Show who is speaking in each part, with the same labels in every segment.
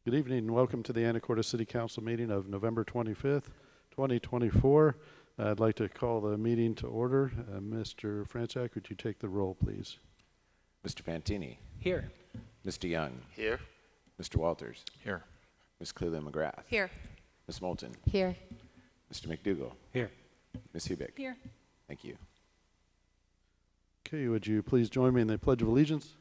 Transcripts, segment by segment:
Speaker 1: Good evening and welcome to the Anacortes City Council meeting of November 25th, 2024. I'd like to call the meeting to order. Mr. Franczak, would you take the roll, please?
Speaker 2: Mr. Fantini.
Speaker 3: Here.
Speaker 2: Mr. Young.
Speaker 4: Here.
Speaker 2: Mr. Walters.
Speaker 3: Here.
Speaker 2: Ms. Cleland-McGrath.
Speaker 5: Here.
Speaker 2: Ms. Moulton.
Speaker 5: Here.
Speaker 2: Mr. McDougall.
Speaker 3: Here.
Speaker 2: Ms. Hubick.
Speaker 5: Here.
Speaker 2: Thank you.
Speaker 1: Okay, would you please join me in the Pledge of Allegiance?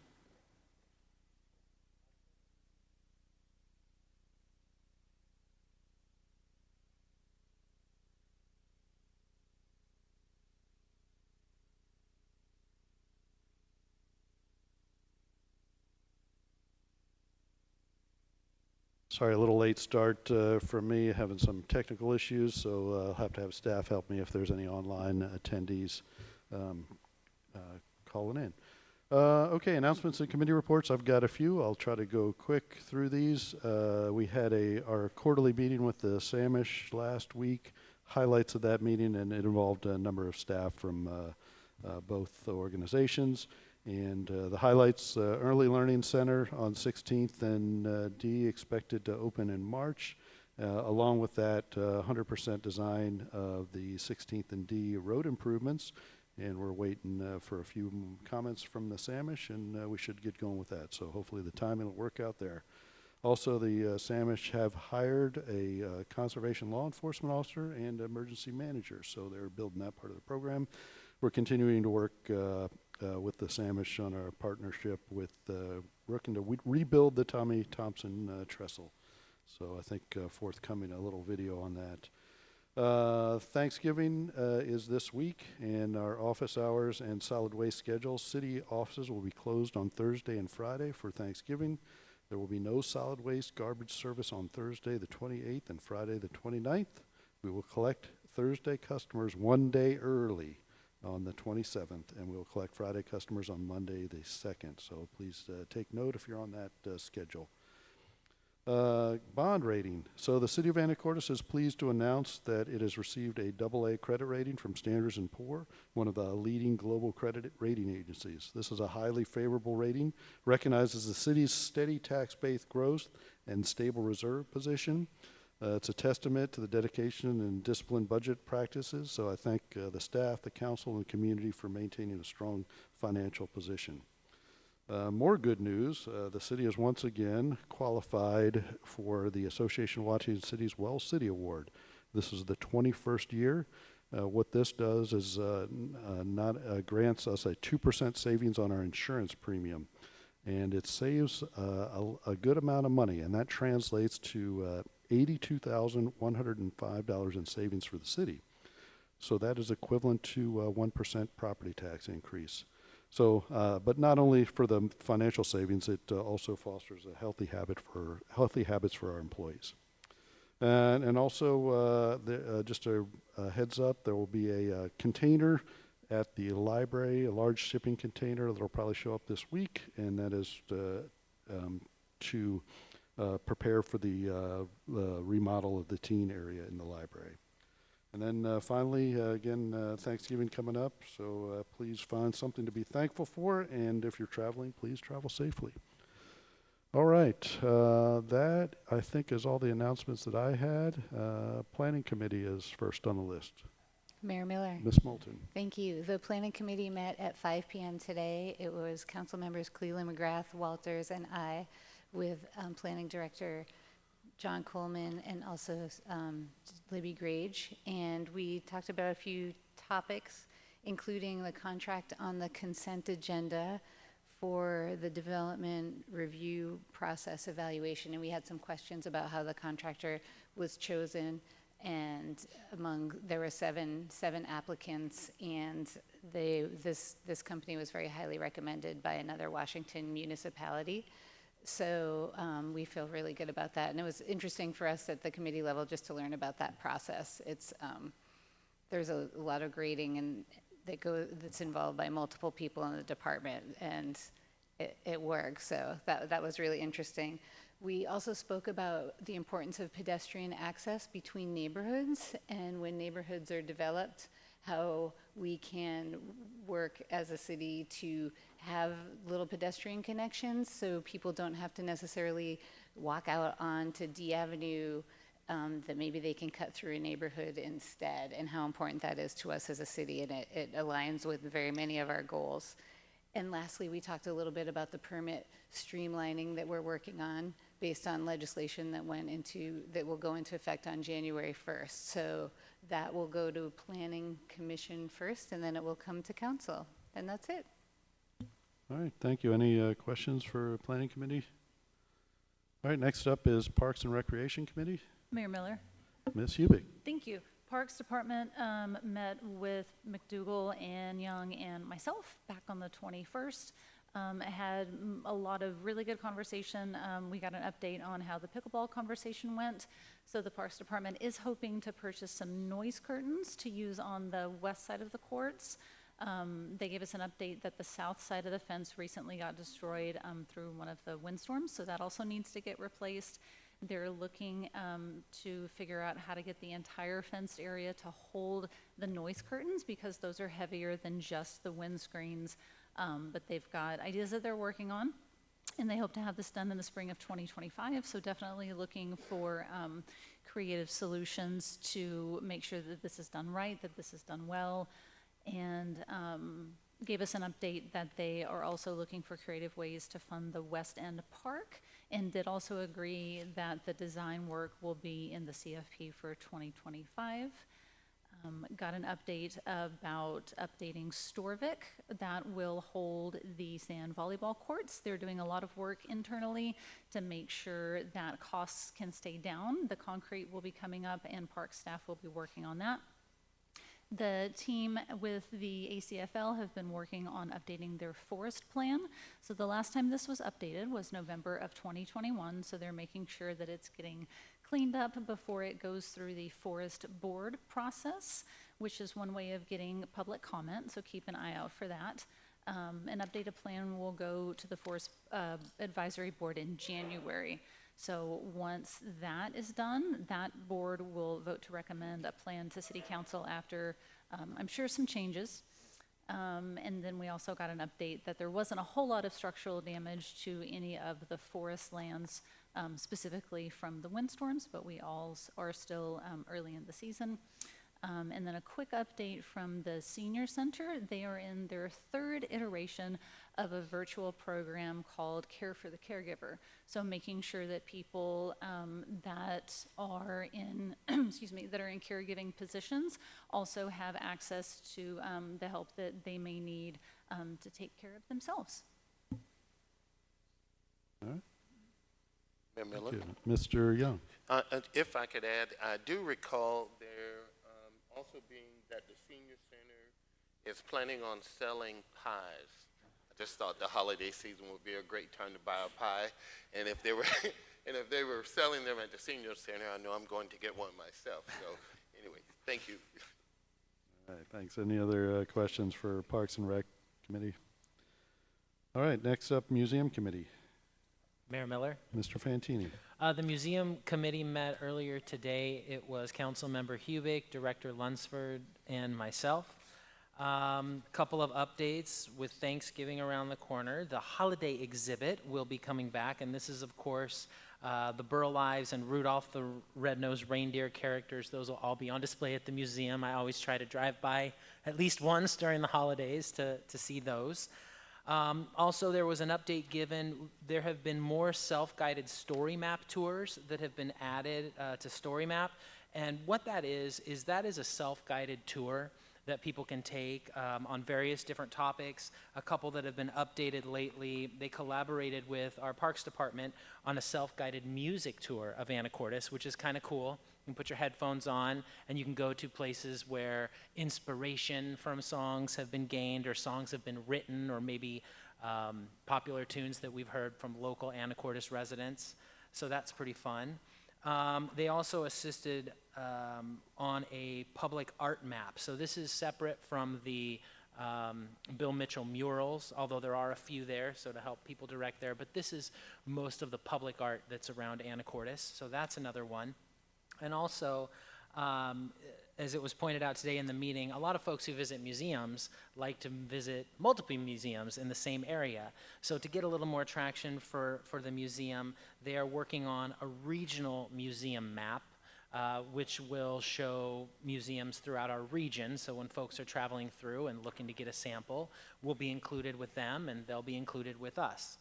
Speaker 1: Sorry, a little late start from me, having some technical issues, so I'll have to have staff help me if there's any online attendees calling in. Okay, announcements and committee reports. I've got a few. I'll try to go quick through these. We had our quarterly meeting with the Samish last week. Highlights of that meeting, and it involved a number of staff from both organizations. And the highlights, Early Learning Center on 16th and D expected to open in March. Along with that, 100% design of the 16th and D road improvements. And we're waiting for a few comments from the Samish, and we should get going with that. So hopefully the timing will work out there. Also, the Samish have hired a conservation law enforcement officer and emergency manager. So they're building that part of the program. We're continuing to work with the Samish on our partnership with working to rebuild the Tommy Thompson trestle. So I think forthcoming a little video on that. Thanksgiving is this week, and our office hours and solid waste schedule. City offices will be closed on Thursday and Friday for Thanksgiving. There will be no solid waste garbage service on Thursday the 28th and Friday the 29th. We will collect Thursday customers one day early on the 27th, and we'll collect Friday customers on Monday the 2nd. So please take note if you're on that schedule. Bond rating. So the City of Anacortes is pleased to announce that it has received a AA credit rating from Standard & Poor's, one of the leading global credit rating agencies. This is a highly favorable rating, recognizes the city's steady tax-based growth and stable reserve position. It's a testament to the dedication and disciplined budget practices, so I thank the staff, the council, and the community for maintaining a strong financial position. More good news, the city has once again qualified for the Association of Washington Cities Well City Award. This is the 21st year. What this does is grants us a 2% savings on our insurance premium, and it saves a good amount of money, and that translates to $82,105 in savings for the city. So that is equivalent to 1% property tax increase. So, but not only for the financial savings, it also fosters a healthy habits for our employees. And also, just a heads up, there will be a container at the library, a large shipping container that will probably show up this week, and that is to prepare for the remodel of the teen area in the library. And then finally, again, Thanksgiving coming up, so please find something to be thankful for, and if you're traveling, please travel safely. All right, that I think is all the announcements that I had. Planning Committee is first on the list.
Speaker 5: Mayor Miller.
Speaker 1: Ms. Moulton.
Speaker 5: Thank you. The Planning Committee met at 5 p.m. today. It was Council Members Cleland-McGrath, Walters, and I, with Planning Director John Coleman and also Libby Grage. And we talked about a few topics, including the contract on the consent agenda for the development review process evaluation. And we had some questions about how the contractor was chosen. And there were seven applicants, and this company was very highly recommended by another Washington municipality. So we feel really good about that. And it was interesting for us at the committee level just to learn about that process. It's there's a lot of grading and that's involved by multiple people in the department, and it works. So that was really interesting. We also spoke about the importance of pedestrian access between neighborhoods, and when neighborhoods are developed, how we can work as a city to have little pedestrian connections so people don't have to necessarily walk out onto D Avenue, that maybe they can cut through a neighborhood instead, and how important that is to us as a city, and it aligns with very many of our goals. And lastly, we talked a little bit about the permit streamlining that we're working on based on legislation that will go into effect on January 1st. So that will go to Planning Commission first, and then it will come to council. And that's it.
Speaker 1: All right, thank you. Any questions for Planning Committee? All right, next up is Parks and Recreation Committee.
Speaker 3: Mayor Miller.
Speaker 1: Ms. Hubick.
Speaker 3: Thank you. Parks Department met with McDougal and Young and myself back on the 21st. Had a lot of really good conversation. We got an update on how the pickleball conversation went. So the Parks Department is hoping to purchase some noise curtains to use on the west side of the courts. They gave us an update that the south side of the fence recently got destroyed through one of the windstorms, so that also needs to get replaced. They're looking to figure out how to get the entire fenced area to hold the noise curtains, because those are heavier than just the windscreens. But they've got ideas that they're working on, and they hope to have this done in the spring of 2025. So definitely looking for creative solutions to make sure that this is done right, that this is done well, and gave us an update that they are also looking for creative ways to fund the West End Park, and did also agree that the design work will be in the CFP for 2025. Got an update about updating Storvik that will hold the sand volleyball courts. They're doing a lot of work internally to make sure that costs can stay down. The concrete will be coming up, and park staff will be working on that. The team with the ACFL have been working on updating their forest plan. So the last time this was updated was November of 2021. So they're making sure that it's getting cleaned up before it goes through the forest board process, which is one way of getting public comment. So keep an eye out for that. An updated plan will go to the forest advisory board in January. So once that is done, that board will vote to recommend a plan to City Council after, I'm sure, some changes. And then we also got an update that there wasn't a whole lot of structural damage to any of the forest lands, specifically from the windstorms, but we all are still early in the season. And then a quick update from the Senior Center. They are in their third iteration of a virtual program called Care for the Caregiver. So making sure that people that are in, excuse me, that are in caregiving positions also have access to the help that they may need to take care of themselves.
Speaker 1: All right,
Speaker 4: Mayor Miller,
Speaker 1: thank you. Mr. Young.
Speaker 4: and if I could add, I do recall there also being that the senior center is planning on selling pies. I just thought the holiday season would be a great time to buy a pie, and if they were selling them at the senior center, I know I'm going to get one myself. So anyway, thank you.
Speaker 1: All right, thanks. Any other questions for Parks and Rec Committee? All right, next up, Museum Committee.
Speaker 6: Mayor Miller.
Speaker 1: Mr. Fantini.
Speaker 6: The museum committee met earlier today. It was Councilmember Hubick, Director Lunsford, and myself. Couple of updates with Thanksgiving around the corner. The holiday exhibit will be coming back, and this is, of course, the Burl Ives and Rudolph the Red-Nosed Reindeer characters. Those will all be on display at the museum. I always try to drive by at least once during the holidays to see those. Also, there was an update given. There have been more self-guided story map tours that have been added to Story Map. And what that is a self-guided tour that people can take on various different topics. A couple that have been updated lately, they collaborated with our Parks Department on a self-guided music tour of Anacortes, which is kind of cool. You can put your headphones on and you can go to places where inspiration from songs have been gained or songs have been written, or maybe popular tunes that we've heard from local Anacortes residents. So that's pretty fun. They also assisted on a public art map. So this is separate from the Bill Mitchell murals, although there are a few there, so to help people direct there. But this is most of the public art that's around Anacortes, so that's another one. And also, As it was pointed out today in the meeting, a lot of folks who visit museums like to visit multiple museums in the same area. So to get a little more traction for the museum, they are working on a regional museum map, which will show museums throughout our region. So when folks are traveling through and looking to get a sample, we'll be included with them and they'll be included with us.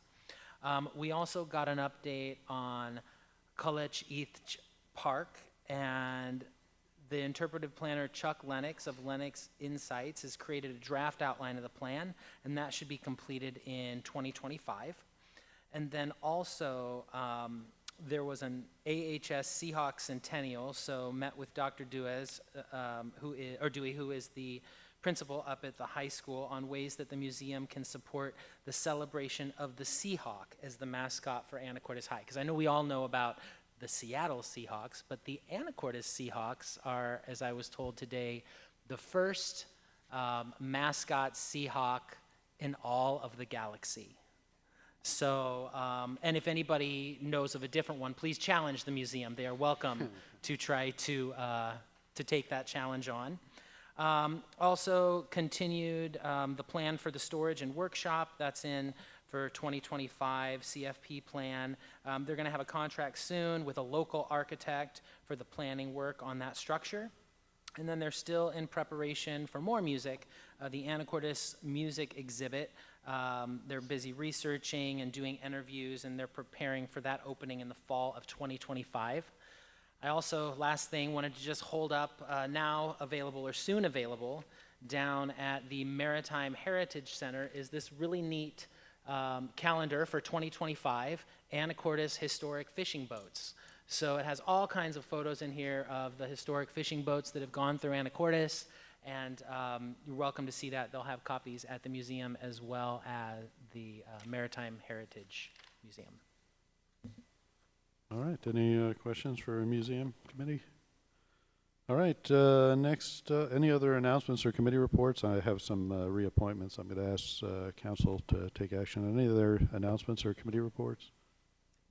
Speaker 6: We also got an update on College East Park, and the interpretive planner Chuck Lennox of Lennox Insights has created a draft outline of the plan, and that should be completed in 2025. And then also, there was an AHS Seahawks Centennial, so met with Dr. Duez, who is the principal up at the high school, on ways that the museum can support the celebration of the Seahawk as the mascot for Anacortes High. Because I know we all know about the Seattle Seahawks, but the Anacortes Seahawks are, as I was told today, the first mascot Seahawk in all of the galaxy. So, and if anybody knows of a different one, please challenge the museum. They are welcome to try to take that challenge on. Also continued the plan for the storage and workshop. That's in for 2025 CFP plan. They're going to have a contract soon with a local architect for the planning work on that structure. And then they're still in preparation for more music, the Anacortes music exhibit. They're busy researching and doing interviews, and they're preparing for that opening in the fall of 2025. I also, last thing, wanted to just hold up now available or soon available down at the Maritime Heritage Center is this really neat calendar for 2025, Anacortes Historic Fishing Boats. So it has all kinds of photos in here of the historic fishing boats that have gone through Anacortes, and you're welcome to see that. They'll have copies at the museum as well as the Maritime Heritage Museum.
Speaker 1: All right, any questions for our museum committee? All right, next, any other announcements or committee reports? I have some reappointments. I'm going to ask council to take action on any other announcements or committee reports.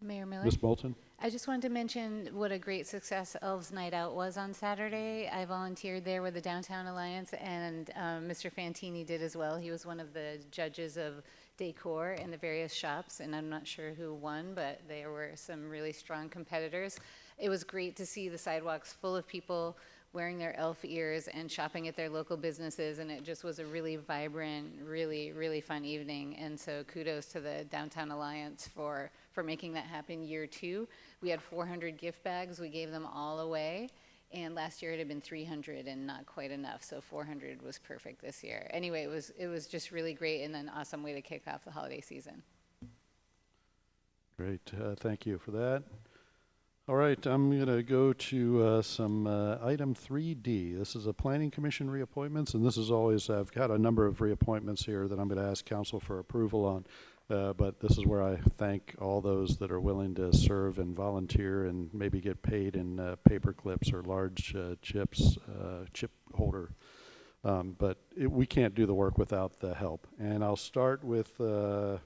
Speaker 5: Mayor Miller?
Speaker 1: Ms. Moulton?
Speaker 5: I just wanted to mention what a great success Elves Night Out was on Saturday. I volunteered there with the Downtown Alliance, and Mr. Fantini did as well. He was one of the judges of decor in the various shops, and I'm not sure who won, but there were some really strong competitors. It was great to see the sidewalks full of people wearing their elf ears and shopping at their local businesses, and it just was a really vibrant, really, really fun evening. And so kudos to the Downtown Alliance for making that happen year 2. We had 400 gift bags. We gave them all away. And last year it had been 300 and not quite enough, so 400 was perfect this year. Anyway, it was just really great and an awesome way to kick off the holiday season.
Speaker 1: Great, thank you for that. All right, I'm going to go to some item 3D. This is a Planning Commission reappointments, and this is always, I've got a number of reappointments here that I'm going to ask council for approval on, but this is where I thank all those that are willing to serve and volunteer and maybe get paid in paper clips or large chip holder. But we can't do the work without the help. And I'll start with the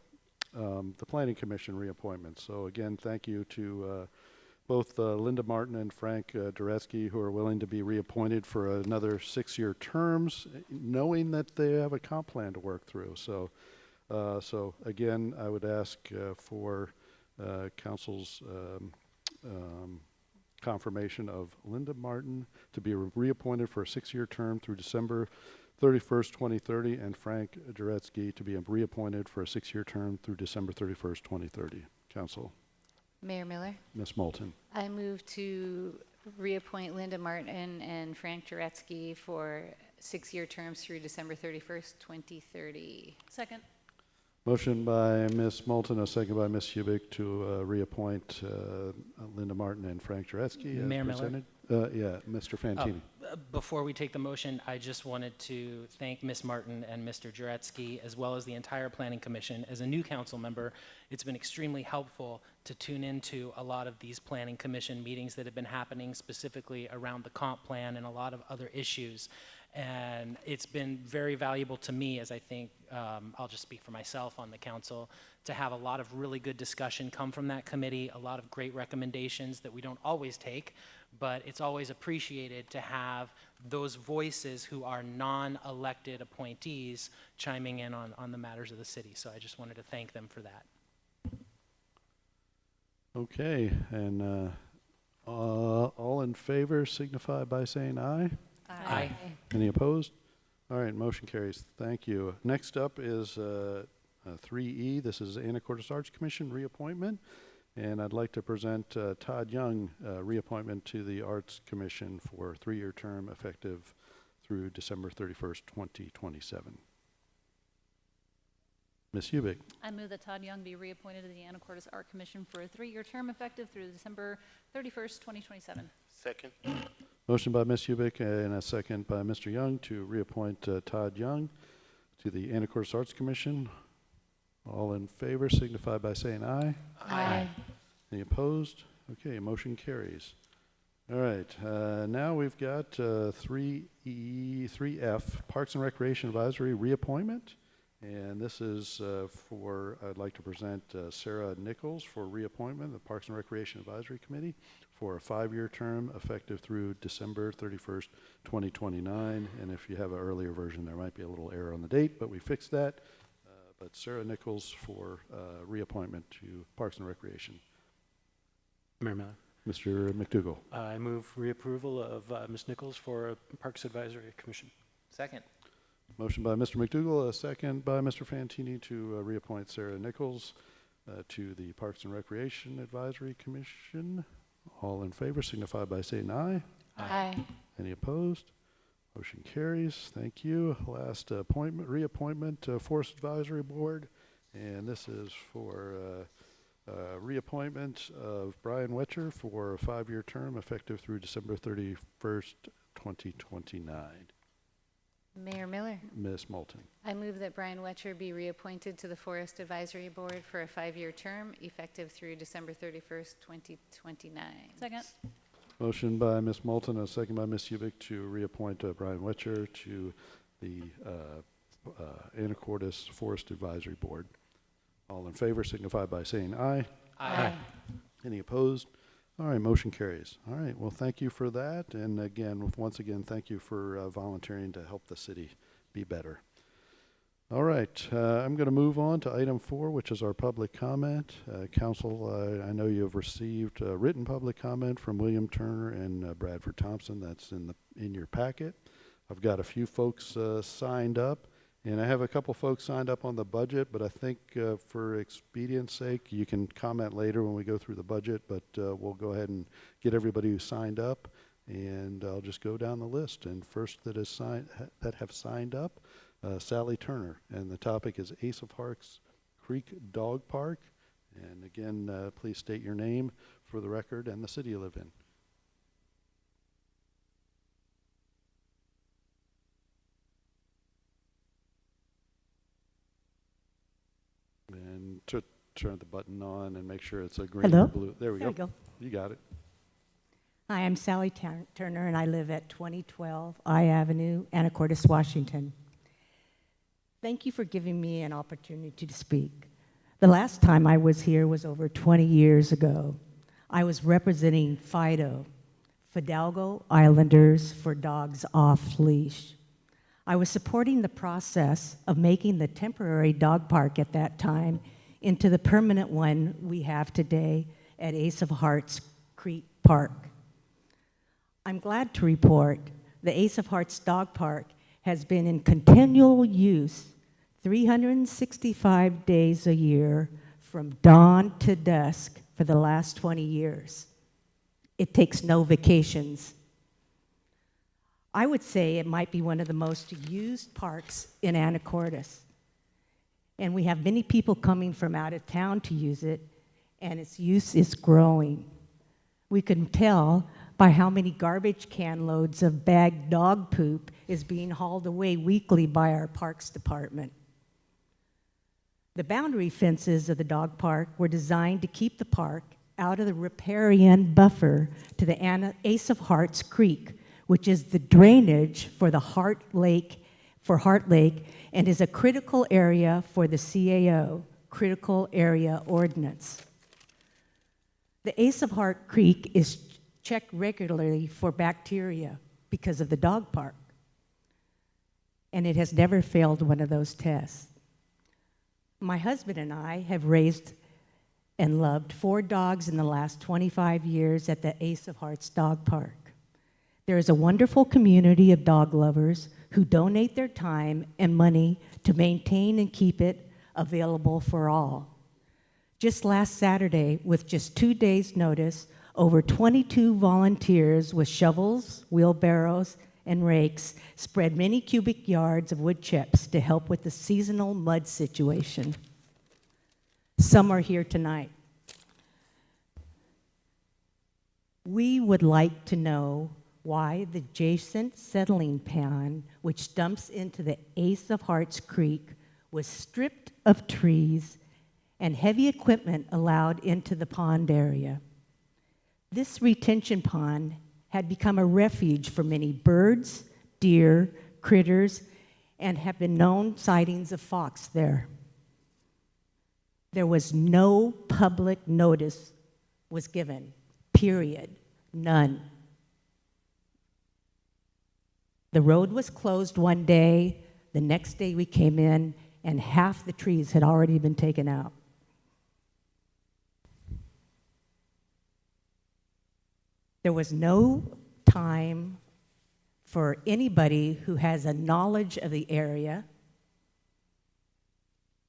Speaker 1: Planning Commission reappointments. So again, thank you to both Linda Martin and Frank Duretsky, who are willing to be reappointed for another 6-year terms, knowing that they have a comp plan to work through. So, so again, I would ask for council's confirmation of Linda Martin to be reappointed for a 6-year term through December 31st, 2030, and Frank Duretsky to be reappointed for a 6-year term through December 31st, 2030. Council.
Speaker 5: Mayor Miller?
Speaker 1: Ms. Moulton.
Speaker 5: I move to reappoint Linda Martin and Frank Duretsky for 6-year terms through December 31st, 2030.
Speaker 3: Second.
Speaker 1: Motion by Ms. Moulton, a second by Ms. Hubick to reappoint Linda Martin and Frank Duretsky as
Speaker 6: Mayor Miller?
Speaker 1: presented. Yeah, Mr. Fantini.
Speaker 6: Before we take the motion, I just wanted to thank Ms. Martin and Mr. Duretsky, as well as the entire Planning Commission. As a new council member, it's been extremely helpful to tune into a lot of these Planning Commission meetings that have been happening specifically around the comp plan and a lot of other issues. And it's been very valuable to me, as I think, I'll just speak for myself on the council, to have a lot of really good discussion come from that committee, a lot of great recommendations that we don't always take, but it's always appreciated to have those voices who are non-elected appointees chiming in on the matters of the city. So I just wanted to thank them for that.
Speaker 1: Okay, and all in favor signify by saying aye.
Speaker 6: Aye.
Speaker 1: Any opposed? All right, motion carries. Thank you. Next up is 3E. This is Anacortes Arts Commission reappointment. And I'd like to present Todd Young, reappointment to the Arts Commission for a 3-year term effective through December 31st, 2027. Ms. Hubick.
Speaker 3: I move that Todd Young be reappointed to the Anacortes Art Commission for a 3-year term effective through December 31st, 2027.
Speaker 4: Second.
Speaker 1: Motion by Ms. Hubick and a second by Mr. Young to reappoint Todd Young to the Anacortes Arts Commission. All in favor signify by saying aye.
Speaker 5: Aye.
Speaker 1: Any opposed? Okay, motion carries. All right, now we've got 3E, 3F, Parks and Recreation Advisory reappointment. And this is I'd like to present Sarah Nichols for reappointment of the Parks and Recreation Advisory Committee for a 5-year term effective through December 31st, 2029. And if you have an earlier version, there might be a little error on the date, but we fixed that. But Sarah Nichols for reappointment to Parks and Recreation.
Speaker 7: Mayor Miller.
Speaker 1: Mr. McDougall.
Speaker 7: I move reapproval of Ms. Nichols for Parks Advisory Commission.
Speaker 6: Second.
Speaker 1: Motion by Mr. McDougall, a second by Mr. Fantini to reappoint Sarah Nichols to the Parks and Recreation Advisory Commission. All in favor signify by saying aye.
Speaker 5: Aye.
Speaker 1: Any opposed? Motion carries. Thank you. Last reappointment to Forest Advisory Board. And this is for reappointment of Brian Wetcher for a 5-year term effective through December 31st, 2029.
Speaker 5: Mayor Miller.
Speaker 1: Ms. Moulton.
Speaker 5: I move that Brian Wetcher be reappointed to the Forest Advisory Board for a 5-year term effective through December 31st, 2029.
Speaker 3: Second.
Speaker 1: Motion by Ms. Moulton, a second by Ms. Hubick to reappoint Brian Wetcher to the Anacortes Forest Advisory Board. All in favor signify by saying aye.
Speaker 5: Aye.
Speaker 1: Any opposed? All right, motion carries. All right, well, thank you for that. And again, once again, thank you for volunteering to help the city be better. All right, I'm going to move on to item 4, which is our public comment. Council, I know you have received written public comment from William Turner and Bradford Thompson. That's in your packet. I've got a few folks signed up, and I have a couple folks signed up on the budget, but I think for expedience sake, you can comment later when we go through the budget, but we'll go ahead and get everybody who signed up, and I'll just go down the list. And first that have signed up, Sally Turner, and the topic is Ace of Hearts Creek Dog Park. And again, please state your name for the record and the city you live in. And to turn the button on and make sure it's a green
Speaker 8: Hello?
Speaker 1: or blue. There we
Speaker 8: There
Speaker 1: go.
Speaker 8: we go.
Speaker 1: You got it.
Speaker 8: Hi, I'm Sally Turner, and I live at 2012 I Avenue, Anacortes, Washington. Thank you for giving me an opportunity to speak. The last time I was here was over 20 years ago. I was representing FIDO, Fidalgo Islanders for Dogs Off Leash. I was supporting the process of making the temporary dog park at that time into the permanent one we have today at Ace of Hearts Creek Park. I'm glad to report the Ace of Hearts Dog Park has been in continual use 365 days a year from dawn to dusk for the last 20 years. It takes no vacations. I would say it might be one of the most used parks in Anacortes. And we have many people coming from out of town to use it, and its use is growing. We can tell by how many garbage can loads of bagged dog poop is being hauled away weekly by our Parks Department. The boundary fences of the dog park were designed to keep the park out of the riparian buffer to the Ace of Hearts Creek, which is the drainage for the Heart Lake, and is a critical area for the CAO, Critical Area Ordinance. The Ace of Heart Creek is checked regularly for bacteria because of the dog park, and it has never failed one of those tests. My husband and I have raised and loved 4 dogs in the last 25 years at the Ace of Hearts Dog Park. There is a wonderful community of dog lovers who donate their time and money to maintain and keep it available for all. Just last Saturday, with just 2 days' notice, over 22 volunteers with shovels, wheelbarrows, and rakes spread many cubic yards of wood chips to help with the seasonal mud situation. Some are here tonight. We would like to know why the adjacent settling pond, which dumps into the Ace of Hearts Creek, was stripped of trees and heavy equipment allowed into the pond area. This retention pond had become a refuge for many birds, deer, critters, and have been known sightings of fox there. There was no public notice was given, period, none. The road was closed one day. The next day we came in, and half the trees had already been taken out. There was no time for anybody who has a knowledge of the area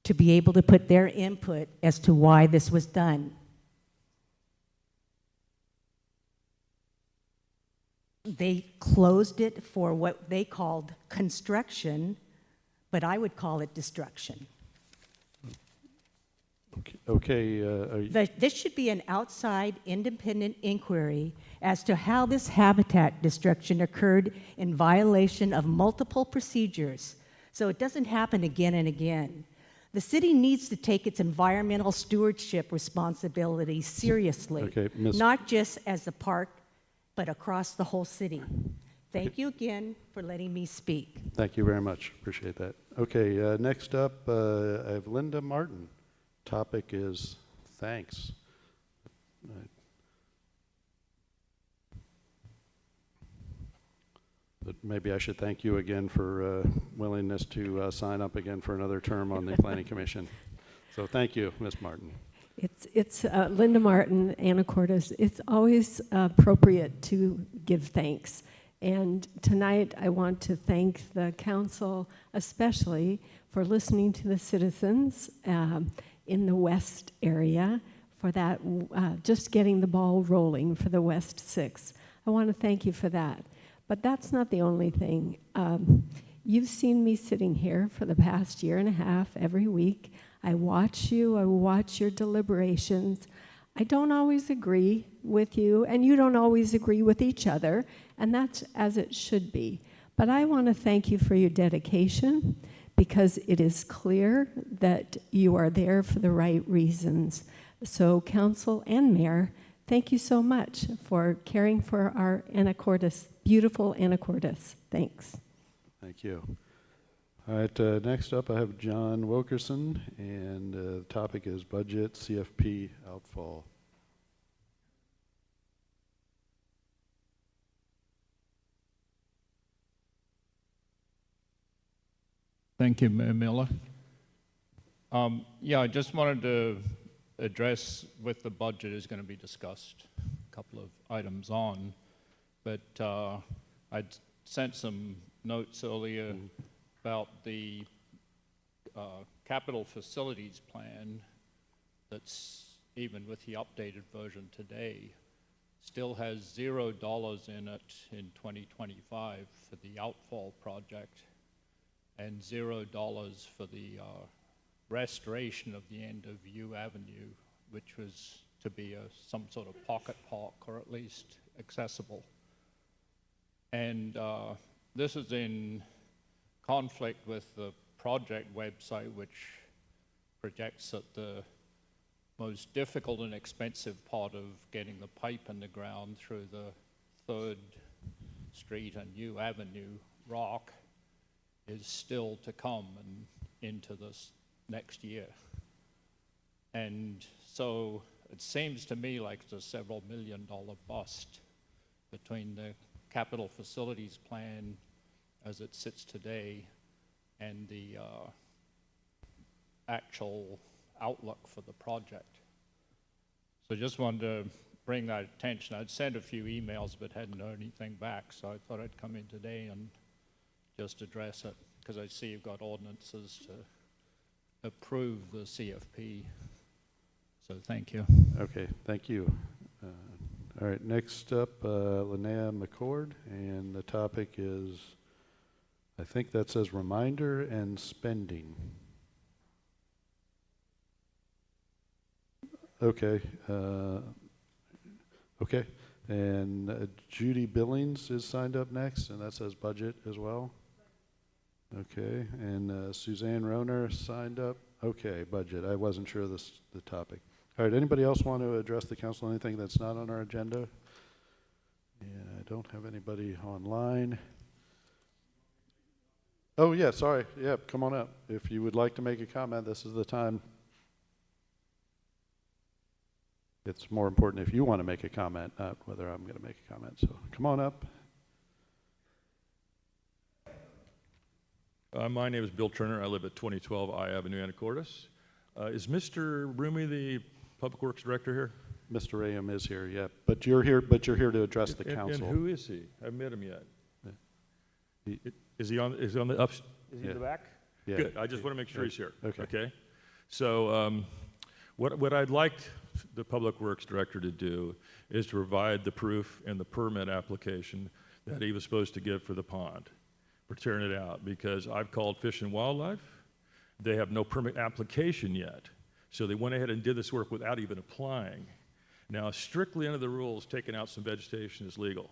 Speaker 8: to be able to put their input as to why this was done. They closed it for what they called construction, but I would call it destruction. This should be an outside independent inquiry as to how this habitat destruction occurred in violation of multiple procedures, so it doesn't happen again and again. The city needs to take its environmental stewardship responsibility seriously, not just as a park, but across the whole city. Thank you again for letting me speak.
Speaker 1: Thank you very much. Appreciate that. Okay, next up, I have Linda Martin. Topic is thanks. But maybe I should thank you again for willingness to sign up again for another term on the Planning Commission. So thank you, Ms. Martin.
Speaker 9: It's Linda Martin, Anacortes. It's always appropriate to give thanks. And tonight I want to thank the council especially for listening to the citizens in the West area for that, just getting the ball rolling for the West 6. I want to thank you for that. But that's not the only thing. You've seen me sitting here for the past year and a half every week. I watch you, I watch your deliberations. I don't always agree with you, and you don't always agree with each other, and that's as it should be. But I want to thank you for your dedication, because it is clear that you are there for the right reasons. So council and mayor, thank you so much for caring for our Anacortes, beautiful Anacortes. Thanks.
Speaker 1: Thank you. All right, next up I have John Wilkerson, and the topic is budget CFP outfall.
Speaker 10: Thank you, Mayor Miller. Yeah, I just wanted to address with the budget is going to be discussed, a couple of items on, but I'd sent some notes earlier about the capital facilities plan that's, even with the updated version today, still has $0 in it in 2025 for the outfall project, and $0 for the restoration of the end of U Avenue, which was to be some sort of pocket park, or at least accessible. And this is in conflict with the project website, which projects that the most difficult and expensive part of getting the pipe in the ground through the third Street and New Avenue rock is still to come and into this next year. And so it seems to me like it's a several $1 million bust between the capital facilities plan as it sits today and the actual outlook for the project. So just wanted to bring that attention. I'd sent a few emails but hadn't heard anything back, so I thought I'd come in today and just address it, because I see you've got ordinances to approve the CFP. So thank you.
Speaker 1: Okay, thank you. All right, next up, Linnea McCord, and the topic is, I think that says reminder and spending. Okay, okay, and Judy Billings is signed up next, and that says budget as well. Okay, and Suzanne Roner signed up. Okay, budget. I wasn't sure the topic. All right, anybody else want to address the council on anything that's not on our agenda? Yeah, I don't have anybody online. Oh, yeah, sorry. Yeah, come on up. If you would like to make a comment, this is the time. It's more important if you want to make a comment, not whether I'm going to make a comment. So come on up.
Speaker 11: My name is Bill Turner. I live at 2012 I Avenue, Anacortes. Is Mr. Rumi the Public Works Director here?
Speaker 1: Mr. Rayam is here, yeah. But you're here to address the council.
Speaker 11: And who is he? I haven't met him yet.
Speaker 1: Yeah.
Speaker 11: Is he on the up? Is he in the back?
Speaker 1: Yeah.
Speaker 11: Good. I just want to make sure he's here.
Speaker 1: Okay.
Speaker 11: So what I'd like the Public Works Director to do is to provide the proof and the permit application that he was supposed to give for the pond. We're tearing it out because I've called Fish and Wildlife. They have no permit application yet. So they went ahead and did this work without even applying. Now, strictly under the rules, taking out some vegetation is legal.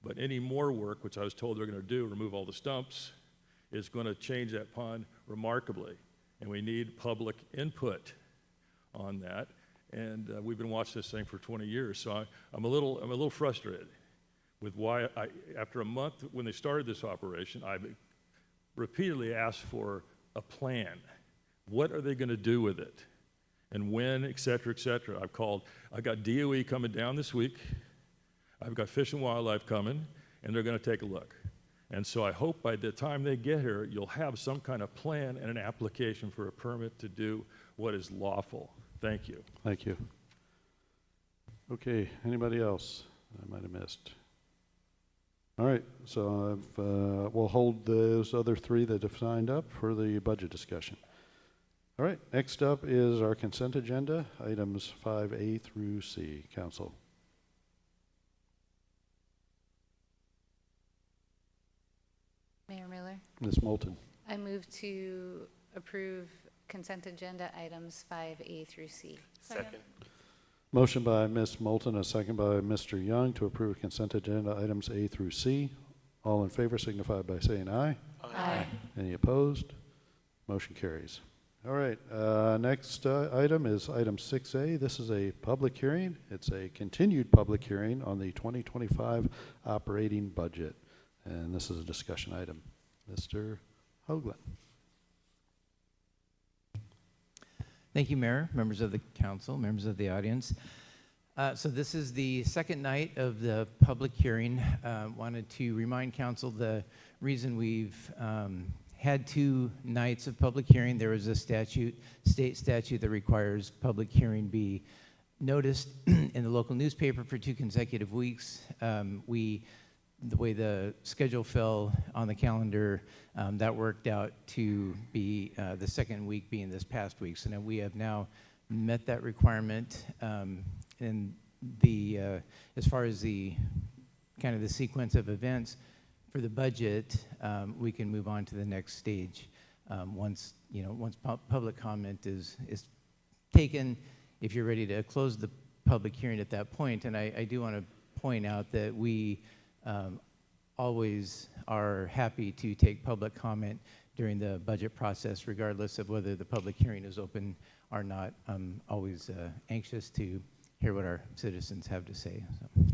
Speaker 11: But any more work, which I was told they're going to do, remove all the stumps, is going to change that pond remarkably. And we need public input on that. And we've been watching this thing for 20 years. So I'm a little frustrated with why after a month when they started this operation, I repeatedly asked for a plan. What are they going to do with it? And when, et cetera, et cetera. I've got DOE coming down this week. I've got Fish and Wildlife coming, and they're going to take a look. And so I hope by the time they get here, you'll have some kind of plan and an application for a permit to do what is lawful. Thank you.
Speaker 1: Thank you. Okay, anybody else I might have missed? All right, so we'll hold those other three that have signed up for the budget discussion. All right, next up is our consent agenda, items 5A through C. Council.
Speaker 5: Mayor Miller,
Speaker 1: Ms. Moulton.
Speaker 5: I move to approve consent agenda items 5A through C.
Speaker 4: Second.
Speaker 1: Motion by Ms. Moulton, a second by Mr. Young to approve consent agenda items A through C. All in favor signify by saying aye.
Speaker 5: Aye.
Speaker 1: Any opposed? Motion carries. All right, next item is item 6A. This is a public hearing. It's a continued public hearing on the 2025 operating budget. And this is a discussion item. Mr. Hoagland.
Speaker 12: Thank you, Mayor, members of the council, members of the audience. So this is the second night of the public hearing. Wanted to remind council the reason we've had 2 nights of public hearing. There is a state statute that requires public hearing be noticed in the local newspaper for 2 consecutive weeks. The way the schedule fell on the calendar, that worked out to be the second week being this past week. So now we have now met that requirement. And as far as the kind of the sequence of events for the budget, we can move on to the next stage once public comment is taken. If you're ready to close the public hearing at that point, and I do want to point out that we always are happy to take public comment during the budget process, regardless of whether the public hearing is open or not. I'm always anxious to hear what our citizens have to say. So.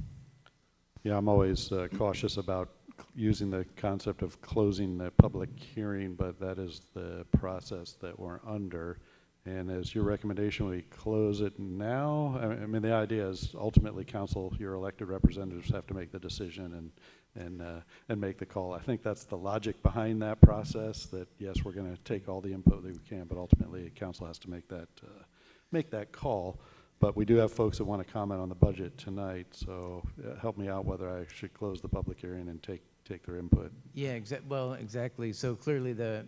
Speaker 1: Yeah, I'm always cautious about using the concept of closing the public hearing, but that is the process that we're under. And as your recommendation, we close it now? I mean, the idea is ultimately council, your elected representatives have to make the decision and make the call. I think that's the logic behind that process, that yes, we're going to take all the input that we can, but ultimately council has to make that call. But we do have folks that want to comment on the budget tonight, so help me out whether I should close the public hearing and take their input.
Speaker 12: Yeah, exactly. So clearly the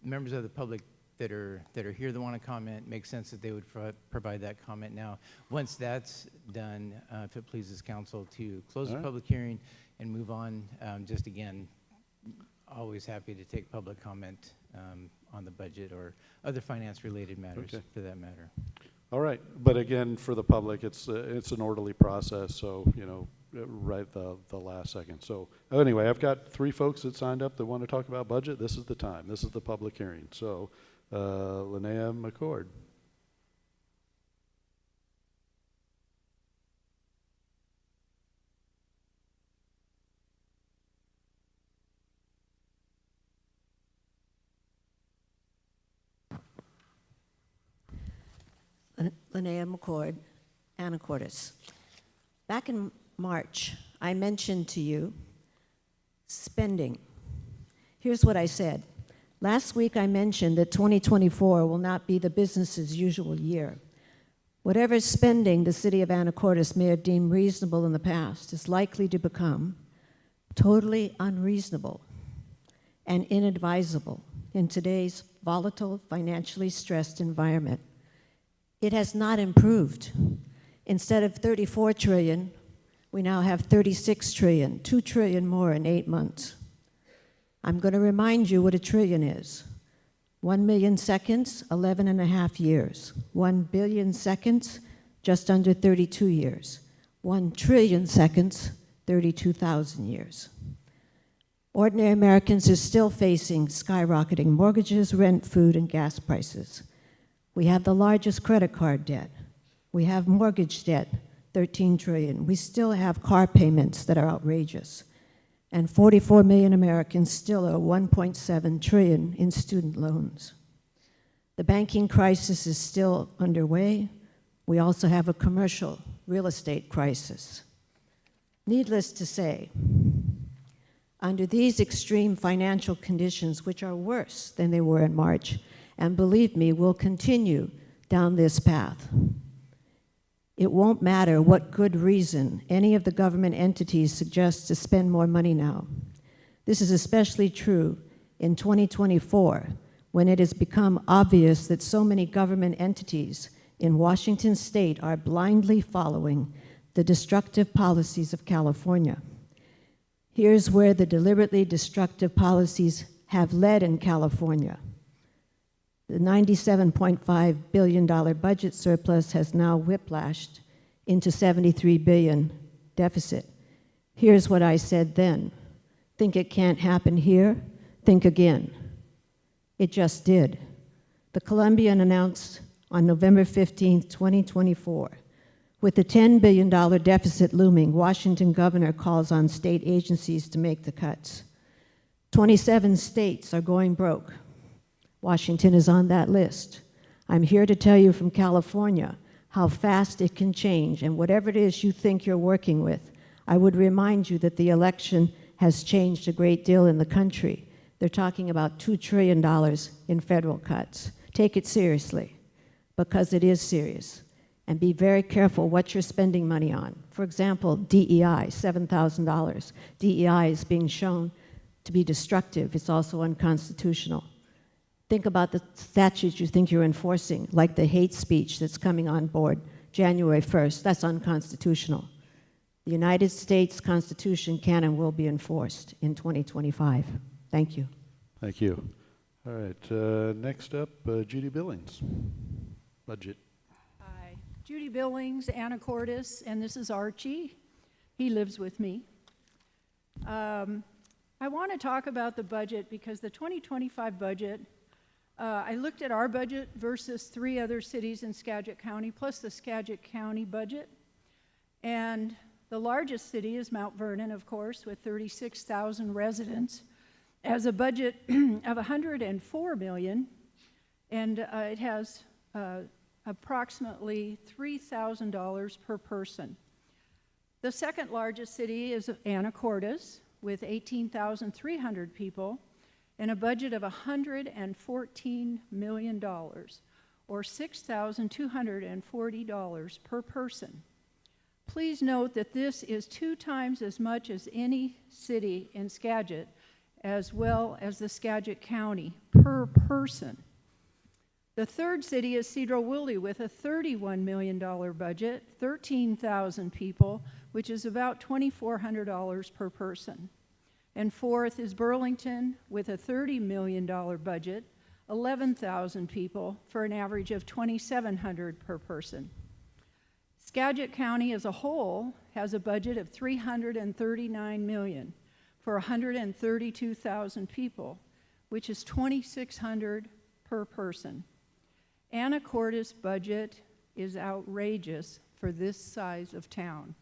Speaker 12: members of the public that are here that want to comment, makes sense that they would provide that comment now. Once that's done, if it pleases council, to close the public hearing and move on, just again, always happy to take public comment on the budget or other finance-related matters, for that matter.
Speaker 1: All right, but again, for the public, it's an orderly process, so, you know, right the last second. So anyway, I've got 3 folks that signed up that want to talk about budget. This is the time. This is the public hearing. So Linnea McCord.
Speaker 8: Linnea McCord, Anacortes. Back in March, I mentioned to you spending. Here's what I said. Last week I mentioned that 2024 will not be the business as usual year. Whatever spending the city of Anacortes may have deemed reasonable in the past is likely to become totally unreasonable and inadvisable in today's volatile, financially stressed environment. It has not improved. Instead of 34 trillion, we now have 36 trillion, 2 trillion more in 8 months. I'm going to remind you what a trillion is. 1 million seconds, 11.5 years. 1 billion seconds, just under 32 years. 1 trillion seconds, 32,000 years. Ordinary Americans are still facing skyrocketing mortgages, rent, food, and gas prices. We have the largest credit card debt. We have mortgage debt, 13 trillion. We still have car payments that are outrageous. And 44 million Americans still owe 1.7 trillion in student loans. The banking crisis is still underway. We also have a commercial real estate crisis. Needless to say, under these extreme financial conditions, which are worse than they were in March, and believe me, we'll continue down this path, it won't matter what good reason any of the government entities suggest to spend more money now. This is especially true in 2024, when it has become obvious that so many government entities in Washington state are blindly following the destructive policies of California. Here's where the deliberately destructive policies have led in California. The $97.5 billion budget surplus has now whiplashed into $73 billion deficit. Here's what I said then. Think it can't happen here? Think again. It just did. The Columbian announced on November 15, 2024, with the $10 billion deficit looming, Washington governor calls on state agencies to make the cuts. 27 states are going broke. Washington is on that list. I'm here to tell you from California how fast it can change, and whatever it is you think you're working with, I would remind you that the election has changed a great deal in the country. They're talking about $2 trillion in federal cuts. Take it seriously, because it is serious. And be very careful what you're spending money on. For example, DEI, $7,000. DEI is being shown to be destructive. It's also unconstitutional. Think about the statutes you think you're enforcing, like the hate speech that's coming on board January 1st. That's unconstitutional. The United States Constitution can and will be enforced in 2025. Thank you.
Speaker 1: Thank you. All right, next up, Judy Billings, budget.
Speaker 13: Hi, Judy Billings, Anacortes, and this is Archie. He lives with me. I want to talk about the budget because the 2025 budget, I looked at our budget versus 3 other cities in Skagit County, plus the Skagit County budget. And The largest city is Mount Vernon, of course, with 36,000 residents, has a budget of $104 million, and it has approximately $3,000 per person. The second largest city is Anacortes, with 18,300 people, and a budget of $114 million, or $6,240 per person. Please note that this is 2 times as much as any city in Skagit, as well as the Skagit County per person. The third city is Cedar-Woolley with a $31 million budget, 13,000 people, which is about $2,400 per person. And fourth is Burlington with a $30 million budget, 11,000 people, for an average of $2,700 per person. Skagit County as a whole has a budget of $339 million for 132,000 people, which is $2,600 per person. Anacortes' budget is outrageous for this size of town.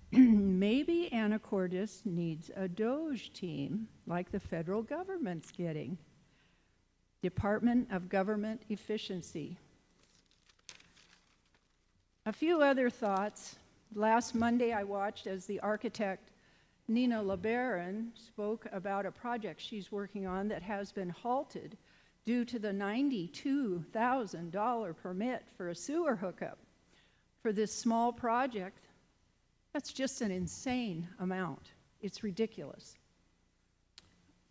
Speaker 13: Maybe Anacortes needs a DOGE team like the federal government's getting. Department of Government Efficiency. A few other thoughts. Last Monday I watched as the architect Nina LeBaron spoke about a project she's working on that has been halted due to the $92,000 permit for a sewer hookup. For this small project, that's just an insane amount. It's ridiculous.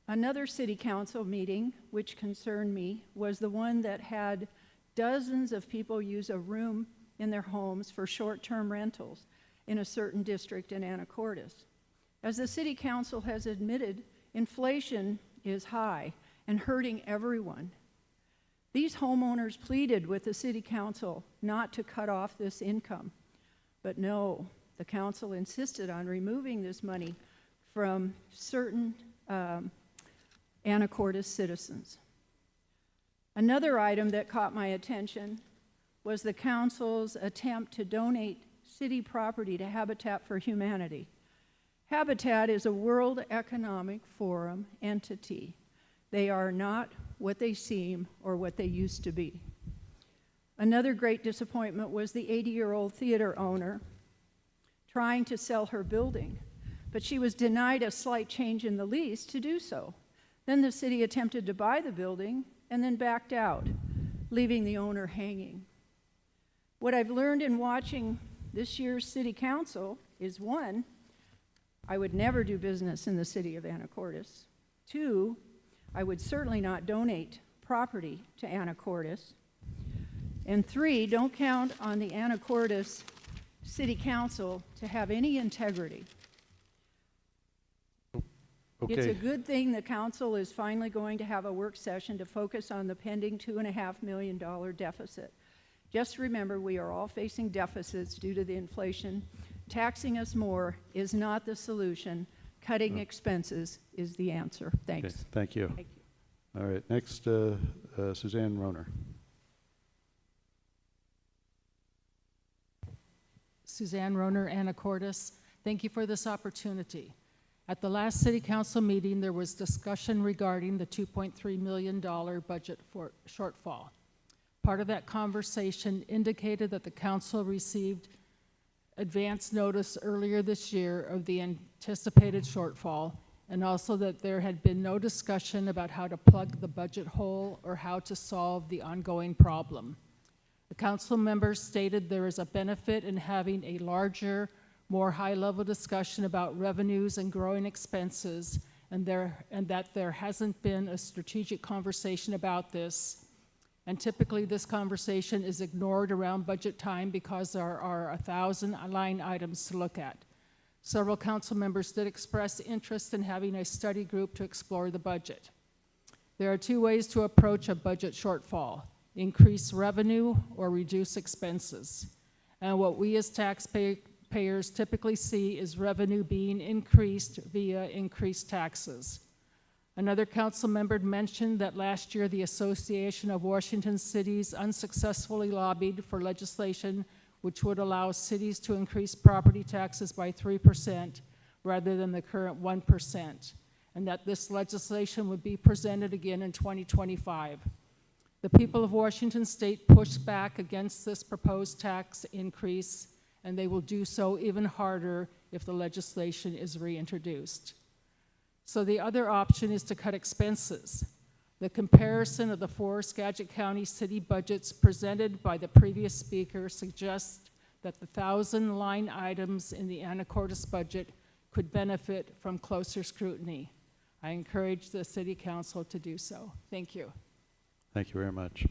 Speaker 13: Another city council meeting, which concerned me, was the one that had dozens of people use a room in their homes for short-term rentals in a certain district in Anacortes. As the city council has admitted, inflation is high and hurting everyone. These homeowners pleaded with the city council not to cut off this income, but no, the council insisted on removing this money from certain Anacortes citizens. Another item that caught my attention was the council's attempt to donate city property to Habitat for Humanity. Habitat is a World Economic Forum entity. They are not what they seem or what they used to be. Another great disappointment was the 80-year-old theater owner trying to sell her building, but she was denied a slight change in the lease to do so. Then the city attempted to buy the building and then backed out, leaving the owner hanging. What I've learned in watching this year's city council is, 1, I would never do business in the city of Anacortes. 2, I would certainly not donate property to Anacortes. And 3, don't count on the Anacortes City Council to have any integrity.
Speaker 1: Okay.
Speaker 13: It's a good thing the council is finally going to have a work session to focus on the pending $2.5 million deficit. Just remember, we are all facing deficits due to the inflation. Taxing us more is not the solution. Cutting expenses is the answer. Thanks.
Speaker 1: Okay, thank you.
Speaker 13: Thank you.
Speaker 1: All right, next, Suzanne Roner.
Speaker 14: Suzanne Roner, Anacortes. Thank you for this opportunity. At the last City Council meeting, there was discussion regarding the $2.3 million budget for shortfall. Part of that conversation indicated that the council received advance notice earlier this year of the anticipated shortfall, and also that there had been no discussion about how to plug the budget hole or how to solve the ongoing problem. The council members stated there is a benefit in having a larger, more high-level discussion about revenues and growing expenses, and that there hasn't been a strategic conversation about this. And typically this conversation is ignored around budget time because there are 1,000 line items to look at. Several council members did express interest in having a study group to explore the budget. There are 2 ways to approach a budget shortfall: increase revenue or reduce expenses. And what we as taxpayers typically see is revenue being increased via increased taxes. Another council member mentioned that last year the Association of Washington Cities unsuccessfully lobbied for legislation which would allow cities to increase property taxes by 3% rather than the current 1%, and that this legislation would be presented again in 2025. The people of Washington State pushed back against this proposed tax increase, and they will do so even harder if the legislation is reintroduced. So the other option is to cut expenses. The comparison of the four Skagit County city budgets presented by the previous speaker suggests that the 1,000 line items in the Anacortes budget could benefit from closer scrutiny. I encourage the City Council to do so. Thank you.
Speaker 1: Thank you very much.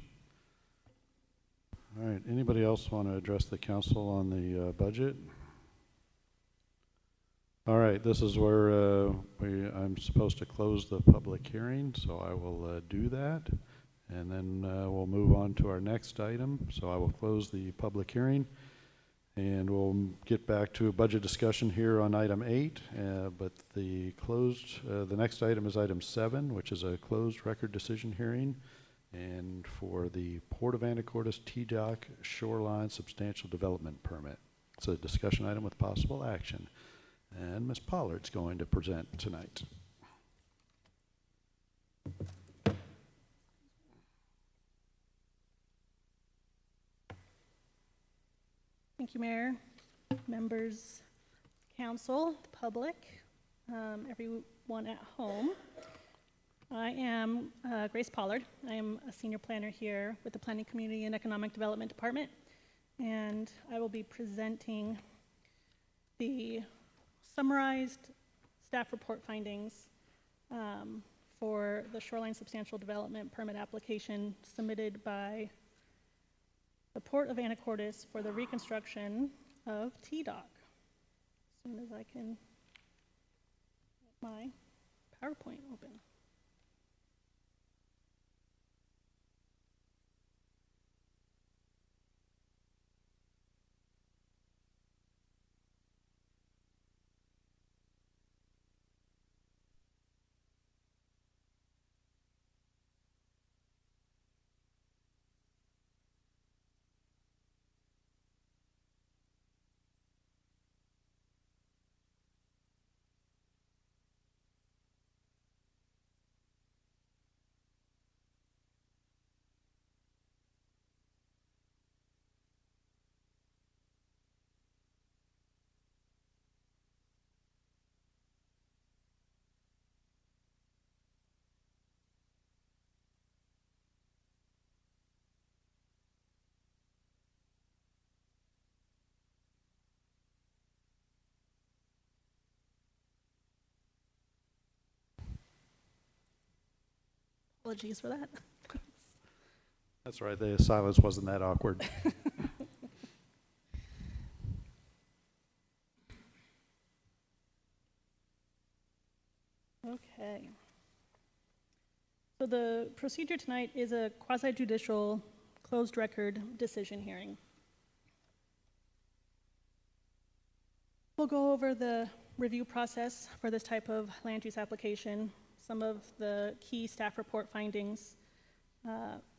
Speaker 1: All right, anybody else want to address the council on the budget? All right, this is where I'm supposed to close the public hearing, so I will do that. And then we'll move on to our next item. So I will close the public hearing, and we'll get back to a budget discussion here on item 8. But the next item is item 7, which is a closed record decision hearing, and for the Port of Anacortes TDOC Shoreline Substantial Development Permit. It's a discussion item with possible action. And Ms. Pollard's going to present tonight.
Speaker 15: Thank you, Mayor, members, council, the public, everyone at home. I am Grace Pollard. I am a senior planner here with the Planning, Community, and Economic Development Department, and I will be presenting the summarized staff report findings for the Shoreline Substantial Development Permit application submitted by the Port of Anacortes for the reconstruction of TDOC. As soon as I can get my PowerPoint open. Apologies for that.
Speaker 1: That's right, the silence wasn't that awkward.
Speaker 15: Okay. So the procedure tonight is a quasi-judicial closed record decision hearing. We'll go over the review process for this type of land use application, some of the key staff report findings,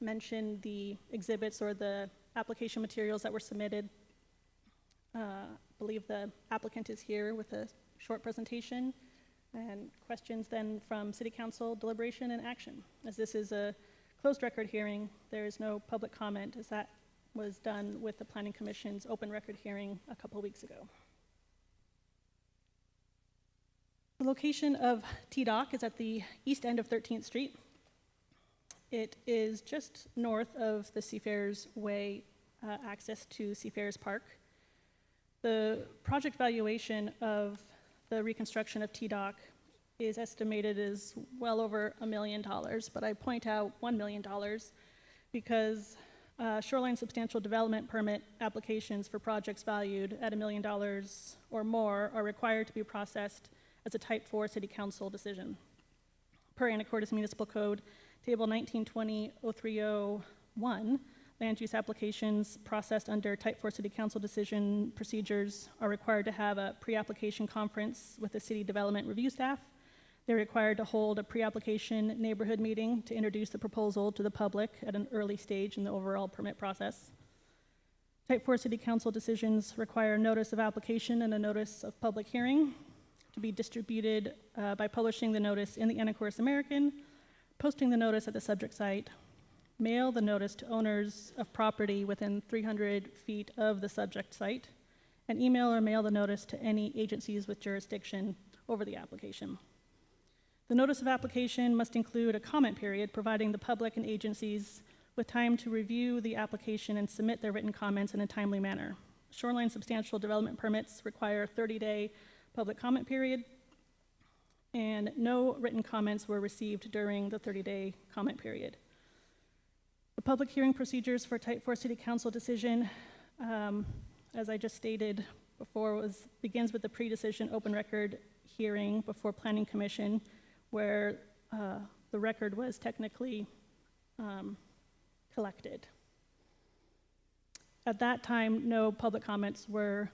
Speaker 15: mention the exhibits or the application materials that were submitted. I believe the applicant is here with a short presentation, and questions then from City Council, deliberation, and action. As this is a closed record hearing, there is no public comment, as that was done with the Planning Commission's open record hearing a couple weeks ago. The location of TDOC is at the east end of 13th Street. It is just north of the Seafarers Way access to Seafarers Park. The project valuation of the reconstruction of TDOC is estimated as well over $1 million, but I point out $1 million because shoreline substantial development permit applications for projects valued at $1 million or more are required to be processed as a Type 4 City Council decision. Per Anacortes Municipal Code, Table 1920-0301, land use applications processed under Type 4 City Council decision procedures are required to have a pre-application conference with the City Development Review staff. They're required to hold a pre-application neighborhood meeting to introduce the proposal to the public at an early stage in the overall permit process. Type 4 City Council decisions require notice of application and a notice of public hearing to be distributed by publishing the notice in the Anacortes American, posting the notice at the subject site, mail the notice to owners of property within 300 feet of the subject site, and email or mail the notice to any agencies with jurisdiction over the application. The notice of application must include a comment period, providing the public and agencies with time to review the application and submit their written comments in a timely manner. Shoreline substantial development permits require a 30-day public comment period, and no written comments were received during the 30-day comment period. The public hearing procedures for Type 4 City Council decision, as I just stated before, begins with the pre-decision open record hearing before Planning Commission, where the record was technically collected. At that time, no public comments were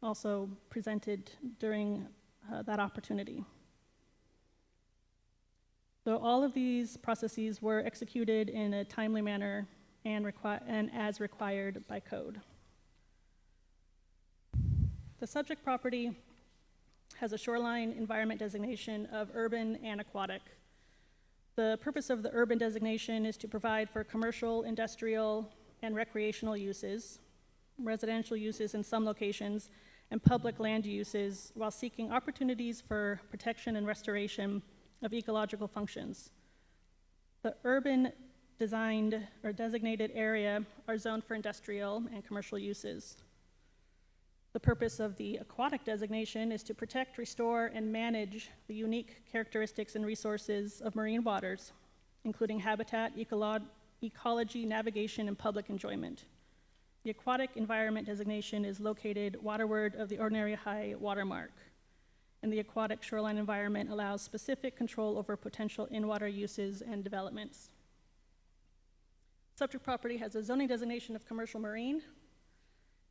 Speaker 15: also presented during that opportunity. So all of these processes were executed in a timely manner and as required by code. The subject property has a shoreline environment designation of urban and aquatic. The purpose of the urban designation is to provide for commercial, industrial, and recreational uses, residential uses in some locations, and public land uses, while seeking opportunities for protection and restoration of ecological functions. The urban designed or designated area are zoned for industrial and commercial uses. The purpose of the aquatic designation is to protect, restore, and manage the unique characteristics and resources of marine waters, including habitat, ecology, navigation, and public enjoyment. The aquatic environment designation is located waterward of the ordinary high water mark, and the aquatic shoreline environment allows specific control over potential in-water uses and developments. Subject property has a zoning designation of commercial marine.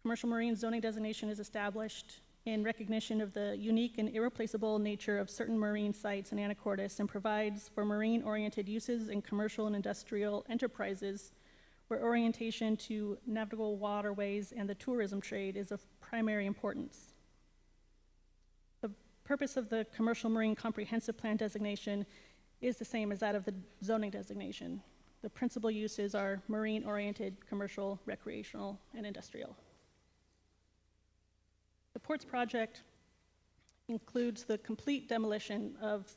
Speaker 15: Commercial marine zoning designation is established in recognition of the unique and irreplaceable nature of certain marine sites in Anacortes, and provides for marine-oriented uses in commercial and industrial enterprises where orientation to navigable waterways and the tourism trade is of primary importance. The purpose of the commercial marine comprehensive plan designation is the same as that of the zoning designation. The principal uses are marine-oriented, commercial, recreational, and industrial. The ports project includes the complete demolition of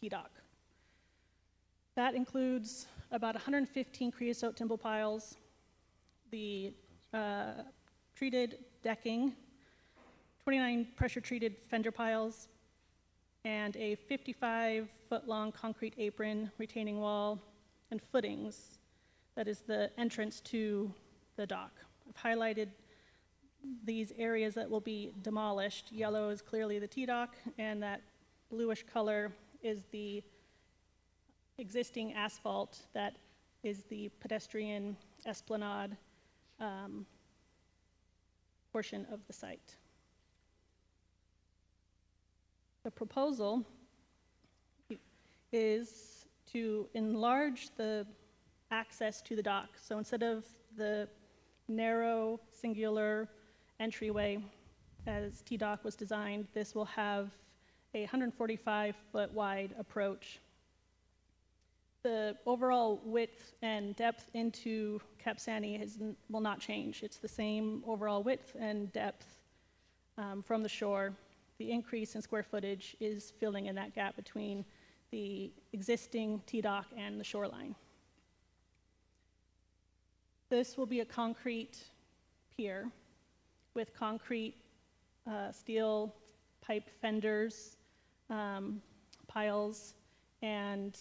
Speaker 15: T-Dock. That includes about 115 creosote timber piles, the treated decking, 29 pressure-treated fender piles, and a 55-foot-long concrete apron, retaining wall, and footings. That is the entrance to the dock. I've highlighted these areas that will be demolished. Yellow is clearly the T-Dock, and that bluish color is the existing asphalt that is the pedestrian esplanade portion of the site. The proposal is to enlarge the access to the dock. So instead of the narrow, singular entryway as T-Dock was designed, this will have a 145-foot wide approach. The overall width and depth into Cap Sani will not change. It's the same overall width and depth from the shore. The increase in square footage is filling in that gap between the existing T-Dock and the shoreline. This will be a concrete pier with concrete steel pipe fenders, piles, and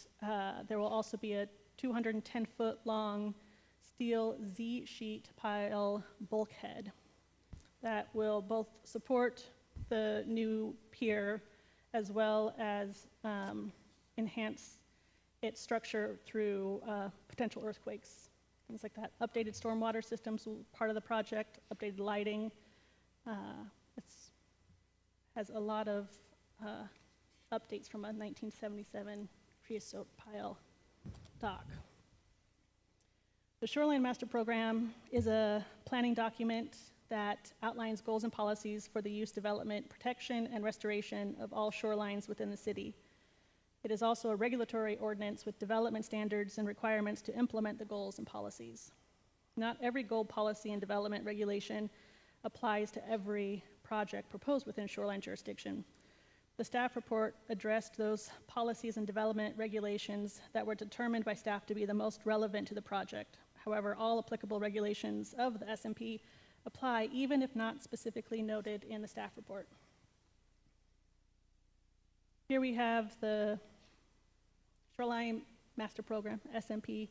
Speaker 15: there will also be a 210-foot long steel Z-sheet pile bulkhead that will both support the new pier as well as enhance its structure through potential earthquakes, things like that. Updated stormwater systems will be part of the project, updated lighting. It has a lot of updates from a 1977 creosote pile dock. The Shoreline Master Program is a planning document that outlines goals and policies for the use, development, protection, and restoration of all shorelines within the city. It is also a regulatory ordinance with development standards and requirements to implement the goals and policies. Not every goal, policy, and development regulation applies to every project proposed within shoreline jurisdiction. The staff report addressed those policies and development regulations that were determined by staff to be the most relevant to the project. However, all applicable regulations of the SMP apply, even if not specifically noted in the staff report. Here we have the Shoreline Master Program, SMP,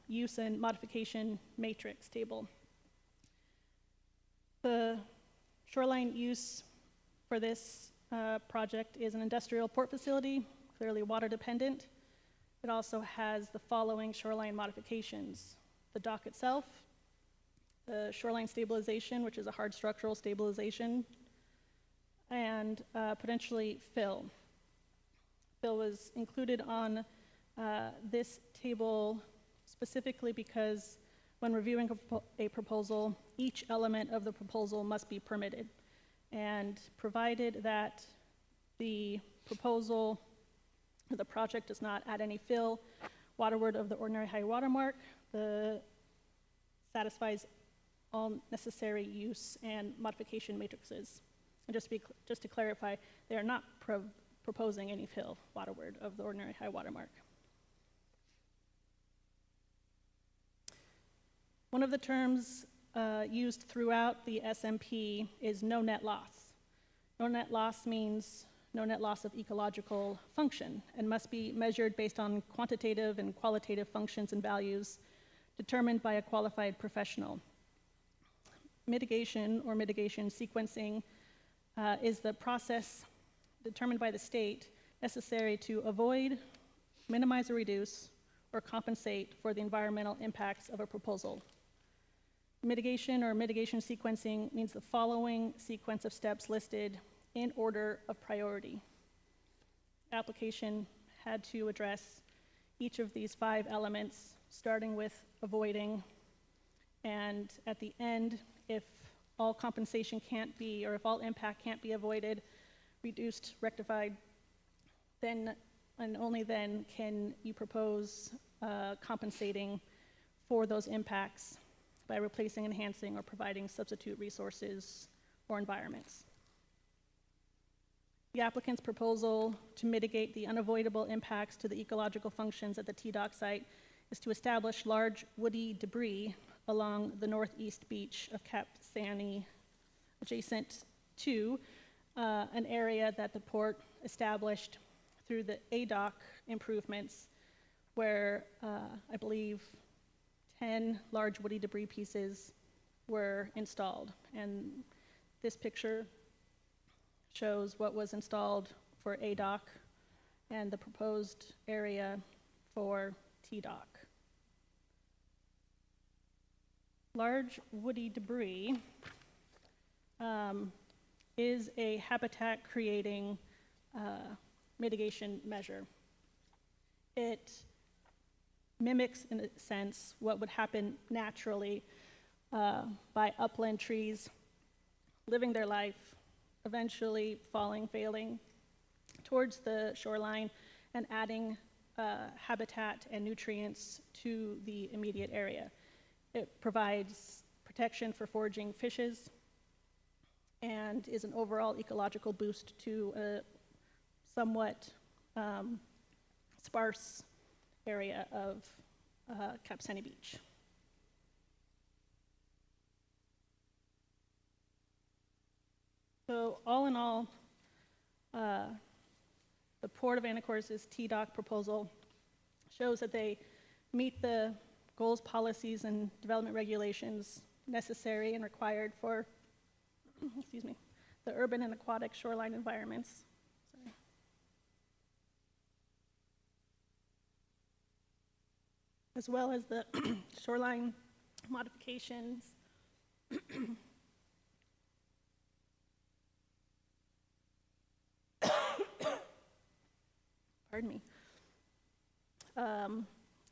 Speaker 15: use and modification matrix table. The shoreline use for this project is an industrial port facility, clearly water dependent. It also has the following shoreline modifications: the dock itself, the shoreline stabilization, which is a hard structural stabilization, and potentially fill. Fill was included on this table specifically because when reviewing a proposal, each element of the proposal must be permitted. And provided that the proposal or the project does not add any fill waterward of the ordinary high water mark, satisfies all necessary use and modification matrices. And just to clarify, they are not proposing any fill waterward of the ordinary high water mark. One of the terms used throughout the SMP is no net loss. No net loss means no net loss of ecological function and must be measured based on quantitative and qualitative functions and values determined by a qualified professional. Mitigation or mitigation sequencing is the process determined by the state necessary to avoid, minimize or reduce, or compensate for the environmental impacts of a proposal. Mitigation or mitigation sequencing means the following sequence of steps listed in order of priority. Application had to address each of these 5 elements, starting with avoiding, and at the end, if all compensation can't be, or if all impact can't be avoided, reduced, rectified, then and only then can you propose compensating for those impacts by replacing, enhancing, or providing substitute resources or environments. The applicant's proposal to mitigate the unavoidable impacts to the ecological functions at the T-Dock site is to establish large woody debris along the northeast beach of Cap Sani, adjacent to an area that the port established through the A-Dock improvements, where I believe 10 large woody debris pieces were installed. And this picture shows what was installed for A-Dock and the proposed area for T-Dock. Large woody debris is a habitat creating mitigation measure. It mimics, in a sense, what would happen naturally by upland trees living their life, eventually failing towards the shoreline and adding habitat and nutrients to the immediate area. It provides protection for foraging fishes and is an overall ecological boost to a somewhat sparse area of Cap Sani Beach. So all in all, the Port of Anacortes' T-Dock proposal shows that they meet the goals, policies, and development regulations necessary and required for, excuse me, the urban and aquatic shoreline environments. Sorry. As well as the shoreline modifications pardon me,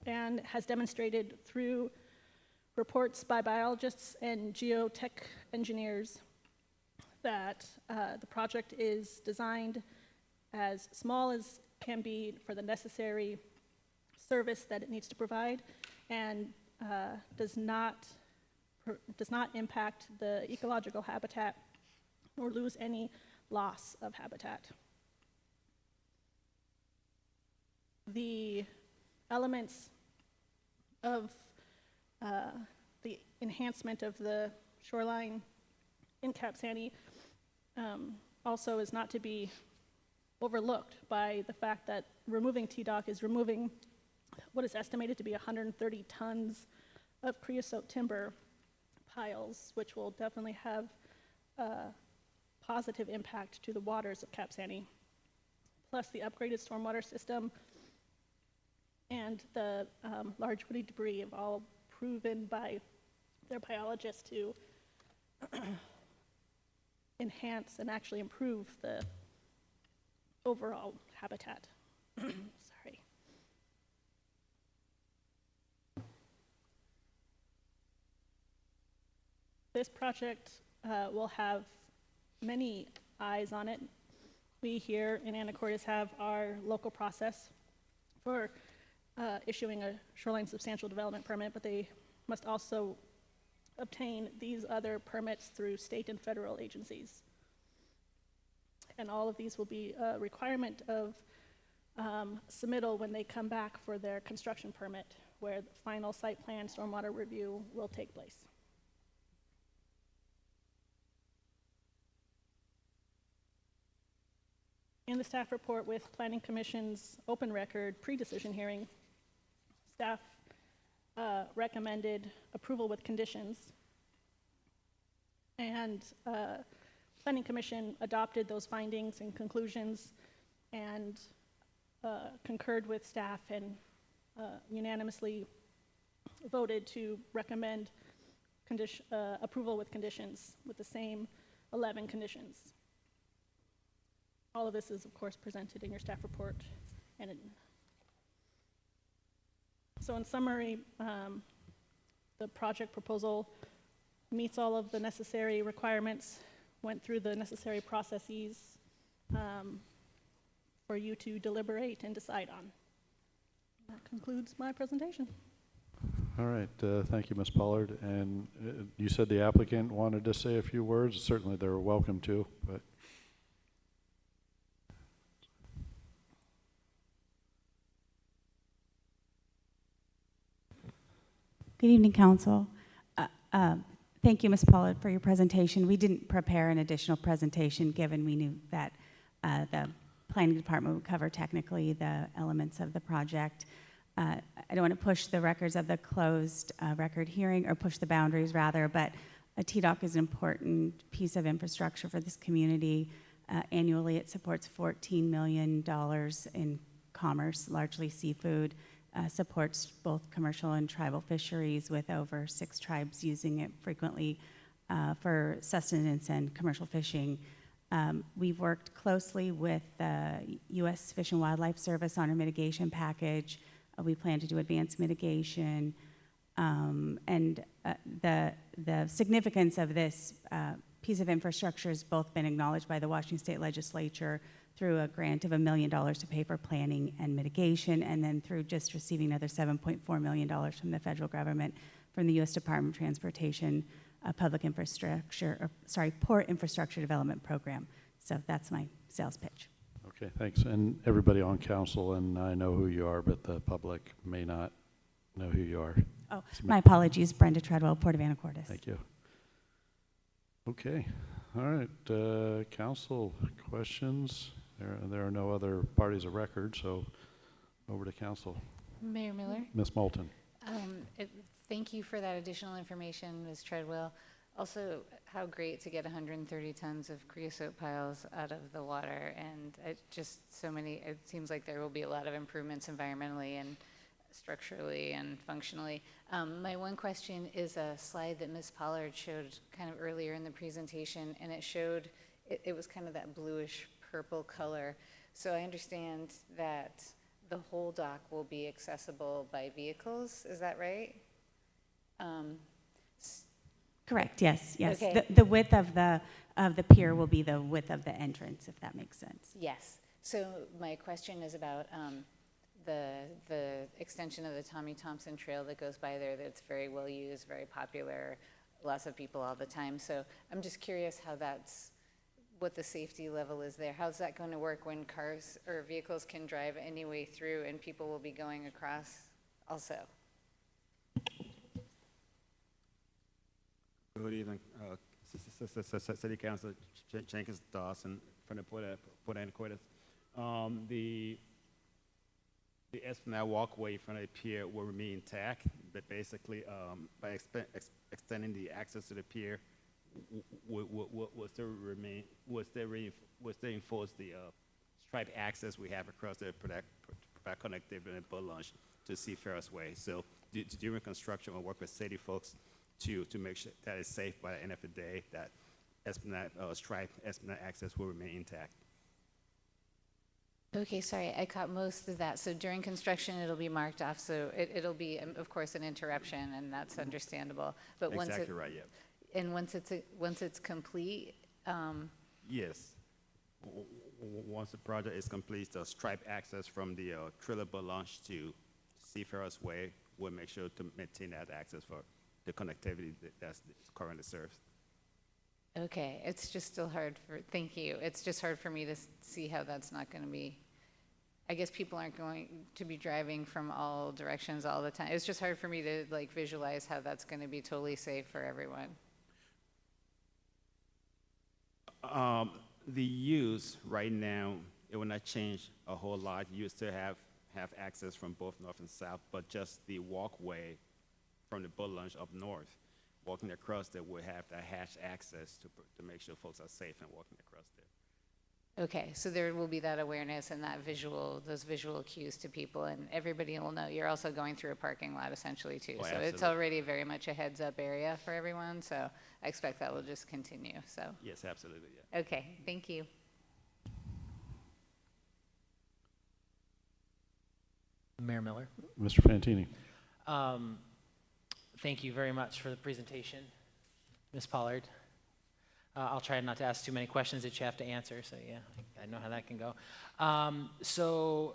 Speaker 15: and has demonstrated through reports by biologists and geotech engineers that the project is designed as small as can be for the necessary service that it needs to provide, and does not impact the ecological habitat or lose any loss of habitat. The elements of the enhancement of the shoreline in Cap Sandy also is not to be overlooked by the fact that removing T-Dock is removing what is estimated to be 130 tons of creosote timber piles, which will definitely have a positive impact to the waters of Cap Sandy, plus the upgraded stormwater system and the large woody debris have all proven by their biologists to enhance and actually improve the overall habitat. Sorry. This project will have many eyes on it. We here in Anacortes have our local process for issuing a shoreline substantial development permit, but they must also obtain these other permits through state and federal agencies. And all of these will be a requirement of submittal when they come back for their construction permit, where the final site plan stormwater review will take place. In the staff report with Planning Commission's open record pre-decision hearing, staff recommended approval with conditions, and Planning Commission adopted those findings and conclusions and concurred with staff and unanimously voted to recommend approval with conditions with the same 11 conditions. All of this is, of course, presented in your staff report. So in summary, the project proposal meets all of the necessary requirements, went through the necessary processes for you to deliberate and decide on. That concludes my presentation.
Speaker 1: All right, thank you, Ms. Pollard. And you said the applicant wanted to say a few words. Certainly they're welcome to, but.
Speaker 16: Good evening, Council. Thank you, Ms. Pollard, for your presentation. We didn't prepare an additional presentation given we knew that the Planning Department would cover technically the elements of the project. I don't want to push the records of the closed record hearing, or push the boundaries rather, but a T-Dock is an important piece of infrastructure for this community. Annually, it supports $14 million in commerce, largely seafood. Supports both commercial and tribal fisheries, with over 6 tribes using it frequently for sustenance and commercial fishing. We've worked closely with the U.S. Fish and Wildlife Service on a mitigation package. We plan to do advanced mitigation. And the significance of this piece of infrastructure has both been acknowledged by the Washington State Legislature through a grant of $1 million to pay for planning and mitigation, and then through just receiving another $7.4 million from the federal government from the U.S. Department of Transportation Public Infrastructure, Port Infrastructure Development Program. So that's my sales pitch.
Speaker 1: Okay, thanks. And everybody on council, and I know who you are, but the public may not know who you are.
Speaker 16: Oh, my apologies. Brenda Treadwell, Port of Anacortes.
Speaker 1: Thank you. Okay. All right. Council questions? There are no other parties of record, so over to council.
Speaker 5: Mayor Miller?
Speaker 1: Ms. Moulton.
Speaker 5: Thank you for that additional information, Ms. Treadwell. Also, how great to get 130 tons of creosote piles out of the water, and it seems like there will be a lot of improvements environmentally and structurally and functionally. My one question is a slide that Ms. Pollard showed kind of earlier in the presentation, and it showed, it was kind of that bluish purple color. So I understand that the whole dock will be accessible by vehicles, is that right?
Speaker 16: Correct, yes, yes.
Speaker 5: Okay.
Speaker 16: The width of the pier will be the width of the entrance, if that makes sense.
Speaker 5: Yes. So my question is about the extension of the Tommy Thompson Trail that goes by there that's very well used, very popular, lots of people all the time. So I'm just curious what the safety level is there. How's that going to work when cars or vehicles can drive any way through and people will be going across also?
Speaker 17: Good evening, City Council Jenkins Dawson from the Port Anacortes. The Esplanade walkway from the pier will remain intact, but basically by extending the access to the pier, will still enforce the stripe access we have across the provide connectivity and boat launch to Seafarers Way. So during construction, we'll work with city folks to make sure that it's safe by the end of the day, that Esplanade stripe Esplanade access will remain intact.
Speaker 5: Okay, sorry, I caught most of that. So during construction, it'll be marked off, so it'll be, of course, an interruption, and that's understandable. But
Speaker 17: Exactly right, yeah.
Speaker 5: And once it's complete,
Speaker 17: yes. Once the project is complete, the stripe access from the trailer boat launch to Seafarers Way will make sure to maintain that access for the connectivity that's currently served.
Speaker 5: okay, it's just still hard thank you. It's just hard for me to see how that's not going to be, I guess people aren't going to be driving from all directions all the time. It's just hard for me to visualize how that's going to be totally safe for everyone.
Speaker 17: The use right now, it will not change a whole lot. You still have access from both north and south, but just the walkway from the boat launch up north, walking across there will have that hatch access to make sure folks are safe and walking across there.
Speaker 5: Okay, so there will be that awareness and those visual cues to people, and everybody will know. You're also going through a parking lot essentially too,
Speaker 17: Oh,
Speaker 5: so
Speaker 17: absolutely.
Speaker 5: it's already very much a heads-up area for everyone. So I expect that will just continue. So
Speaker 17: Yes, absolutely, yeah.
Speaker 5: okay, thank you.
Speaker 6: Mayor Miller.
Speaker 1: Mr. Fantini.
Speaker 6: Thank you very much for the presentation, Ms. Pollard. I'll try not to ask too many questions that you have to answer, so yeah, I know how that can go. So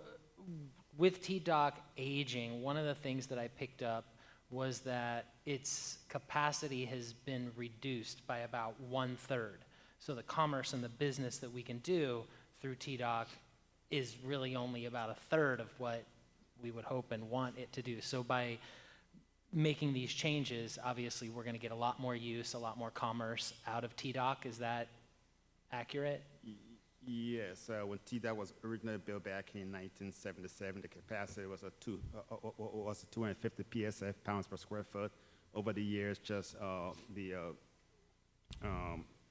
Speaker 6: with T-Dock aging, one of the things that I picked up was that its capacity has been reduced by about 1/3. So the commerce and the business that we can do through T-Dock is really only about 1/3 of what we would hope and want it to do. So by making these changes, obviously we're going to get a lot more use, a lot more commerce out of T-Dock. Is that accurate?
Speaker 17: Yes, when T-Dock was originally built back in 1977, the capacity was was 250 PSF, pounds per square foot. Over the years, just the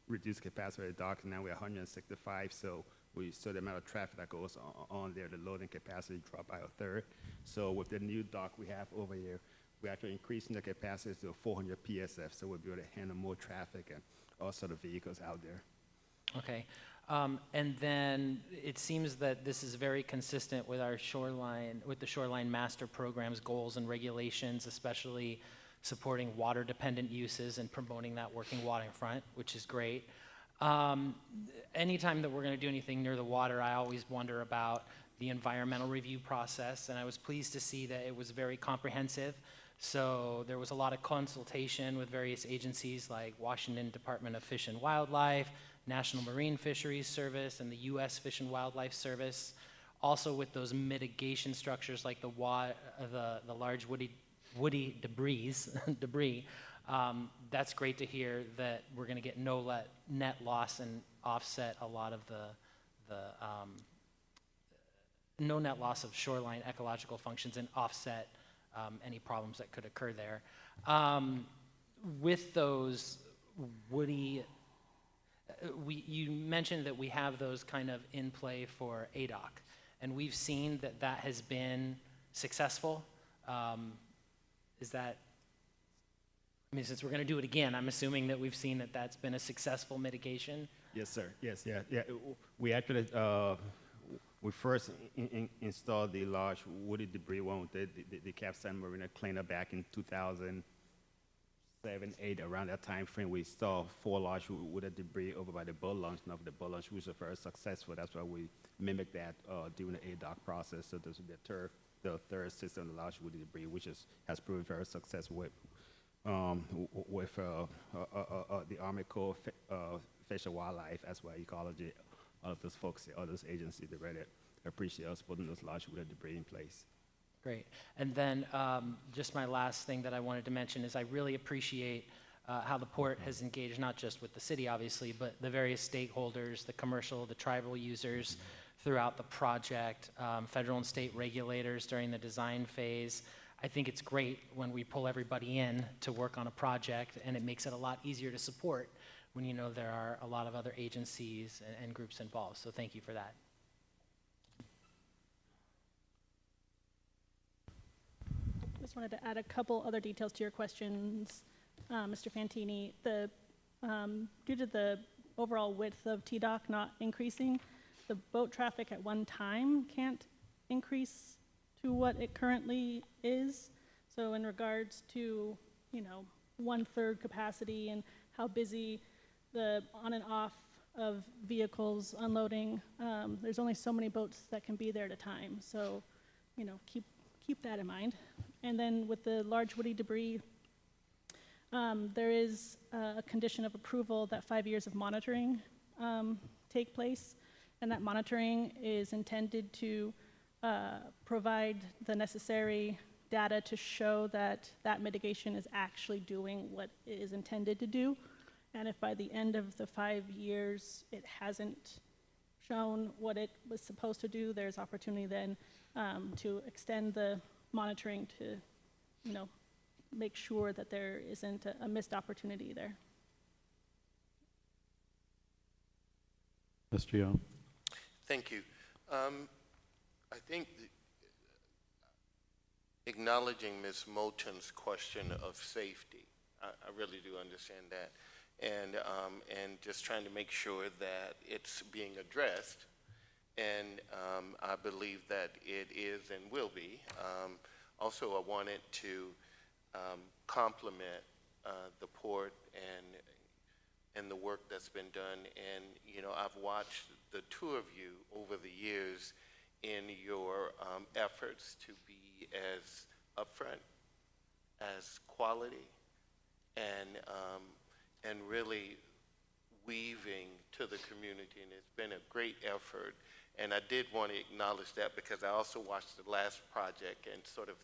Speaker 17: reduced capacity of the dock, now we're 165, so the amount of traffic that goes on there, the loading capacity dropped by 1/3. So with the new dock we have over here, we're actually increasing the capacity to 400 PSF, so we'll be able to handle more traffic and all sort of vehicles out there.
Speaker 6: Okay. And then it seems that this is very consistent with the Shoreline Master Program's goals and regulations, especially supporting water-dependent uses and promoting that working waterfront, which is great. Anytime that we're going to do anything near the water, I always wonder about the environmental review process, and I was pleased to see that it was very comprehensive. So there was a lot of consultation with various agencies like Washington Department of Fish and Wildlife, National Marine Fisheries Service, and the U.S. Fish and Wildlife Service. Also with those mitigation structures like the large woody debris. That's great to hear that we're going to get no net loss and offset a lot of no net loss of shoreline ecological functions and offset any problems that could occur there. With those woody, you mentioned that we have those kind of in play for ADOC, and we've seen that has been successful. Is that, I mean, since we're going to do it again, I'm assuming that we've seen that that's been a successful mitigation?
Speaker 17: Yes, sir. Yes, yeah. We actually, we first installed the large woody debris one with the Capstone Marina cleanup back in 2007, 8, around that time frame. We installed 4 large woody debris over by the boat launch. Now the boat launch was very successful. That's why we mimicked that during the ADOC process. So this will be the third system, the large woody debris, which has proven very successful with the Army Corps, Fish and Wildlife, as well ecology. All of those folks, all those agencies, they really appreciate us putting those large woody debris in place.
Speaker 6: Great. And then just my last thing that I wanted to mention is I really appreciate how the port has engaged not just with the city, obviously, but the various stakeholders, the commercial, the tribal users throughout the project, federal and state regulators during the design phase. I think it's great when we pull everybody in to work on a project, and it makes it a lot easier to support when you know there are a lot of other agencies and groups involved. So thank you for that.
Speaker 15: Just wanted to add a couple other details to your questions, Mr. Fantini. Due to the overall width of TDOC not increasing, the boat traffic at one time can't increase to what it currently is. So in regards to, 1/3 capacity and how busy the on and off of vehicles unloading, there's only so many boats that can be there at a time. So, keep that in mind. And then with the large woody debris, there is a condition of approval that 5 years of monitoring take place. And that monitoring is intended to provide the necessary data to show that that mitigation is actually doing what it is intended to do. And if by the end of the 5 years it hasn't shown what it was supposed to do, there's opportunity then to extend the monitoring to, make sure that there isn't a missed opportunity there.
Speaker 1: Mr. Young.
Speaker 4: Thank you. I think acknowledging Ms. Moulton's question of safety, I really do understand that, and just trying to make sure that it's being addressed, and I believe that it is and will be. Also, I wanted to compliment the port and the work that's been done, and I've watched the two of you over the years in your efforts to be as upfront, as quality, and really weaving to the community, and it's been a great effort. And I did want to acknowledge that because I also watched the last project and sort of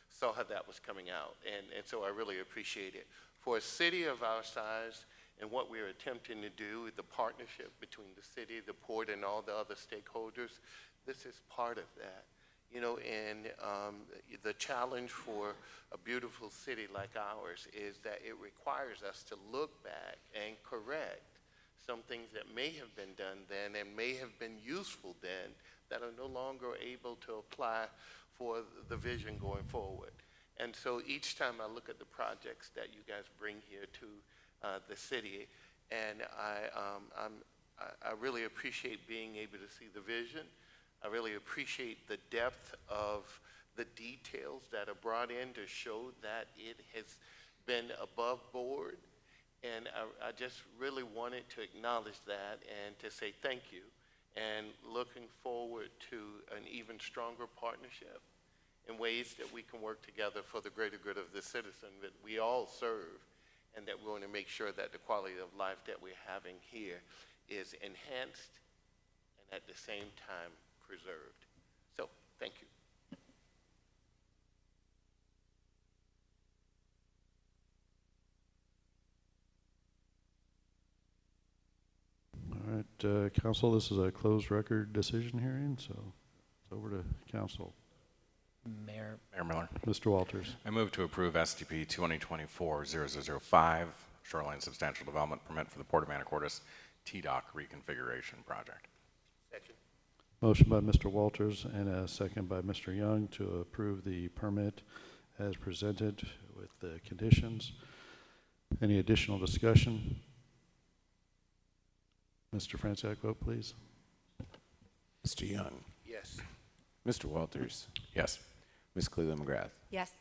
Speaker 4: saw how that was coming out, and so I really appreciate it. For a city of our size and what we're attempting to do, the partnership between the city, the port, and all the other stakeholders, this is part of that. And the challenge for a beautiful city like ours is that it requires us to look back and correct some things that may have been done then and may have been useful then that are no longer able to apply for the vision going forward. And so each time I look at the projects that you guys bring here to the city, and I really appreciate being able to see the vision. I really appreciate the depth of the details that are brought in to show that it has been above board. And I just really wanted to acknowledge that and to say thank you, and looking forward to an even stronger partnership in ways that we can work together for the greater good of the citizen that we all serve, and that we're going to make sure that the quality of life that we're having here is enhanced and at the same time preserved. So, thank you.
Speaker 1: All right, council, this is a closed record decision hearing, so it's over to council.
Speaker 6: Mayor
Speaker 2: Miller.
Speaker 1: Mr. Walters.
Speaker 2: I move to approve STP 2024-0005, Shoreline Substantial Development Permit for the Port of Anacortes TDOC Reconfiguration Project.
Speaker 4: Second.
Speaker 1: Motion by Mr. Walters and a second by Mr. Young to approve the permit as presented with the conditions. Any additional discussion? Mr. Franczak, vote please.
Speaker 18: Mr. Young.
Speaker 4: Yes.
Speaker 18: Mr. Walters.
Speaker 2: Yes.
Speaker 18: Ms. Cleveland McGrath.
Speaker 5: Yes.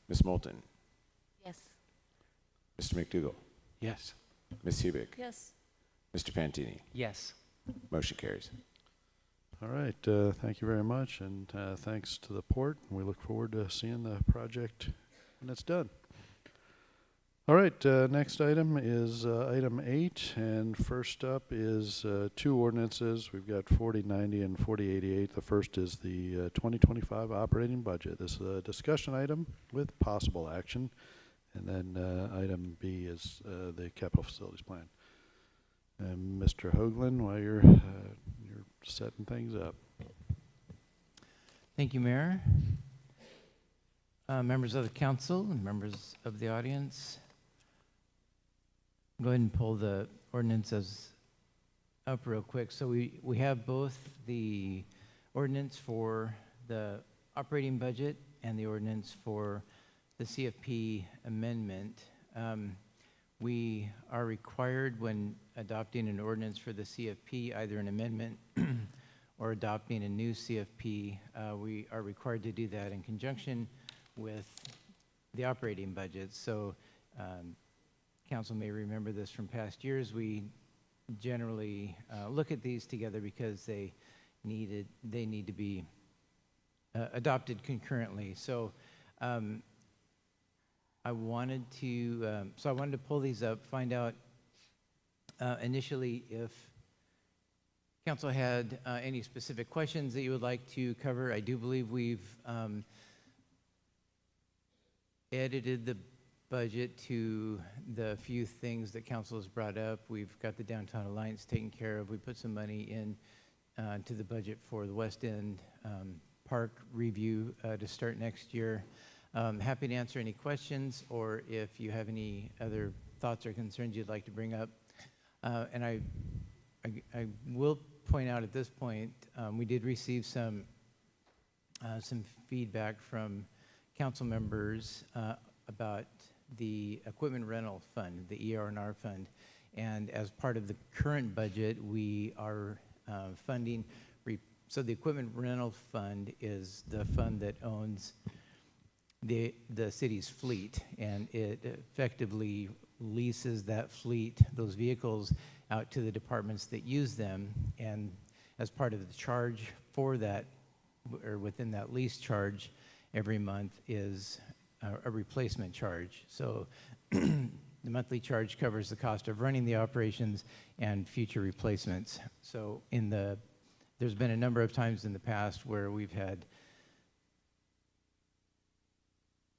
Speaker 18: Ms. Moulton.
Speaker 5: Yes.
Speaker 18: Mr. McDougall.
Speaker 7: Yes.
Speaker 18: Ms. Hubick.
Speaker 3: Yes.
Speaker 18: Mr. Fantini.
Speaker 6: Yes.
Speaker 18: Motion carries.
Speaker 1: All right, thank you very much, and thanks to the port. We look forward to seeing the project when it's done. All right, next item is item 8, and first up is 2 ordinances. We've got 4090 and 4088. The first is the 2025 operating budget. This is a discussion item with possible action, and then item B is the capital facilities plan. And Mr. Hoagland, while you're setting things up.
Speaker 12: Thank you, Mayor. Members of the council and members of the audience. Go ahead and pull the ordinances up real quick. So we have both the ordinance for the operating budget and the ordinance for the CFP amendment. We are required when adopting an ordinance for the CFP, either an amendment or adopting a new CFP, we are required to do that in conjunction with the operating budget. So council may remember this from past years. We generally look at these together because they need to be adopted concurrently. So I wanted to pull these up, find out initially if council had any specific questions that you would like to cover. I do believe we've edited the budget to the few things that council has brought up. We've got the Downtown Alliance taken care of. We put some money in to the budget for the West End Park review to start next year. Happy to answer any questions, or if you have any other thoughts or concerns you'd like to bring up. And I will point out at this point, we did receive some feedback from council members about the equipment rental fund, the ER&R fund. And as part of the current budget, we are funding, so the equipment rental fund is the fund that owns the city's fleet, and it effectively leases that fleet, those vehicles, out to the departments that use them. And as part of the charge for that, or within that lease charge every month, is a replacement charge. So the monthly charge covers the cost of running the operations and future replacements. So there's been a number of times in the past where we've had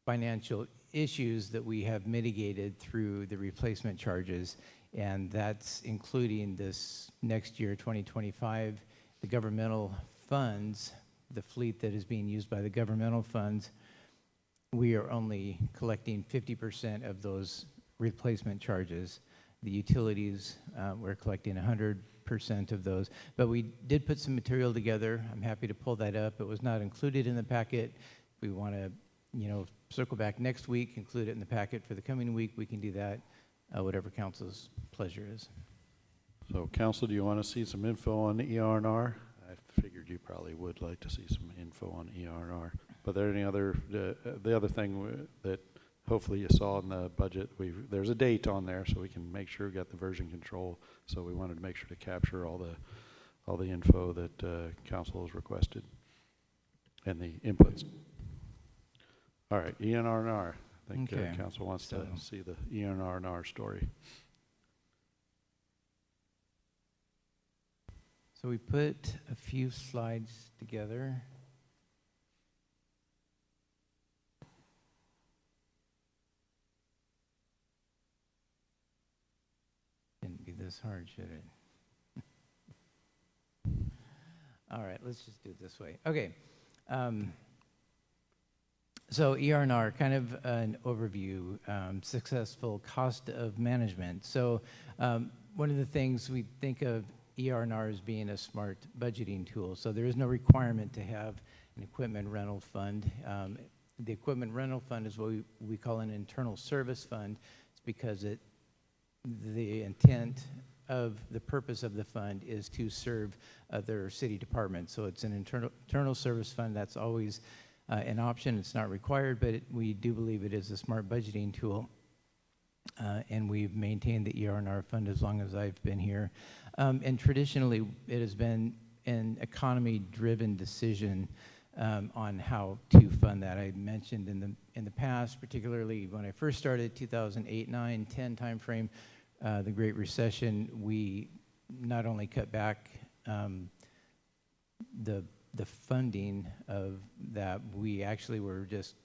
Speaker 12: financial issues that we have mitigated through the replacement charges, and that's including this next year, 2025, the governmental funds, the fleet that is being used by the governmental funds. We are only collecting 50% of those replacement charges. The utilities, we're collecting 100% of those. But we did put some material together. I'm happy to pull that up. It was not included in the packet. If we want to, circle back next week, include it in the packet for the coming week, we can do that, whatever council's pleasure is.
Speaker 1: So council, do you want to see some info on the ER&R? I figured you probably would like to see some info on ER&R. But there any other, the other thing that hopefully you saw in the budget, there's a date on there so we can make sure we got the version control. So we wanted to make sure to capture all the info that council has requested and the inputs. All right, ENR&R. I think council wants to see the ENR&R story.
Speaker 12: So we put a few slides together. Didn't be this hard, should it? All right, let's just do it this way. Okay. So ER&R, kind of an overview, successful cost of management. So one of the things we think of ER&R as being a smart budgeting tool. So there is no requirement to have an equipment rental fund. The equipment rental fund is what we call an internal service fund. It's because the intent of the purpose of the fund is to serve other city departments. So it's an internal service fund. That's always an option. It's not required, but we do believe it is a smart budgeting tool. And we've maintained the ER&R fund as long as I've been here. And traditionally, it has been an economy-driven decision on how to fund that. I mentioned in the past, particularly when I first started, 2008, 9, 10 timeframe, the Great Recession, we not only cut back the funding of that, we actually were just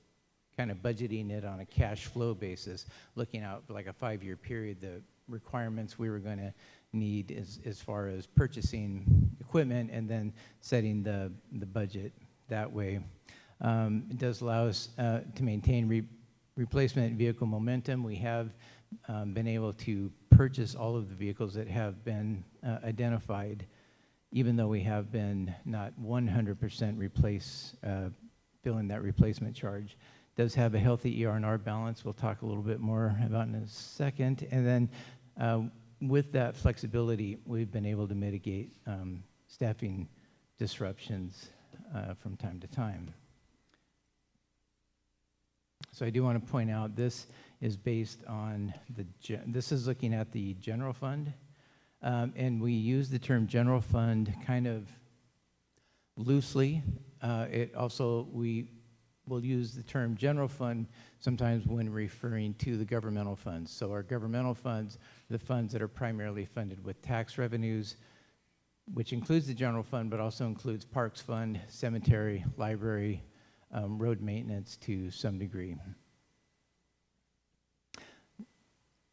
Speaker 12: kind of budgeting it on a cash flow basis, looking out for like a 5-year period, the requirements we were going to need as far as purchasing equipment and then setting the budget that way. It does allow us to maintain replacement vehicle momentum. We have been able to purchase all of the vehicles that have been identified, even though we have been not 100% filling that replacement charge. Does have a healthy ER&R balance. We'll talk a little bit more about in a second. And then with that flexibility, we've been able to mitigate staffing disruptions from time to time. So I do want to point out this is based on this is looking at the general fund, and we use the term general fund kind of loosely. It also, we will use the term general fund sometimes when referring to the governmental funds. So our governmental funds, the funds that are primarily funded with tax revenues, which includes the general fund, but also includes parks fund, cemetery, library, road maintenance to some degree.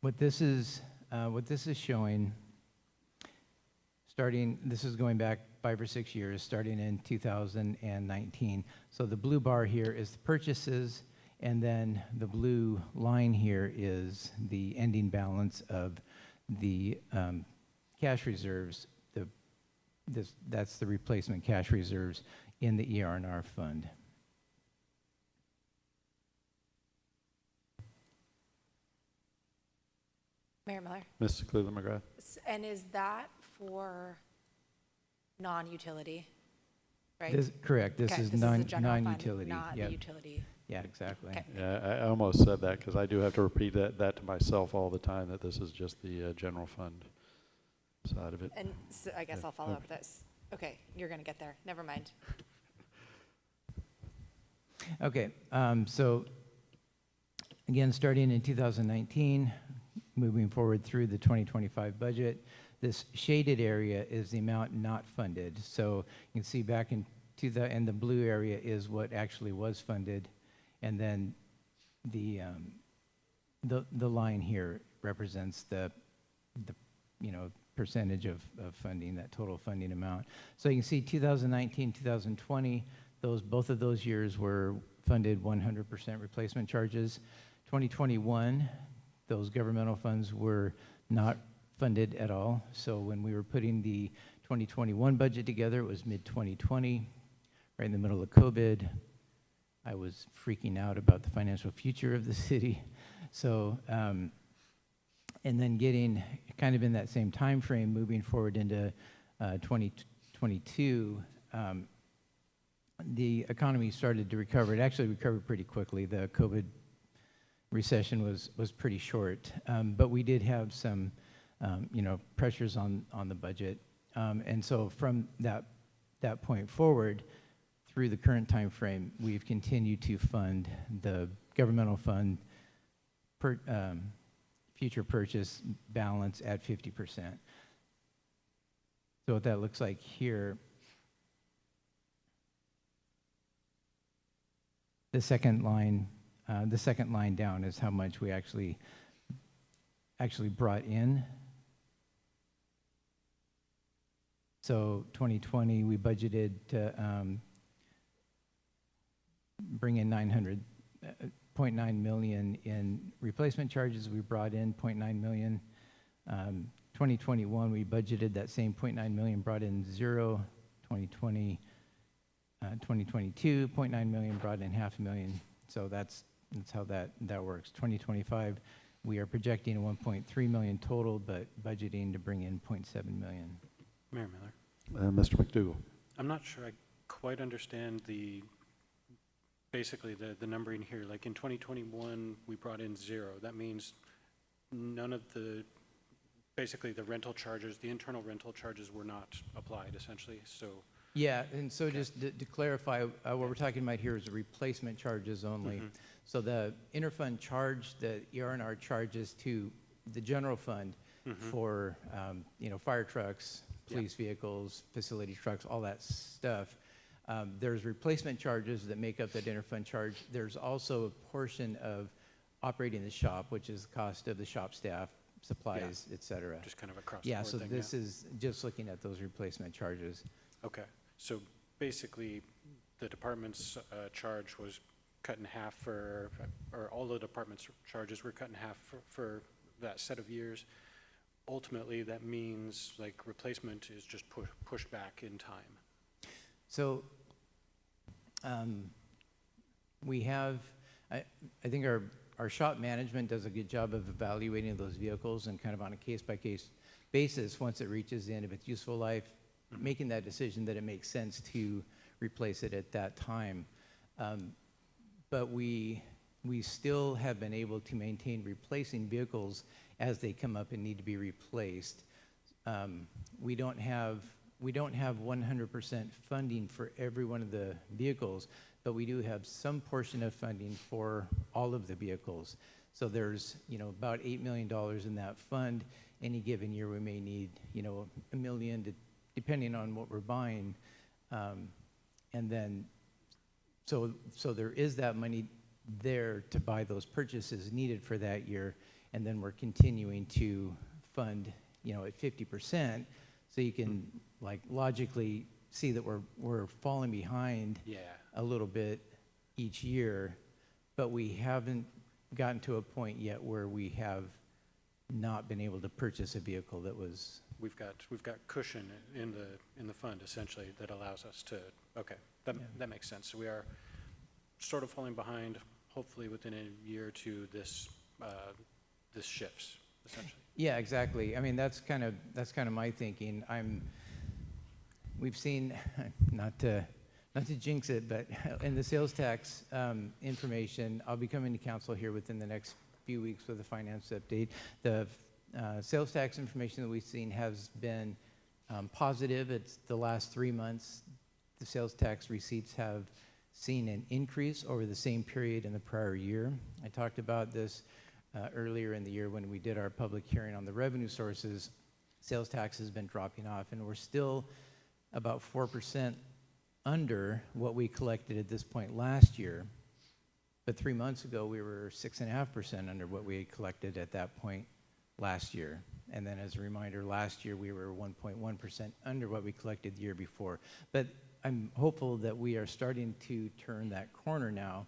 Speaker 12: What this is showing, this is going back 5 or 6 years, starting in 2019. So the blue bar here is the purchases, and then the blue line here is the ending balance of the cash reserves. That's the replacement cash reserves in the ER&R fund.
Speaker 19: Mayor Miller.
Speaker 1: Mr. Cleveland McGrath.
Speaker 19: And is that for non-utility, right?
Speaker 12: Correct. This is
Speaker 19: the general fund,
Speaker 12: non-utility.
Speaker 19: not the utility.
Speaker 12: Yeah, exactly.
Speaker 19: Okay.
Speaker 1: Yeah, I almost said that because I do have to repeat that to myself all the time, that this is just the general fund side of it.
Speaker 19: And so I guess I'll follow up with this. Okay, you're going to get there. Never mind.
Speaker 12: Okay, so again, starting in 2019, moving forward through the 2025 budget, this shaded area is the amount not funded. So you can see back in and the blue area is what actually was funded, and then the line here represents the percentage of funding, that total funding amount. So you can see 2019, 2020, both of those years were funded 100% replacement charges. 2021, those governmental funds were not funded at all. So when we were putting the 2021 budget together, it was mid-2020, right in the middle of COVID. I was freaking out about the financial future of the city. So, and then getting kind of in that same time frame, moving forward into 2022, the economy started to recover. It actually recovered pretty quickly. The COVID recession was pretty short, but we did have some pressures on the budget. And so from that point forward, through the current time frame, we've continued to fund the governmental fund future purchase balance at 50%. So what that looks like here, the second line down is how much we actually brought in. So 2020, we budgeted to bring in $0.9 million in replacement charges. We brought in $0.9 million. 2021, we budgeted that same $0.9 million, brought in $0. 2022, $0.9 million, brought in $500,000. So that's how that works. 2025, We are projecting a 1.3 million total, but budgeting to bring in 0.7 million.
Speaker 7: Mayor Miller.
Speaker 1: Mr. McDougall.
Speaker 7: I'm not sure I quite understand basically the numbering here. Like in 2021, we brought in 0. That means none of basically the rental charges, the internal rental charges were not applied essentially, so.
Speaker 12: Yeah, and so just to clarify, what we're talking about here is replacement charges only.
Speaker 7: Mhm.
Speaker 12: So the interfund charge that ER&R charges to the general fund for, fire trucks, police vehicles, facility trucks, all that stuff. There's replacement charges that make up that interfund charge. There's also a portion of operating the shop, which is the cost of the shop staff, supplies, et cetera.
Speaker 7: Just kind of across the
Speaker 12: Yeah,
Speaker 7: board
Speaker 12: so
Speaker 7: thing,
Speaker 12: this is just looking at those replacement charges.
Speaker 7: Okay, so basically, the department's charge was cut in half or all the department's charges were cut in half for that set of years. Ultimately, that means like replacement is just pushed back in time.
Speaker 12: So we have, I think our shop management does a good job of evaluating those vehicles and kind of on a case-by-case basis, once it reaches the end of its useful life, making that decision that it makes sense to replace it at that time. But we still have been able to maintain replacing vehicles as they come up and need to be replaced. We don't have 100% funding for every one of the vehicles, but we do have some portion of funding for all of the vehicles. So there's, about $8 million in that fund. Any given year, we may need, $1 million, depending on what we're buying. And then, so there is that money there to buy those purchases needed for that year. And then we're continuing to fund, at 50%. So you can logically see that we're falling behind a little bit each year, but we haven't gotten to a point yet where we have not been able to purchase a vehicle that was.
Speaker 7: We've got cushion in the fund essentially that allows us to. Okay, that makes sense. So we are sort of falling behind. Hopefully within a year or two, this shifts essentially.
Speaker 12: Yeah, exactly. I mean, that's kind of my thinking. We've seen, not to jinx it, but in the sales tax information, I'll be coming to council here within the next few weeks with a finance update. The sales tax information that we've seen has been positive. It's the last 3 months. The sales tax receipts have seen an increase over the same period in the prior year. I talked about this earlier in the year when we did our public hearing on the revenue sources. Sales tax has been dropping off, and we're still about 4% under what we collected at this point last year. But 3 months ago, we were 6.5% under what we had collected at that point last year. And then as a reminder, last year we were 1.1% under what we collected the year before. But I'm hopeful that we are starting to turn that corner now,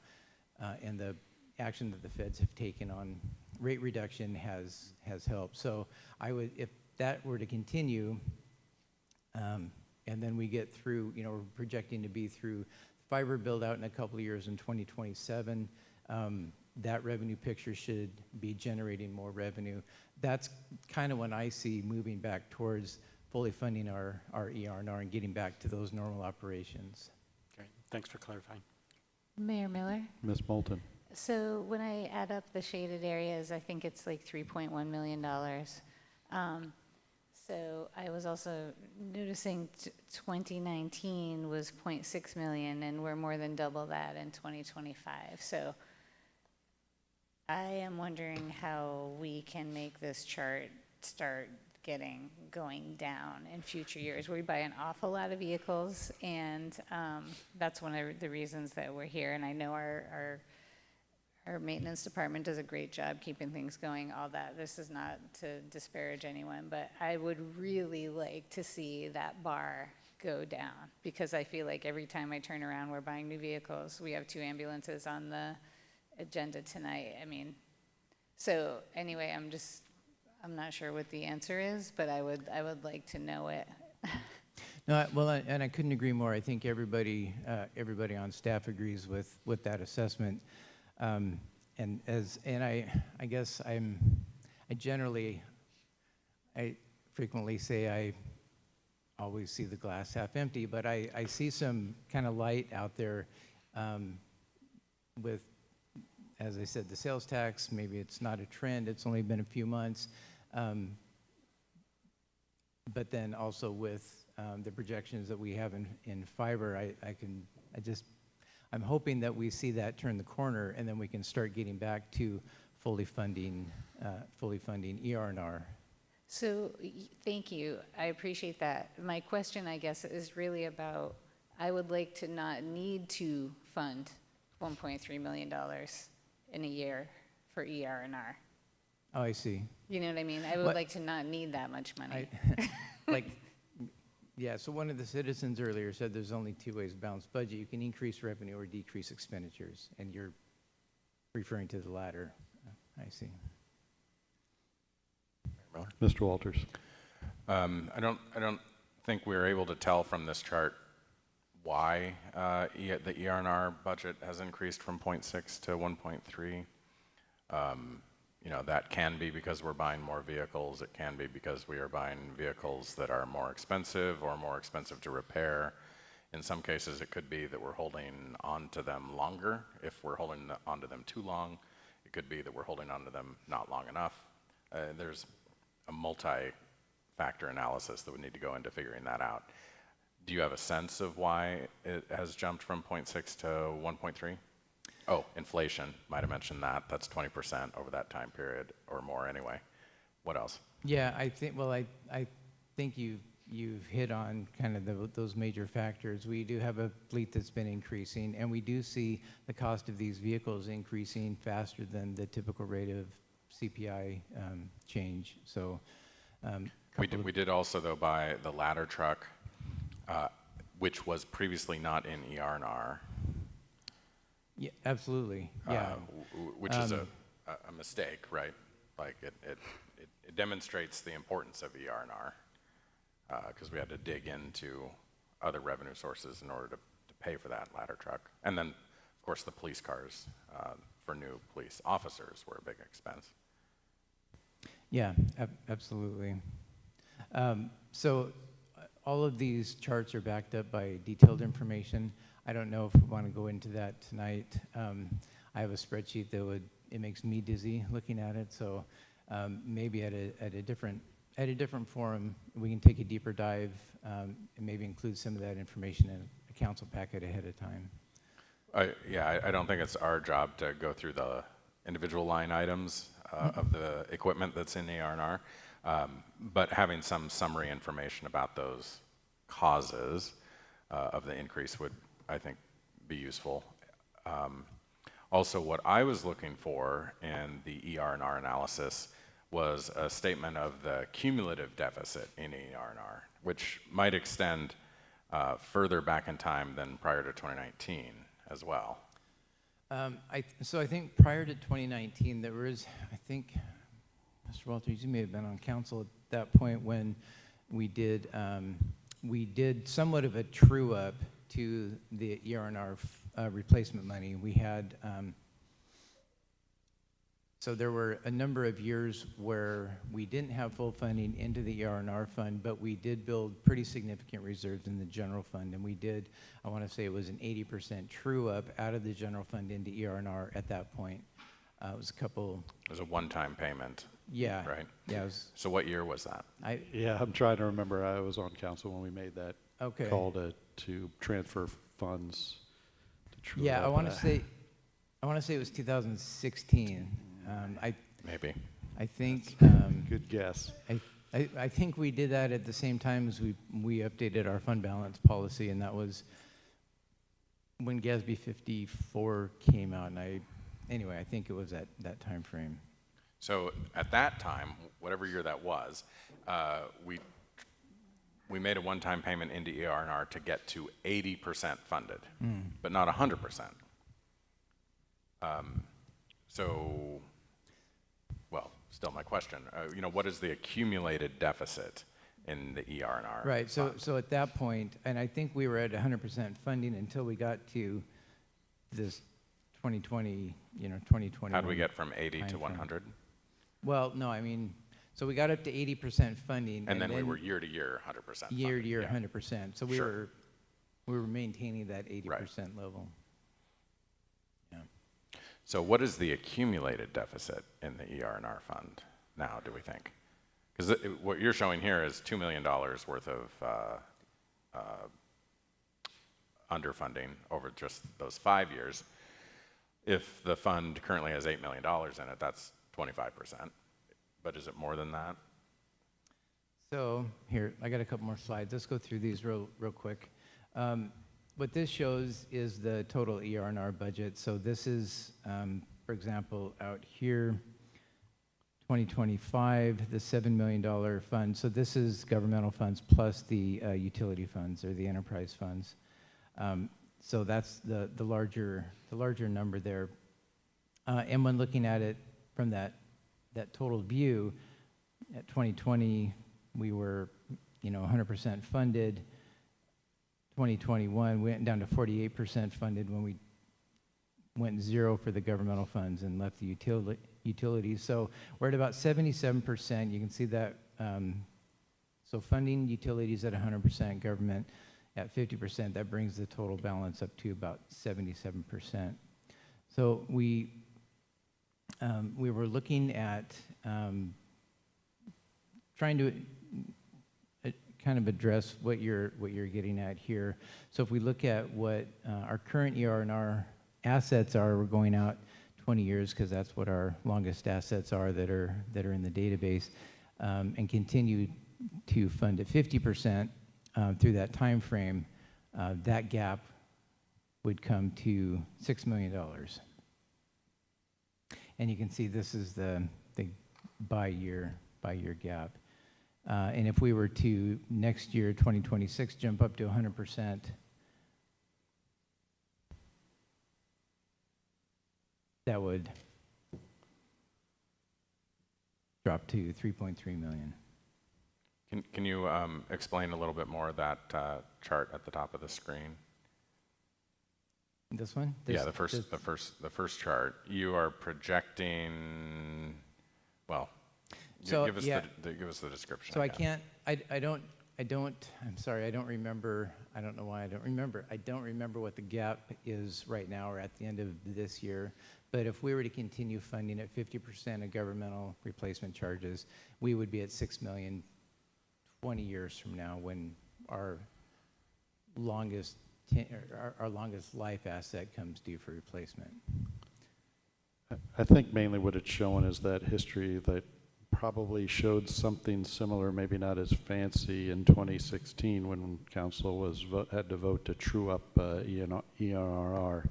Speaker 12: and the action that the feds have taken on rate reduction has helped. So if that were to continue, and then we get through, we're projecting to be through fiber build out in a couple of years in 2027, that revenue picture should be generating more revenue. That's kind of when I see moving back towards fully funding our ER&R and getting back to those normal operations.
Speaker 7: Okay, thanks for clarifying.
Speaker 5: Mayor Miller?
Speaker 1: Ms. Moulton.
Speaker 5: So when I add up the shaded areas, I think it's like $3.1 million. So I was also noticing 2019 was 0.6 million, and we're more than double that in 2025. So I am wondering how we can make this chart start going down in future years. We buy an awful lot of vehicles, and that's one of the reasons that we're here. And I know our maintenance department does a great job keeping things going, all that. This is not to disparage anyone, but I would really like to see that bar go down, because I feel like every time I turn around, we're buying new vehicles. We have 2 ambulances on the agenda tonight. I mean, so anyway, I'm not sure what the answer is, but I would like to know it.
Speaker 12: No, well, and I couldn't agree more. I think everybody on staff agrees with that assessment. I guess I frequently say I always see the glass half empty, but I see some kind of light out there with, as I said, the sales tax. Maybe it's not a trend, it's only been a few months. But then also with the projections that we have in fiber, I'm hoping that we see that turn the corner, and then we can start getting back to fully funding ER&R.
Speaker 5: So, thank you. I appreciate that. My question, I guess, is really about, I would like to not need to fund $1.3 million in a year for ER&R.
Speaker 12: Oh, I see.
Speaker 5: You know what I mean? I would like to not need that much money.
Speaker 12: Yeah, so one of the citizens earlier said there's only two ways to balance budget. You can increase revenue or decrease expenditures, and you're referring to the latter. I see.
Speaker 1: Mr. Walters.
Speaker 2: I don't think we're able to tell from this chart why the ER&R budget has increased from 0.6 to 1.3. You know, that can be because we're buying more vehicles. It can be because we are buying vehicles that are more expensive or more expensive to repair. In some cases, it could be that we're holding on to them longer. If we're holding on to them too long, it could be that we're holding on to them not long enough. There's a multi-factor analysis that would need to go into figuring that out. Do you have a sense of why it has jumped from 0.6 to 1.3? Oh, inflation, might have mentioned that. That's 20% over that time period or more anyway. What else?
Speaker 12: Yeah, I think you've hit on kind of those major factors. We do have a fleet that's been increasing, and we do see the cost of these vehicles increasing faster than the typical rate of CPI change. So
Speaker 2: we did also, though, buy the ladder truck, which was previously not in ER&R.
Speaker 12: Yeah, absolutely. Yeah,
Speaker 2: which is a mistake, right? Like it demonstrates the importance of ER&R because we had to dig into other revenue sources in order to pay for that ladder truck, and then of course the police cars for new police officers were a big expense.
Speaker 12: Yeah, absolutely. So all of these charts are backed up by detailed information. I don't know if we want to go into that tonight. I have a spreadsheet it makes me dizzy looking at it, so maybe at a different forum, we can take a deeper dive and maybe include some of that information in a council packet ahead of time.
Speaker 2: Yeah, I don't think it's our job to go through the individual line items of the equipment that's in ER&R, but having some summary information about those causes of the increase would, I think, be useful. Also, what I was looking for in the ER&R analysis was a statement of the cumulative deficit in ER&R, which might extend further back in time than prior to 2019 as well.
Speaker 12: So I think prior to 2019, there was, I think, Mr. Walters, you may have been on council at that point when we did somewhat of a true up to the ER&R replacement money. We had, so there were a number of years where we didn't have full funding into the ER&R fund, but we did build pretty significant reserves in the general fund, and we did, I want to say it was an 80% true up out of the general fund into ER&R at that point. It was a couple.
Speaker 2: It was a one-time payment.
Speaker 12: Yeah.
Speaker 2: Right?
Speaker 12: Yeah.
Speaker 2: So what year was that?
Speaker 1: Yeah, I'm trying to remember. I was on council when we made that call to transfer funds to true
Speaker 12: Yeah,
Speaker 1: up.
Speaker 12: I want to say it was 2016.
Speaker 2: Maybe.
Speaker 12: I think.
Speaker 1: Good guess.
Speaker 12: I think we did that at the same time as we updated our fund balance policy, and that was when GASB 54 came out. And anyway, I think it was at that time frame.
Speaker 2: So at that time, whatever year that was, we made a one-time payment into ER&R to get to 80% funded, but not 100%. So, well, still my question. What is the accumulated deficit in the ER&R?
Speaker 12: Right. So at that point, and I think we were at 100% funding until we got to this 2020, 2021.
Speaker 2: How'd we get from 80 to
Speaker 12: timeframe.
Speaker 2: 100?
Speaker 12: Well, no, I mean, so we got up to 80% funding.
Speaker 2: And then we were year to year 100% funded.
Speaker 12: Year to year,
Speaker 2: Yeah.
Speaker 12: 100%. So
Speaker 2: Sure.
Speaker 12: we were maintaining that 80% level. Yeah.
Speaker 2: So what is the accumulated deficit in the ER&R fund now, do we think? Because what you're showing here is $2 million worth of underfunding over just those 5 years. If the fund currently has $8 million in it, that's 25%. But is it more than that?
Speaker 12: So here, I got a couple more slides. Let's go through these real quick. What this shows is the total ER&R budget. So this is, for example, out here, 2025, the $7 million fund. So this is governmental funds plus the utility funds or the enterprise funds. So that's the larger number there. And when looking at it from that total view, at 2020, we were 100% funded. 2021 went down to 48% funded when we went zero for the governmental funds and left the utilities. So we're at about 77%. You can see that. So funding utilities at 100%, government at 50%. That brings the total balance up to about 77%. So we were looking at trying to kind of address what you're getting at here. So if we look at what our current ER&R assets are, we're going out 20 years because that's what our longest assets are that are in the database, and continue to fund at 50% through that time frame. That gap would come to $6 million. And you can see this is the by year gap. And if we were to next year, 2026, jump up to 100%, that would drop to 3.3 million.
Speaker 2: Can you explain a little bit more of that chart at the top of the screen?
Speaker 12: This one?
Speaker 2: Yeah, the first chart. You are projecting, well, give us the description.
Speaker 12: So I'm sorry, I don't remember. I don't know why I don't remember. I don't remember what the gap is right now or at the end of this year. But if we were to continue funding at 50% of governmental replacement charges, we would be at 6 million 20 years from now when our longest life asset comes due for replacement.
Speaker 1: I think mainly what it's showing is that history that probably showed something similar, maybe not as fancy in 2016 when council had to vote to true up ERR.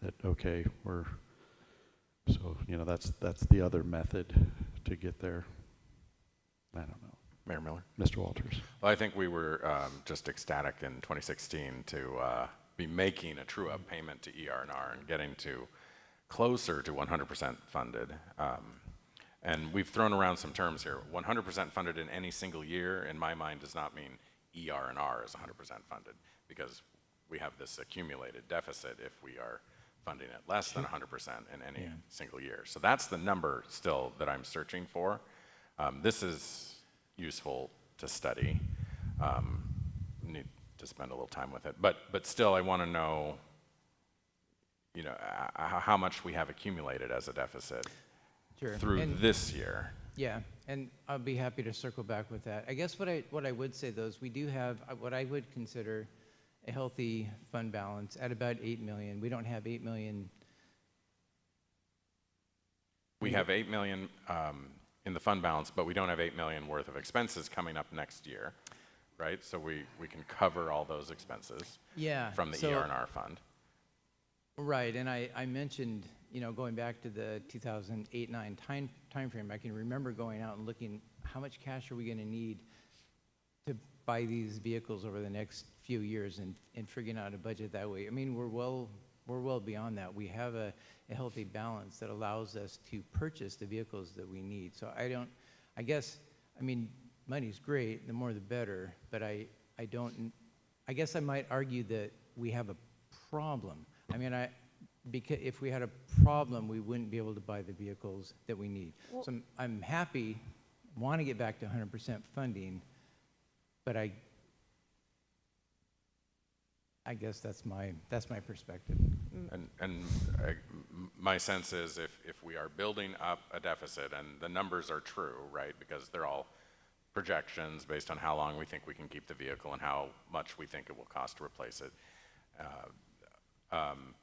Speaker 1: That okay, so that's the other method to get there. I don't know.
Speaker 2: Mayor Miller?
Speaker 1: Mr. Walters.
Speaker 2: Well, I think we were just ecstatic in 2016 to be making a true-up payment to ER&R and getting to closer to 100% funded. And we've thrown around some terms here. 100% funded in any single year, in my mind, does not mean ER&R is 100% funded, because we have this accumulated deficit if we are funding at less than 100% in any single year. So that's the number still that I'm searching for. This is useful to study. Need to spend a little time with it, but still, I want to know, how much we have accumulated as a deficit through this year.
Speaker 12: Yeah, and I'll be happy to circle back with that. I guess what I would say though is we do have what I would consider a healthy fund balance at about 8 million. We don't have 8 million.
Speaker 2: We have 8 million in the fund balance, but we don't have 8 million worth of expenses coming up next year, right? So we can cover all those expenses from the ER&R fund.
Speaker 12: Right, and I mentioned, going back to the 2008-9 time frame, I can remember going out and looking, how much cash are we going to need to buy these vehicles over the next few years and figuring out a budget that way. I mean, we're well beyond that. We have a healthy balance that allows us to purchase the vehicles that we need. So I guess, money's great, the more the better, but I guess I might argue that we have a problem. because if we had a problem, we wouldn't be able to buy the vehicles that we need.
Speaker 3: Well-
Speaker 12: So I'm happy, want to get back to 100% funding, but I guess that's my perspective.
Speaker 2: My sense is if we are building up a deficit, and the numbers are true, right, because they're all projections based on how long we think we can keep the vehicle and how much we think it will cost to replace it.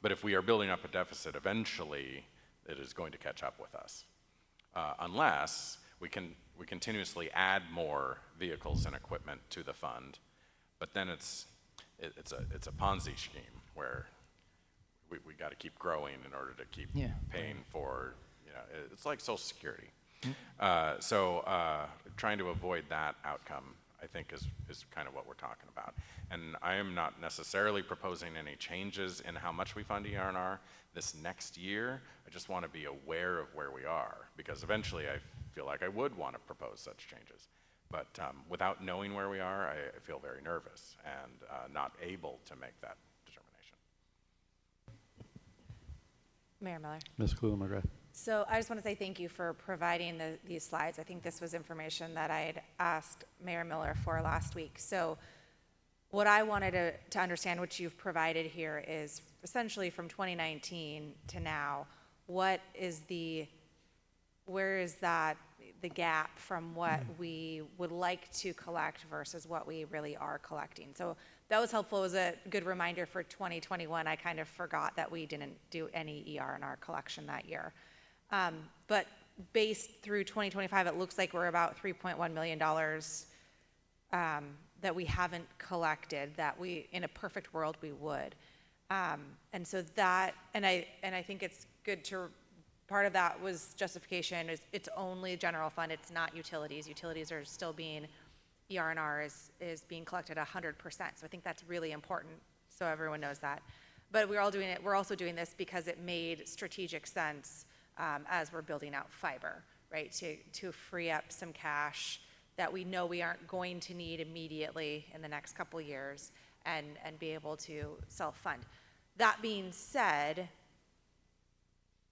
Speaker 2: But if we are building up a deficit, eventually it is going to catch up with us, unless we continuously add more vehicles and equipment to the fund. But then it's a Ponzi scheme where we got to keep growing in order to keep paying for, it's like Social Security. So trying to avoid that outcome, I think, is kind of what we're talking about. And I am not necessarily proposing any changes in how much we fund ER&R this next year. I just want to be aware of where we are, because eventually I feel like I would want to propose such changes. But without knowing where we are, I feel very nervous and not able to make that determination.
Speaker 20: Mayor Miller.
Speaker 1: Ms. Clune-McGrath.
Speaker 20: So I just want to say thank you for providing these slides. I think this was information that I had asked Mayor Miller for last week. So what I wanted to understand, what you've provided here, is essentially from 2019 to now, where is the gap from what we would like to collect versus what we really are collecting? So that was helpful. It was a good reminder for 2021. I kind of forgot that we didn't do any ER&R collection that year. But based through 2025, it looks like we're about $3.1 million that we haven't collected, that we, in a perfect world, we would. And so that, and I think it's good to, part of that was justification, is it's only general fund, it's not utilities. Utilities are still being, ER&R is being collected 100%. So I think that's really important, so everyone knows that. But we're also doing this because it made strategic sense as we're building out fiber, right? To free up some cash that we know we aren't going to need immediately in the next couple years, and be able to self-fund. That being said,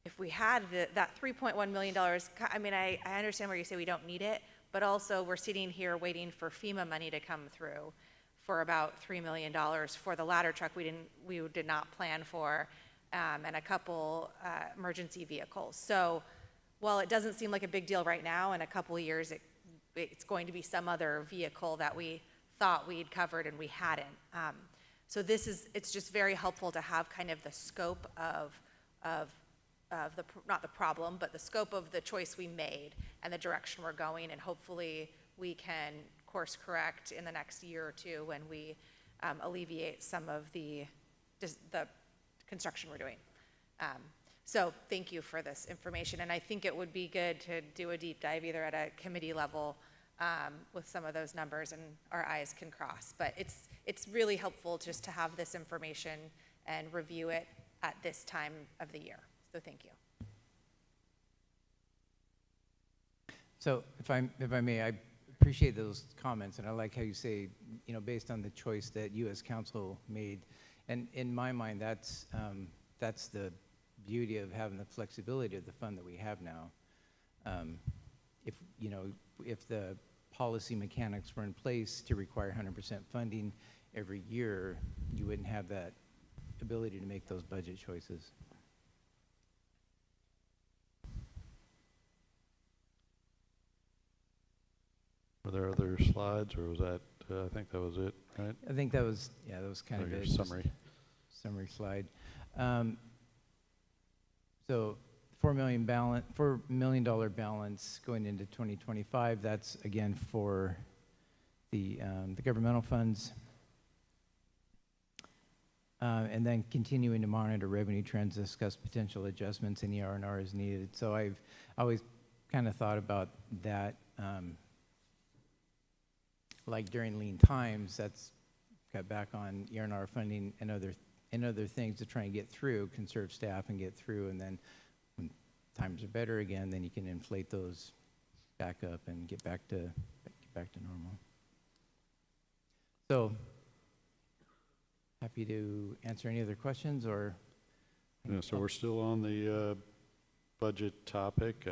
Speaker 20: if we had that $3.1 million, I mean, I understand where you say we don't need it, but also we're sitting here waiting for FEMA money to come through for about $3 million for the ladder truck we did not plan for, and a couple emergency vehicles. So while it doesn't seem like a big deal right now, in a couple of years it's going to be some other vehicle that we thought we'd covered and we hadn't. So it's just very helpful to have kind of the scope of not the problem, but the scope of the choice we made and the direction we're going, and hopefully we can course correct in the next year or two when we alleviate some of the construction we're doing. So thank you for this information, and I think it would be good to do a deep dive either at a committee level with some of those numbers, and our eyes can cross. But it's really helpful just to have this information and review it at this time of the year. So thank you.
Speaker 12: So if I may, I appreciate those comments, and I like how you say, based on the choice that you as council made. And in my mind, that's the beauty of having the flexibility of the fund that we have now. If the policy mechanics were in place to require 100% funding every year, you wouldn't have that ability to make those budget choices.
Speaker 1: Were there other slides, or was that, I think that was it, right?
Speaker 12: I think that was kind of
Speaker 1: your
Speaker 12: it.
Speaker 1: Summary.
Speaker 12: Summary slide. So $4 million balance going into 2025. That's again for the governmental funds. And then continuing to monitor revenue trends, discuss potential adjustments in ER&R as needed. So I've always kind of thought about that, like during lean times, that's cut back on ER&R funding and other things to try and get through, conserve staff and get through, and then when times are better again, then you can inflate those back up and get back to normal. So happy to answer any other questions or
Speaker 1: Yeah, so we're still on the budget topic.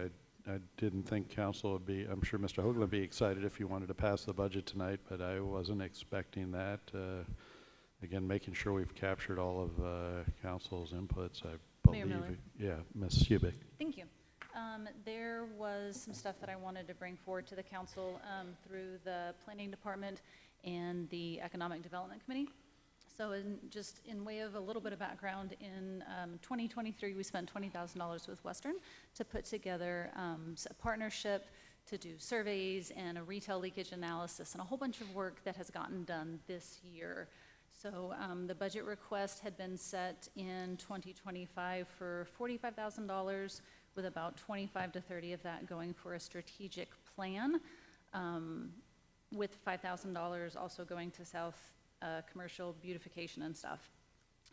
Speaker 1: I didn't think council would be, I'm sure Mr. Hoagland would be excited if you wanted to pass the budget tonight, but I wasn't expecting that. Again, making sure we've captured all of council's inputs, I
Speaker 3: Mayor
Speaker 1: believe.
Speaker 3: Miller.
Speaker 1: Yeah, Ms. Hubick.
Speaker 3: Thank you. There was some stuff that I wanted to bring forward to the council through the planning department and the economic development committee. So just in way of a little bit of background, in 2023, we spent $20,000 with Western to put together a partnership to do surveys and a retail leakage analysis and a whole bunch of work that has gotten done this year. So the budget request had been set in 2025 for $45,000, with about 25 to 30 of that going for a strategic plan, with $5,000 also going to South commercial beautification and stuff.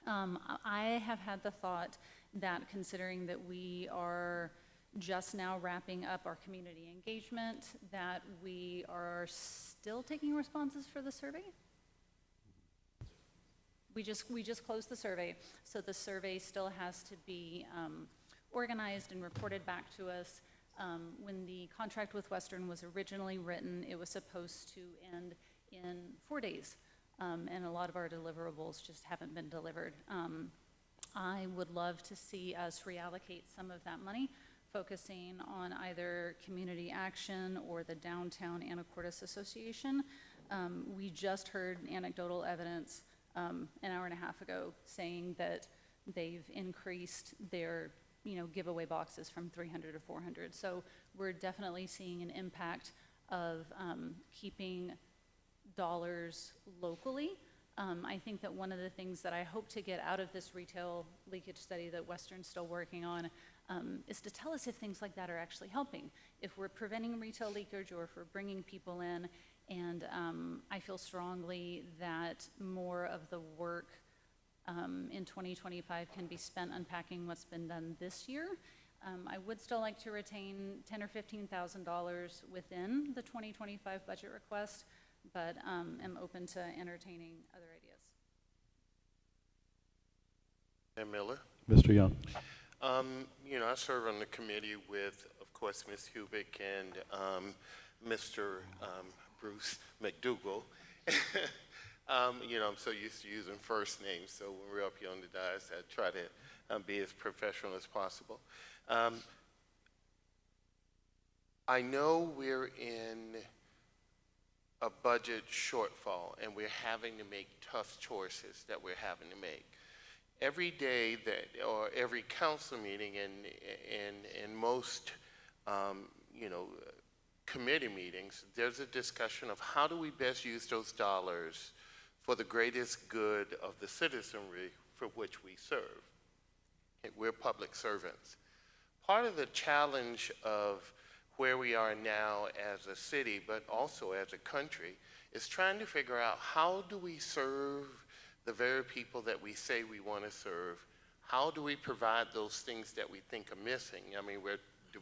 Speaker 3: I have had the thought that, considering that we are just now wrapping up our community engagement, that we are still taking responses for the survey. We just closed the survey, so the survey still has to be organized and reported back to us. When the contract with Western was originally written, it was supposed to end in 4 days. And a lot of our deliverables just haven't been delivered. I would love to see us reallocate some of that money, focusing on either community action or the Downtown Anacortes Association. We just heard anecdotal evidence an hour and a half ago saying that they've increased their giveaway boxes from 300 to 400. So we're definitely seeing an impact of keeping dollars locally. I think that one of the things that I hope to get out of this retail leakage study that Western's still working on is to tell us if things like that are actually helping, if we're preventing retail leakage or if we're bringing people in. And I feel strongly that more of the work in 2025 can be spent unpacking what's been done this year. I would still like to retain $10,000 or $15,000 within the 2025 budget request, but am open to entertaining other ideas.
Speaker 4: Mayor Miller.
Speaker 1: Mr. Young.
Speaker 4: I serve on the committee with, of course, Ms. Hubick and Mr. Bruce McDougall. I'm so used to using first names, so when we're up here on the dais, I try to be as professional as possible. I know we're in a budget shortfall, and we're having to make tough choices that we're having to make. Every day or every council meeting and most, committee meetings, there's a discussion of how do we best use those dollars for the greatest good of the citizenry for which we serve. We're public servants. Part of the challenge of where we are now as a city, but also as a country, is trying to figure out how do we serve the very people that we say we want to serve? How do we provide those things that we think are missing? I mean,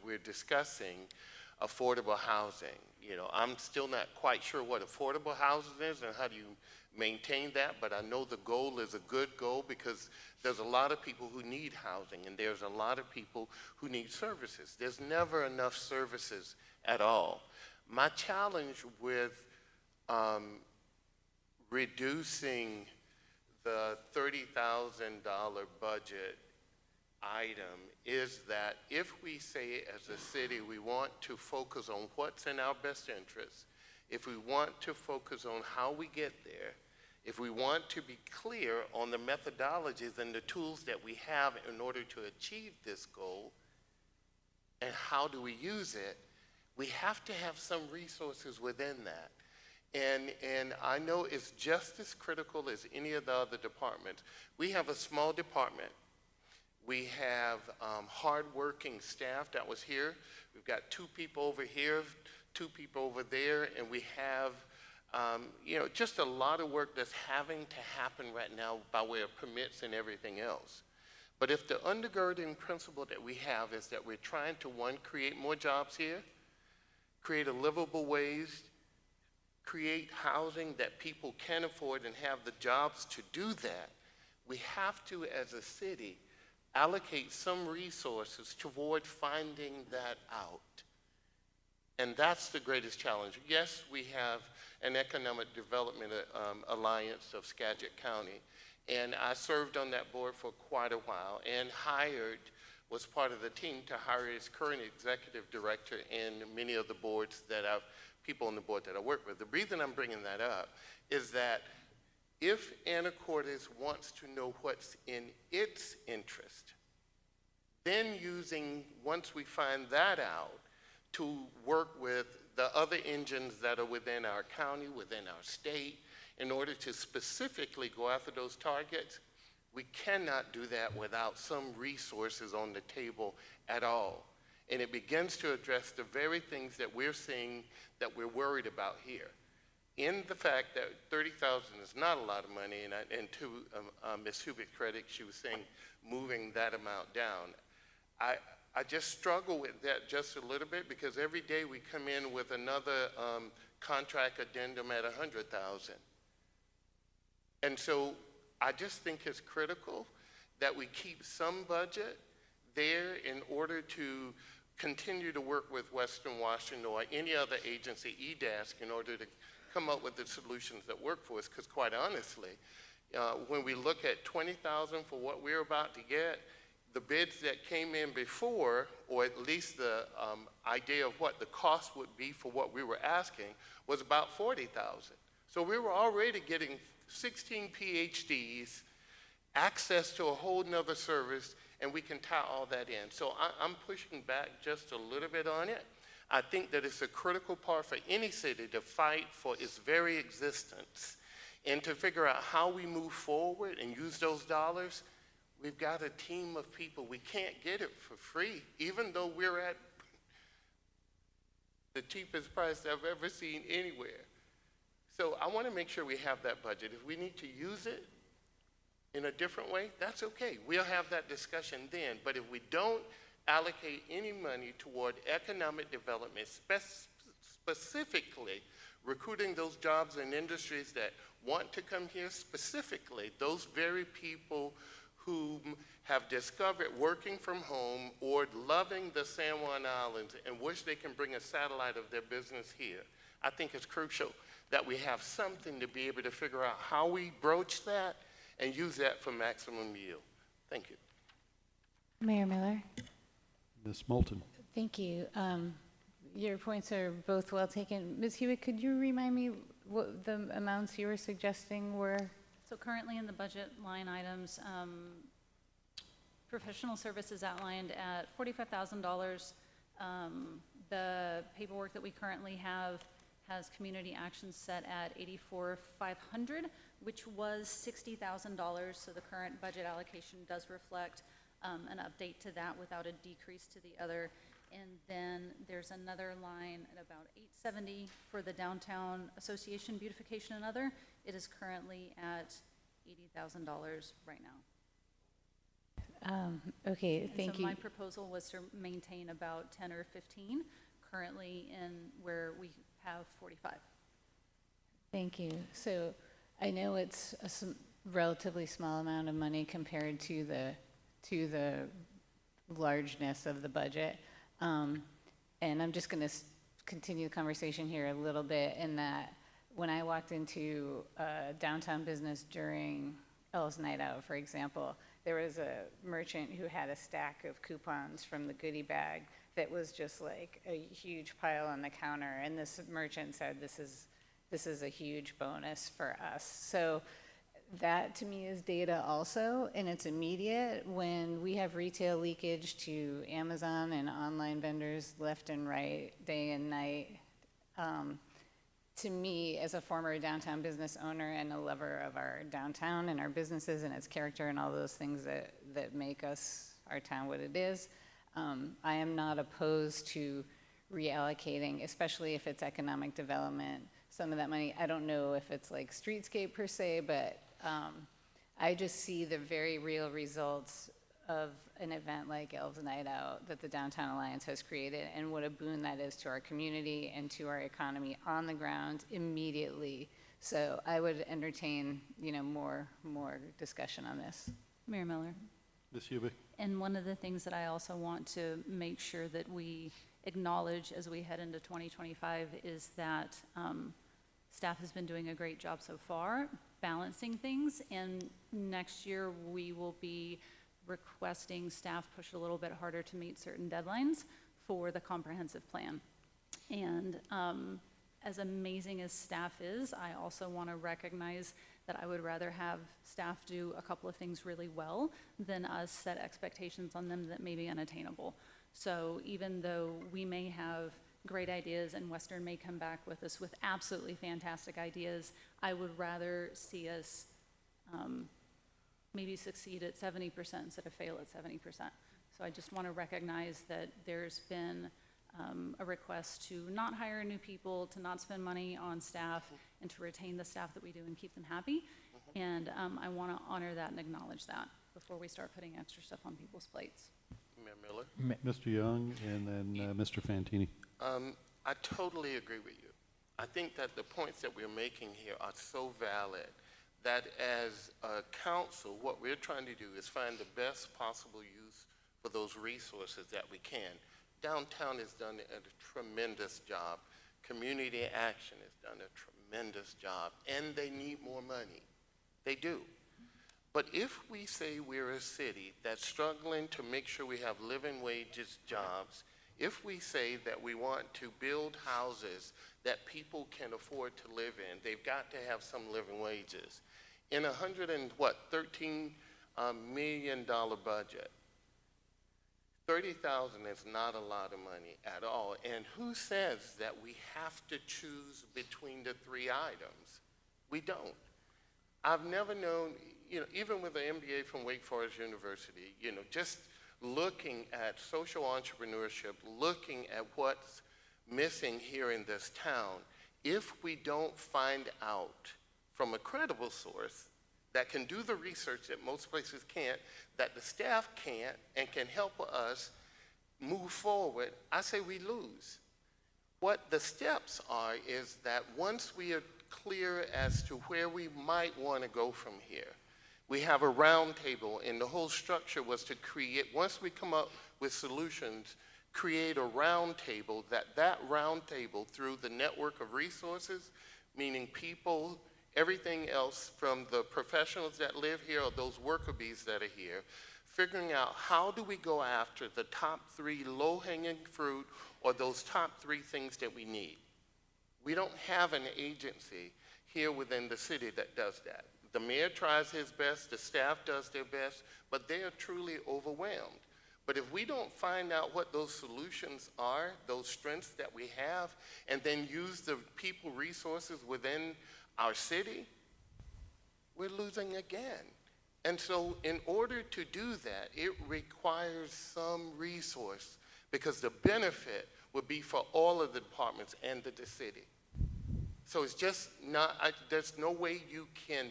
Speaker 4: we're discussing affordable housing. I'm still not quite sure what affordable housing is and how do you maintain that, but I know the goal is a good goal because there's a lot of people who need housing and there's a lot of people who need services. There's never enough services at all. My challenge with reducing the $30,000 budget item is that if we say as a city we want to focus on what's in our best interest, if we want to focus on how we get there, if we want to be clear on the methodologies and the tools that we have in order to achieve this goal, and how do we use it, we have to have some resources within that. And I know it's just as critical as any of the other departments. We have a small department. We have hardworking staff that was here. We've got 2 people over here, 2 people over there, and we have just a lot of work that's having to happen right now by way of permits and everything else. But if the undergirding principle that we have is that we're trying to, 1, create more jobs here, create a livable wage, create housing that people can afford and have the jobs to do that, we have to, as a city, allocate some resources toward finding that out. And that's the greatest challenge. Yes, we have an economic development alliance of Skagit County, and I served on that board for quite a while and was part of the team to hire his current executive director and many of the people on the board that I work with. The reason I'm bringing that up is that if Anacortes wants to know what's in its interest, then once we find that out, to work with the other engines that are within our county, within our state, in order to specifically go after those targets, we cannot do that without some resources on the table at all. And it begins to address the very things that we're seeing that we're worried about here. In the fact that 30,000 is not a lot of money, and to Ms. Hubig's credit, she was saying moving that amount down. I just struggle with that just a little bit because every day we come in with another contract addendum at 100,000. And so I just think it's critical that we keep some budget there in order to continue to work with Western Washington or any other agency, EDASC, in order to come up with the solutions that work for us. Because quite honestly, when we look at 20,000 for what we're about to get, the bids that came in before, or at least the idea of what the cost would be for what we were asking, was about 40,000. So we were already getting 16 PhDs, access to a whole nother service, and we can tie all that in. So I'm pushing back just a little bit on it. I think that it's a critical part for any city to fight for its very existence and to figure out how we move forward and use those dollars. We've got a team of people. We can't get it for free, even though we're at the cheapest price I've ever seen anywhere. So I want to make sure we have that budget. If we need to use it in a different way, that's okay. We'll have that discussion then. But if we don't allocate any money toward economic development, specifically recruiting those jobs and industries that want to come here, specifically those very people who have discovered working from home or loving the San Juan Islands and wish they can bring a satellite of their business here, I think it's crucial that we have something to be able to figure out how we broach that and use that for maximum yield. Thank you.
Speaker 5: Mayor Miller.
Speaker 1: Ms. Moulton.
Speaker 5: Thank you. Your points are both well taken. Ms. Hewitt, could you remind me what the amounts you were suggesting were?
Speaker 3: So currently in the budget line items, professional services outlined at $45,000. The paperwork that we currently have has community action set at $84,500, which was $60,000. So the current budget allocation does reflect an update to that without a decrease to the other. And then there's another line at about $870 for the Downtown Association Beautification and Other. It is currently at $80,000 right now.
Speaker 5: Okay, thank
Speaker 3: so
Speaker 5: you.
Speaker 3: My proposal was to maintain about 10 or 15, currently in where we have 45.
Speaker 5: Thank you. So I know it's a relatively small amount of money compared to the largeness of the budget. And I'm just going to continue the conversation here a little bit in that when I walked into downtown business during Ellis Night Out, for example, there was a merchant who had a stack of coupons from the goodie bag that was just like a huge pile on the counter. And this merchant said, this is a huge bonus for us. So that to me is data also, and it's immediate when we have retail leakage to Amazon and online vendors left and right, day and night. To me, as a former downtown business owner and a lover of our downtown and our businesses and its character and all those things that make us our town what it is, I am not opposed to reallocating, especially if it's economic development, some of that money. I don't know if it's like streetscape per se, but I just see the very real results of an event like Elves Night Out that the Downtown Alliance has created, and what a boon that is to our community and to our economy on the ground immediately. So I would entertain, more discussion on this.
Speaker 3: Mayor Miller.
Speaker 1: Ms. Hubick?
Speaker 3: And one of the things that I also want to make sure that we acknowledge as we head into 2025 is that staff has been doing a great job so far balancing things, and next year we will be requesting staff push a little bit harder to meet certain deadlines for the comprehensive plan. And as amazing as staff is, I also want to recognize that I would rather have staff do a couple of things really well than us set expectations on them that may be unattainable. So even though we may have great ideas and Western may come back with us with absolutely fantastic ideas, I would rather see us maybe succeed at 70% instead of fail at 70%. So I just want to recognize that there's been a request to not hire new people, to not spend money on staff, and to retain the staff that we do and keep them happy. And I want to honor that and acknowledge that before we start putting extra stuff on people's plates.
Speaker 4: Mayor Miller?
Speaker 1: Mr. Young, and then Mr. Fantini.
Speaker 4: I totally agree with you. I think that the points that we're making here are so valid that as a council, what we're trying to do is find the best possible use for those resources that we can. Downtown has done a tremendous job. Community Action has done a tremendous job, and they need more money. They do. But if we say we're a city that's struggling to make sure we have living wages jobs, if we say that we want to build houses that people can afford to live in, they've got to have some living wages. In $13 million budget, $30,000 is not a lot of money at all. And who says that we have to choose between the three items? We don't. I've never known, even with an MBA from Wake Forest University, just looking at social entrepreneurship, looking at what's missing here in this town, if we don't find out from a credible source that can do the research that most places can't, that the staff can't, and can help us move forward, I say we lose. What the steps are is that once we are clear as to where we might want to go from here, we have a round table, and the whole structure was to create, once we come up with solutions, create a round table, that round table through the network of resources, meaning people, everything else from the professionals that live here or those worker bees that are here, figuring out how do we go after the top 3 low-hanging fruit or those top 3 things that we need. We don't have an agency here within the city that does that. The mayor tries his best, the staff does their best, but they are truly overwhelmed. But if we don't find out what those solutions are, those strengths that we have, and then use the people resources within our city, we're losing again. And so in order to do that, it requires some resource, because the benefit would be for all of the departments and the city. So it's just not, there's no way you can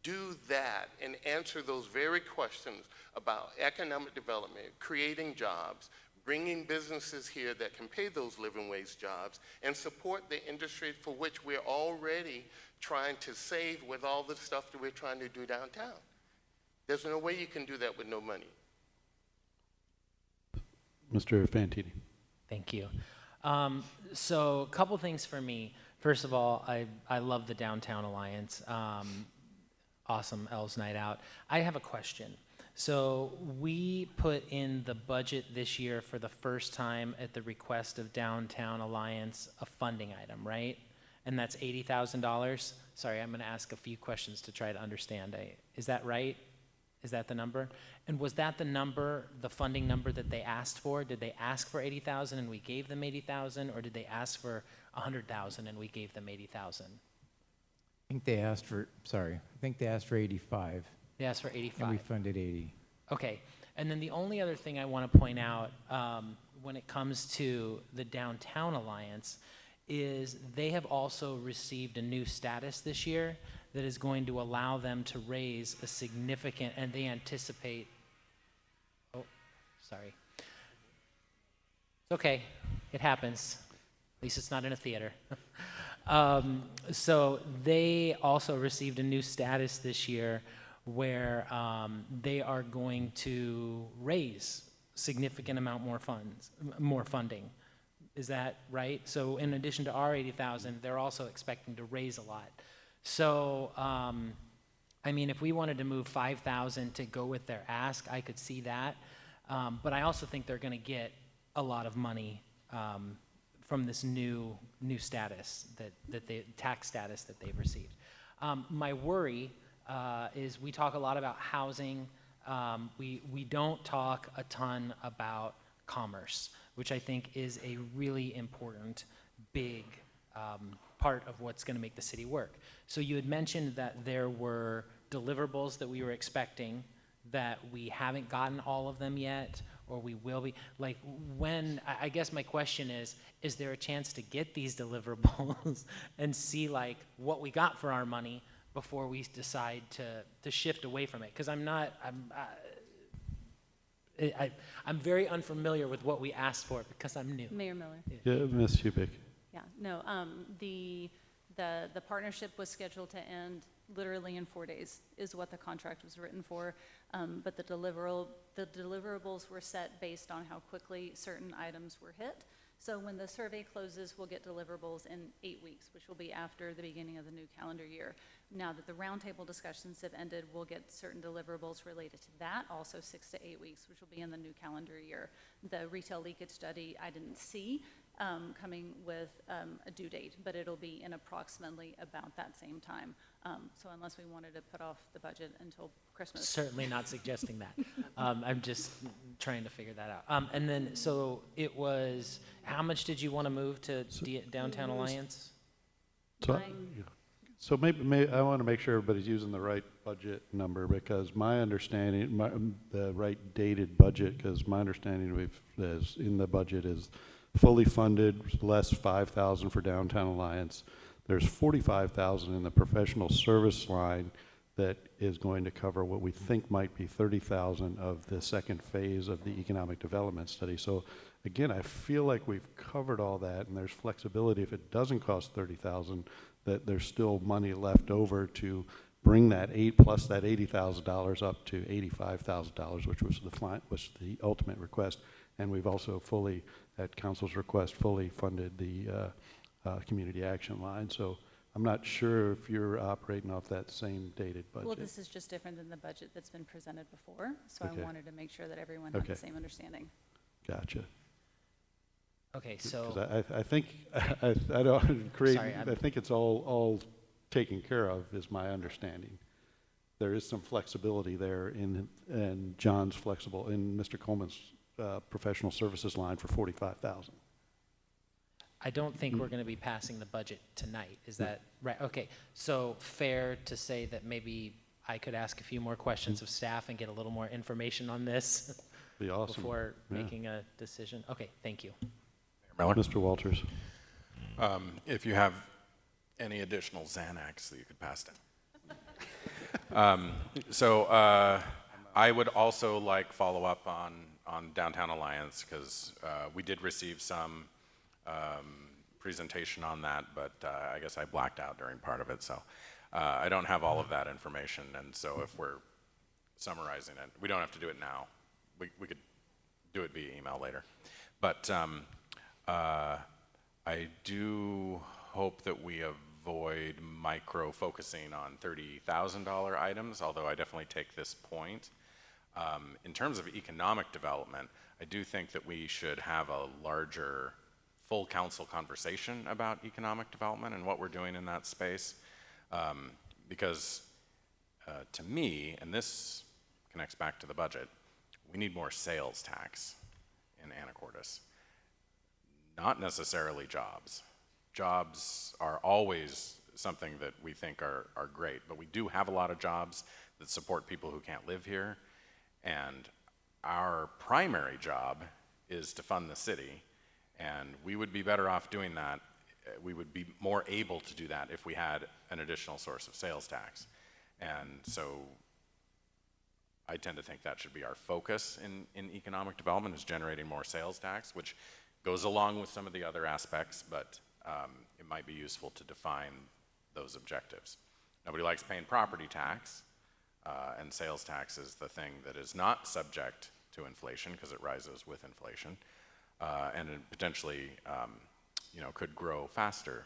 Speaker 4: do that and answer those very questions about economic development, creating jobs, bringing businesses here that can pay those living wage jobs, and support the industry for which we're already trying to save with all the stuff that we're trying to do downtown. There's no way you can do that with no money.
Speaker 1: Mr. Fantini.
Speaker 6: Thank you. So a couple things for me. First of all, I love the Downtown Alliance. Awesome Elves Night Out. I have a question. So we put in the budget this year for the first time at the request of Downtown Alliance a funding item, right? And that's $80,000. Sorry, I'm going to ask a few questions to try to understand. Is that right? Is that the number? And was that the number, the funding number that they asked for? Did they ask for $80,000 and we gave them $80,000, or did they ask for $100,000 and we gave them $80,000?
Speaker 12: I think they asked for 85.
Speaker 6: They asked for 85.
Speaker 12: And we funded 80.
Speaker 6: Okay. And then the only other thing I want to point out when it comes to the Downtown Alliance is they have also received a new status this year that is going to allow them to raise a significant, and they anticipate, sorry. It's okay. It happens. At least it's not in a theater. So they also received a new status this year where they are going to raise significant amount more funding. Is that right? So in addition to our 80,000, they're also expecting to raise a lot. So, I mean, if we wanted to move 5,000 to go with their ask, I could see that. But I also think they're going to get a lot of money from this new status tax status that they've received. My worry is we talk a lot about housing. We don't talk a ton about commerce, which I think is a really important, big part of what's going to make the city work. So you had mentioned that there were deliverables that we were expecting, that we haven't gotten all of them yet, or we will be. Like, when, I guess my question is there a chance to get these deliverables and see like what we got for our money before we decide to shift away from it? Because I'm very unfamiliar with what we asked for because I'm new.
Speaker 1: Yeah, Ms. Hubick.
Speaker 3: Yeah, no, the partnership was scheduled to end literally in 4 days is what the contract was written for, but the deliverables were set based on how quickly certain items were hit. So when the survey closes, we'll get deliverables in 8 weeks, which will be after the beginning of the new calendar year. Now that the roundtable discussions have ended, we'll get certain deliverables related to that, also 6 to 8 weeks, which will be in the new calendar year. The retail leakage study I didn't see coming with a due date, but it'll be in approximately about that same time. So unless we wanted to put off the budget until Christmas.
Speaker 6: Certainly not suggesting that. I'm just trying to figure that out. And then, so it was, how much did you want to move to Downtown Alliance?
Speaker 1: So maybe I want to make sure everybody's using the right budget number, because my understanding, the right dated budget, because my understanding is in the budget is fully funded, less 5,000 for Downtown Alliance. There's 45,000 in the professional service line that is going to cover what we think might be 30,000 of the second phase of the economic development study. So again, I feel like we've covered all that, and there's flexibility if it doesn't cost 30,000, that there's still money left over to bring that plus that $80,000 up to $85,000, which was the ultimate request. And we've also fully, at council's request, fully funded the community action line. So I'm not sure if you're operating off that same dated budget.
Speaker 3: Well, this is just different than the budget that's been presented before, so
Speaker 1: Okay.
Speaker 3: I wanted to make sure that everyone had the same understanding.
Speaker 1: Gotcha.
Speaker 6: Okay, so.
Speaker 1: 'Cause I think, I don't create,
Speaker 6: Sorry,
Speaker 1: I think it's all taken care of, is my understanding. There is some flexibility there in John's flexible, in Mr. Coleman's professional services line for 45,000.
Speaker 6: I don't think we're going to be passing the budget tonight. Is that right? Okay, so fair to say that maybe I could ask a few more questions of staff and get a little more information on this
Speaker 1: Be awesome.
Speaker 6: before
Speaker 1: Yeah.
Speaker 6: making a decision? Okay, thank you.
Speaker 2: Miller?
Speaker 1: Mr. Walters.
Speaker 2: If you have any additional Xanax that you could pass down. I would also like follow up on Downtown Alliance, because we did receive some presentation on that, but I guess I blacked out during part of it, so I don't have all of that information. And so if we're summarizing it, we don't have to do it now. We could do it via email later. But I do hope that we avoid micro-focusing on $30,000 items, although I definitely take this point. In terms of economic development, I do think that we should have a larger full council conversation about economic development and what we're doing in that space. Because to me, and this connects back to the budget, we need more sales tax in Anacortes. Not necessarily jobs. Jobs are always something that we think are great, but we do have a lot of jobs that support people who can't live here. And our primary job is to fund the city, and we would be better off doing that. We would be more able to do that if we had an additional source of sales tax. And so I tend to think that should be our focus in economic development, is generating more sales tax, which goes along with some of the other aspects, but it might be useful to define those objectives. Nobody likes paying property tax, and sales tax is the thing that is not subject to inflation because it rises with inflation, and it potentially, could grow faster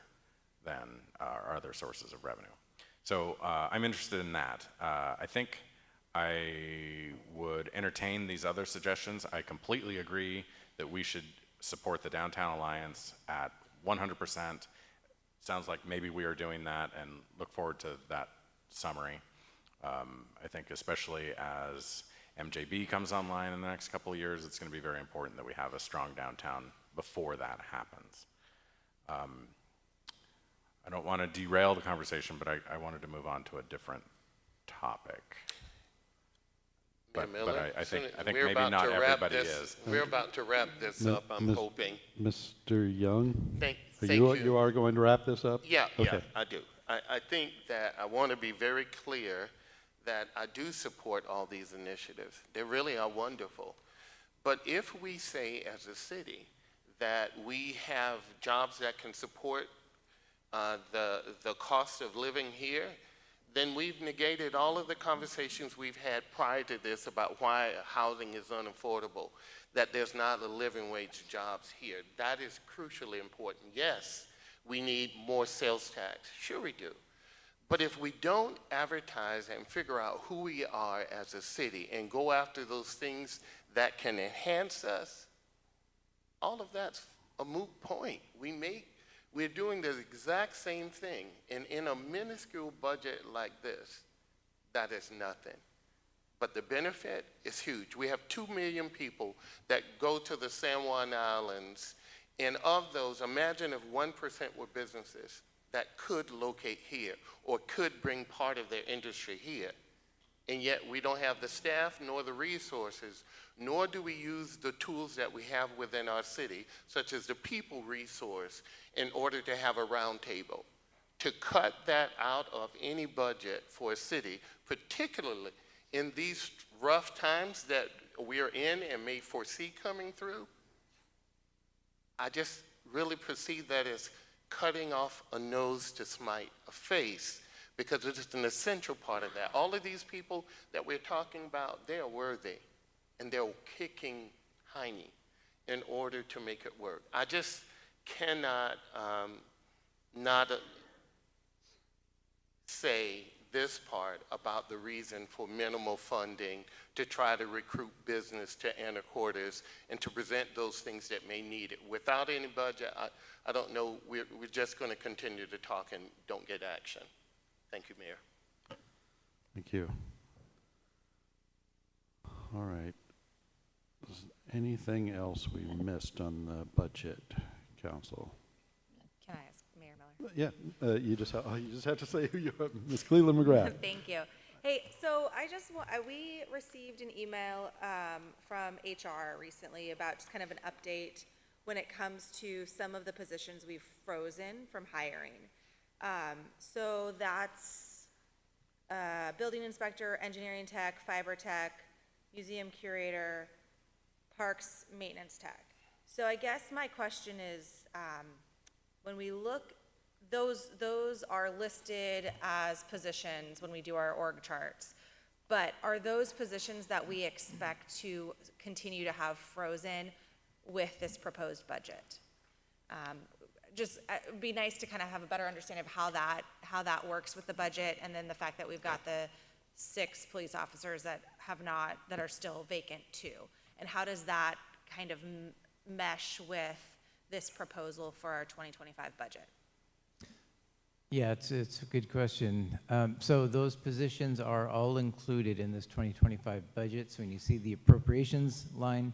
Speaker 2: than our other sources of revenue. So I'm interested in that. I think I would entertain these other suggestions. I completely agree that we should support the Downtown Alliance at 100%. Sounds like maybe we are doing that, and look forward to that summary. I think especially as MJB comes online in the next couple of years, it's going to be very important that we have a strong downtown before that happens. I don't want to derail the conversation, but I wanted to move on to a different topic. But I think maybe not everybody is.
Speaker 4: We're about to wrap this up, I'm hoping.
Speaker 1: Mr. Young?
Speaker 4: Thank
Speaker 1: you.
Speaker 4: you.
Speaker 1: You are going to wrap this up?
Speaker 4: Yeah,
Speaker 1: okay.
Speaker 4: yeah, I do. I think that I want to be very clear that I do support all these initiatives. They really are wonderful. But if we say as a city that we have jobs that can support the cost of living here, then we've negated all of the conversations we've had prior to this about why housing is unaffordable, that there's not a living wage jobs here. That is crucially important. Yes, we need more sales tax. Sure we do. But if we don't advertise and figure out who we are as a city and go after those things that can enhance us, all of that's a moot point. We're doing the exact same thing, and in a minuscule budget like this, that is nothing. But the benefit is huge. We have 2 million people that go to the San Juan Islands, and of those, imagine if 1% were businesses that could locate here or could bring part of their industry here. And yet we don't have the staff nor the resources, nor do we use the tools that we have within our city, such as the people resource, in order to have a round table. To cut that out of any budget for a city, particularly in these rough times that we are in and may foresee coming through, I just really perceive that as cutting off a nose to smite a face, because it is an essential part of that. All of these people that we're talking about, they are worthy, and they're kicking hiney in order to make it work. I just cannot not say this part about the reason for minimal funding to try to recruit business to Anacortes and to present those things that may need it. Without any budget, I don't know, we're just going to continue to talk and don't get action. Thank you, Mayor.
Speaker 1: Thank you. All right. Is anything else we missed on the budget, Council?
Speaker 20: Can I ask Mayor Miller?
Speaker 1: Yeah, you just have to say who you are, Ms. Cleland McGrath.
Speaker 20: Thank you. Hey, so we received an email from HR recently about just kind of an update when it comes to some of the positions we've frozen from hiring. So that's building inspector, engineering tech, fiber tech, museum curator, parks maintenance tech. So I guess my question is, when we look, those are listed as positions when we do our org charts, but are those positions that we expect to continue to have frozen with this proposed budget? It'd be nice to kind of have a better understanding of how that works with the budget, and then the fact that we've got the 6 police officers that are still vacant too, and how does that kind of mesh with this proposal for our 2025 budget?
Speaker 12: Yeah, it's a good question. So those positions are all included in this 2025 budget. So when you see the appropriations line,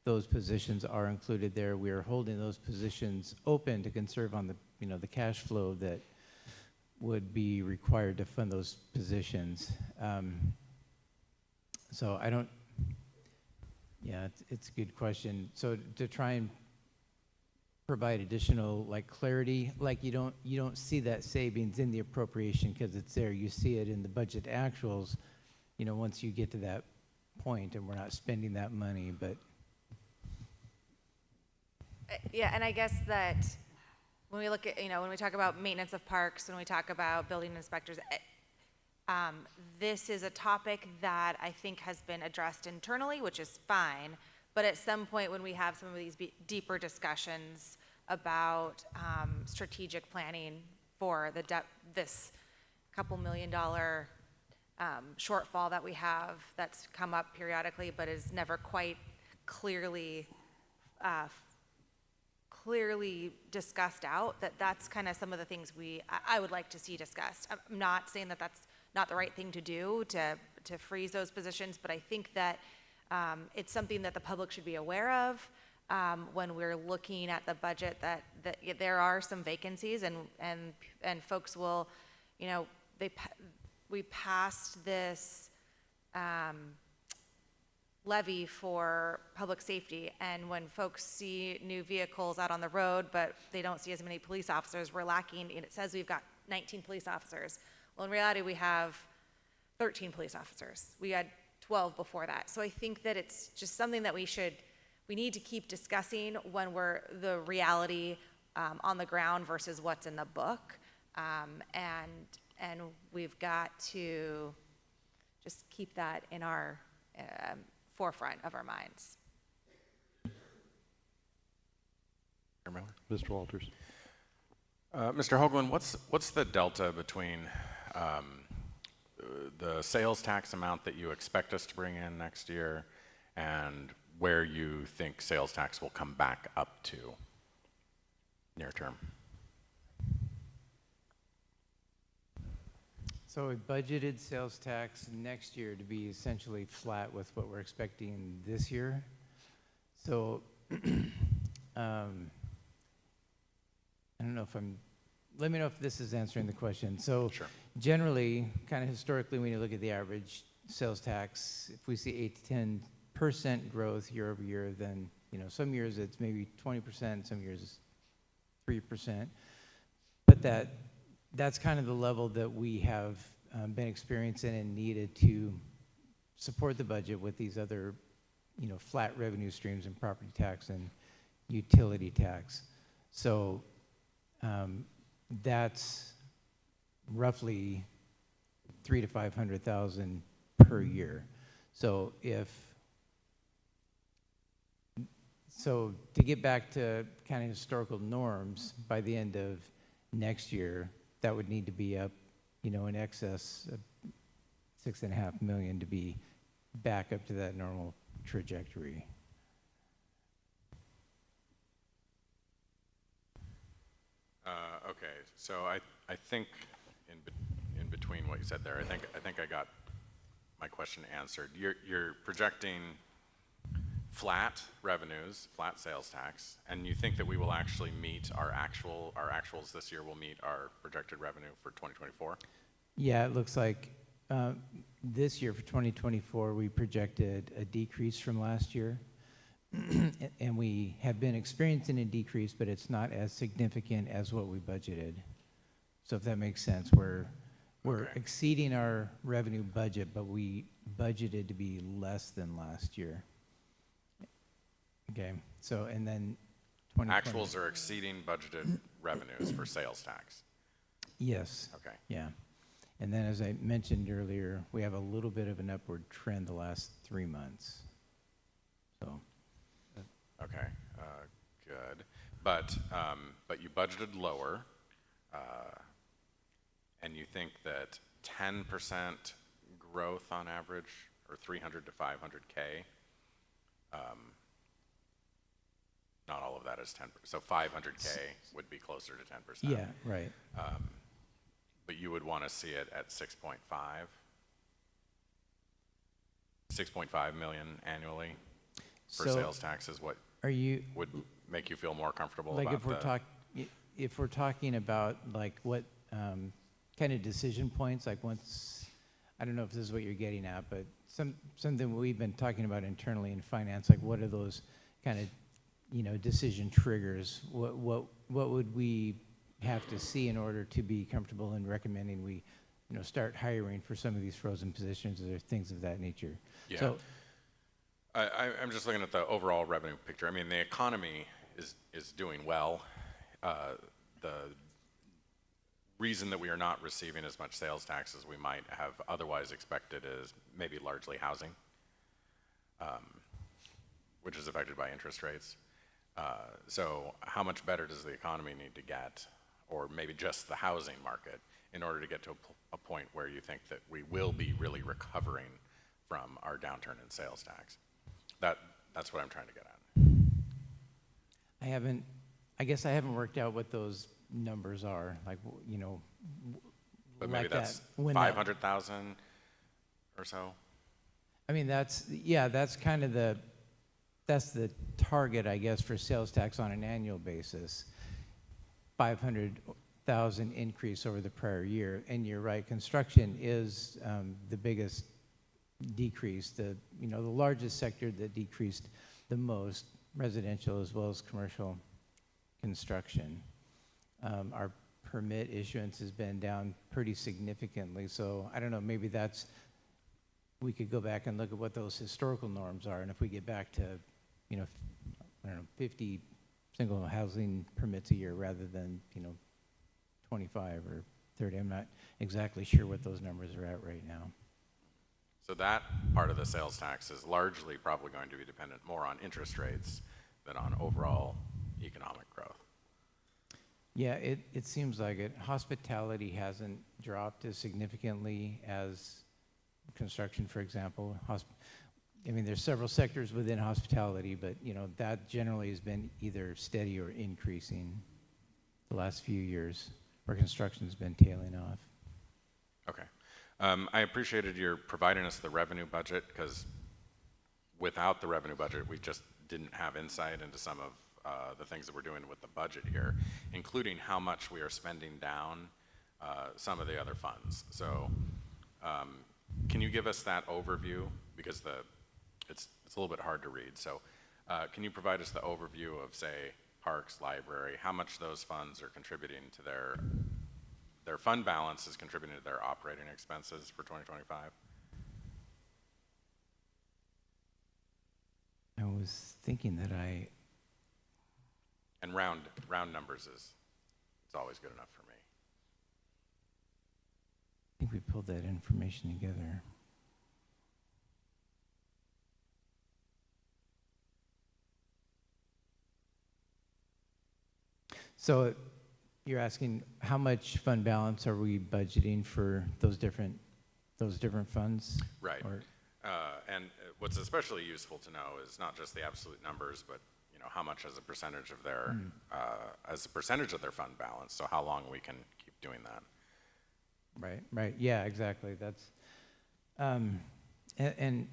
Speaker 12: those positions are included there. We are holding those positions open to conserve on the cash flow that would be required to fund those positions. So I don't. Yeah, it's a good question. So to try and provide additional clarity, you don't see that savings in the appropriation because it's there. You see it in the budget actuals, once you get to that point, and we're not spending that money, but.
Speaker 20: Yeah, and I guess that when we look at, when we talk about maintenance of parks, when we talk about building inspectors, This is a topic that I think has been addressed internally, which is fine, but at some point when we have some of these deeper discussions about strategic planning for this couple $1 million shortfall that we have that's come up periodically but is never quite clearly discussed out, that's kind of some of the things I would like to see discussed. I'm not saying that that's not the right thing to do to freeze those positions, but I think that it's something that the public should be aware of when we're looking at the budget, that there are some vacancies and folks will, you know, we passed this levy for public safety, and when folks see new vehicles out on the road but they don't see as many police officers, we're lacking, and it says we've got 19 police officers. Well, in reality, we have 13 police officers. We had 12 before that. So I think that it's just something that we need to keep discussing when we're the reality on the ground versus what's in the book. And we've got to just keep that in our forefront of our minds.
Speaker 1: Mr. Walters.
Speaker 2: Mr. Hoagland, what's the delta between the sales tax amount that you expect us to bring in next year and where you think sales tax will come back up to near term?
Speaker 12: So we budgeted sales tax next year to be essentially flat with what we're expecting this year. So I don't know if let me know if this is answering the question. So
Speaker 2: sure.
Speaker 12: Generally, kind of historically, when you look at the average sales tax, if we see 8 to 10% growth year over year, then, you know, some years it's maybe 20%, some years it's 3%. But that's kind of the level that we have been experiencing and needed to support the budget with these other, you know, flat revenue streams and property tax and utility tax. So that's roughly $300,000 to $500,000 per year. So to get back to kind of historical norms by the end of next year, that would need to be up, you know, in excess of $6.5 million to be back up to that normal trajectory.
Speaker 2: Okay, so I think in between what you said there, I think I got my question answered. You're projecting flat revenues, flat sales tax, and you think that we will actually meet our actuals this year will meet our projected revenue for 2024?
Speaker 12: Yeah, it looks like this year for 2024, we projected a decrease from last year. And we have been experiencing a decrease, but it's not as significant as what we budgeted. So if that makes sense, we're exceeding our revenue budget, but we budgeted to be less than last year. Okay, so and then
Speaker 2: actuals are exceeding budgeted revenues for sales tax.
Speaker 12: Yes.
Speaker 2: Okay.
Speaker 12: Yeah. And then as I mentioned earlier, we have a little bit of an upward trend the last 3 months. So.
Speaker 2: Okay, good. But you budgeted lower, and you think that 10% growth on average, or 300 to 500K, not all of that is 10%. So 500K would be closer to 10%.
Speaker 12: Yeah, right.
Speaker 2: But you would want to see it at 6.5? 6.5 million annually for sales tax is what would make you feel more comfortable
Speaker 12: like
Speaker 2: about
Speaker 12: if we're talking about like what kind of decision points, like once, I don't know if this is what you're getting at, but something we've been talking about internally in finance, like what are those kind of, you know, decision triggers? What would we have to see in order to be comfortable in recommending we, you know, start hiring for some of these frozen positions or things of that nature?
Speaker 2: Yeah.
Speaker 12: So,
Speaker 2: I'm just looking at the overall revenue picture. I mean, the economy is doing well. reason that we are not receiving as much sales tax as we might have otherwise expected is maybe largely housing, which is affected by interest rates. So how much better does the economy need to get, or maybe just the housing market, in order to get to a point where you think that we will be really recovering from our downturn in sales tax? That's what I'm trying to get at.
Speaker 12: I guess I haven't worked out what those numbers are, like, you know.
Speaker 2: But maybe
Speaker 12: like
Speaker 2: that's
Speaker 12: that, when
Speaker 2: 500,000 or so?
Speaker 12: I mean, that's kind of that's the target, I guess, for sales tax on an annual basis. 500,000 increase over the prior year. And you're right, construction is the biggest decrease. The largest sector that decreased the most, residential as well as commercial construction. Our permit issuance has been down pretty significantly. So I don't know, maybe we could go back and look at what those historical norms are. And if we get back to, I don't know, 50 single housing permits a year rather than, 25 or 30, I'm not exactly sure what those numbers are at right now.
Speaker 2: So that part of the sales tax is largely probably going to be dependent more on interest rates than on overall economic growth.
Speaker 12: Yeah, it seems like it. Hospitality hasn't dropped as significantly as construction, for example. I mean, there's several sectors within hospitality, but that generally has been either steady or increasing the last few years, where construction's been tailing off.
Speaker 2: Okay. I appreciated your providing us the revenue budget, because without the revenue budget, we just didn't have insight into some of the things that we're doing with the budget here, including how much we are spending down some of the other funds. So can you give us that overview? Because it's a little bit hard to read. So can you provide us the overview of, say, Parks, Library, how much those funds are contributing to their fund balance is contributing to their operating expenses for 2025?
Speaker 12: I was thinking that
Speaker 2: And round numbers it's always good enough for me.
Speaker 12: I think we pulled that information together. So you're asking how much fund balance are we budgeting for those different funds?
Speaker 2: Right. And what's especially useful to know is not just the absolute numbers, but how much as a percentage of their fund balance. So how long we can keep doing that.
Speaker 12: Right. Yeah, exactly. That's and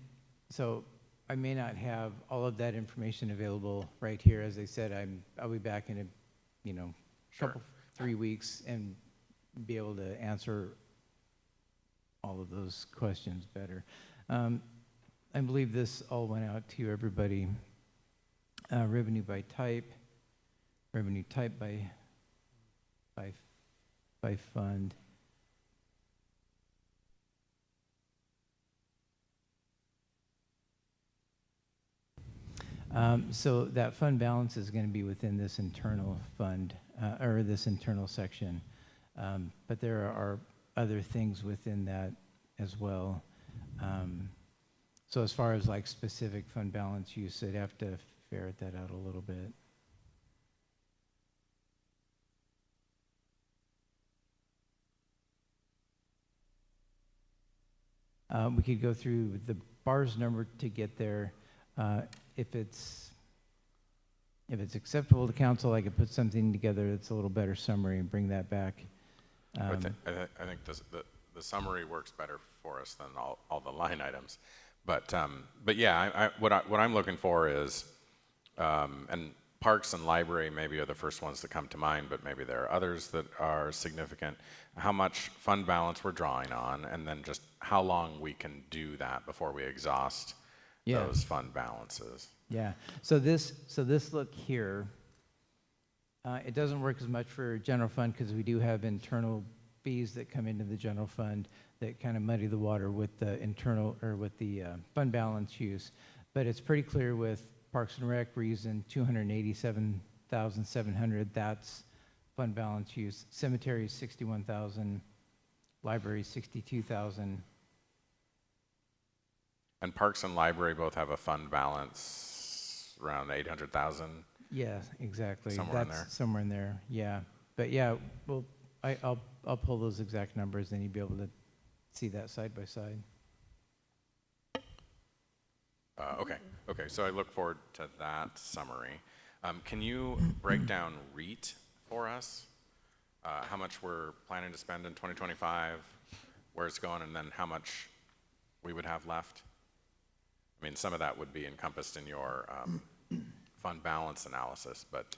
Speaker 12: so I may not have all of that information available right here. As I said, I'll be back in couple 3 weeks and be able to answer all of those questions better. I believe this all went out to everybody. Revenue by type, revenue type by fund. So that fund balance is going to be within this internal fund, or this internal section. But there are other things within that as well. So as far as like specific fund balance use, I'd have to ferret that out a little bit. We could go through the bars number to get there. If it's acceptable to council, I could put something together that's a little better summary and bring that back.
Speaker 2: I think the summary works better for us than all the line items. But yeah, what I'm looking for is, and Parks and Library maybe are the first ones that come to mind, but maybe there are others that are significant. How much fund balance we're drawing on, and then just how long we can do that before we exhaust those fund balances.
Speaker 12: Yeah. So this look here, it doesn't work as much for general fund because we do have internal fees that come into the general fund that kind of muddy the water with the internal or with the fund balance use. But it's pretty clear with Parks and Rec reason 287,700. That's fund balance use. Cemetery is 61,000, library 62,000.
Speaker 2: And Parks and Library both have a fund balance around 800,000.
Speaker 12: Yeah, exactly.
Speaker 2: Somewhere in
Speaker 12: That's
Speaker 2: there.
Speaker 12: somewhere in there, yeah. But yeah, well, I'll pull those exact numbers, and you'll be able to see that side by side.
Speaker 2: Okay, so I look forward to that summary. Can you break down REIT for us? How much we're planning to spend in 2025, where it's going, and then how much we would have left? I mean, some of that would be encompassed in your fund balance analysis, but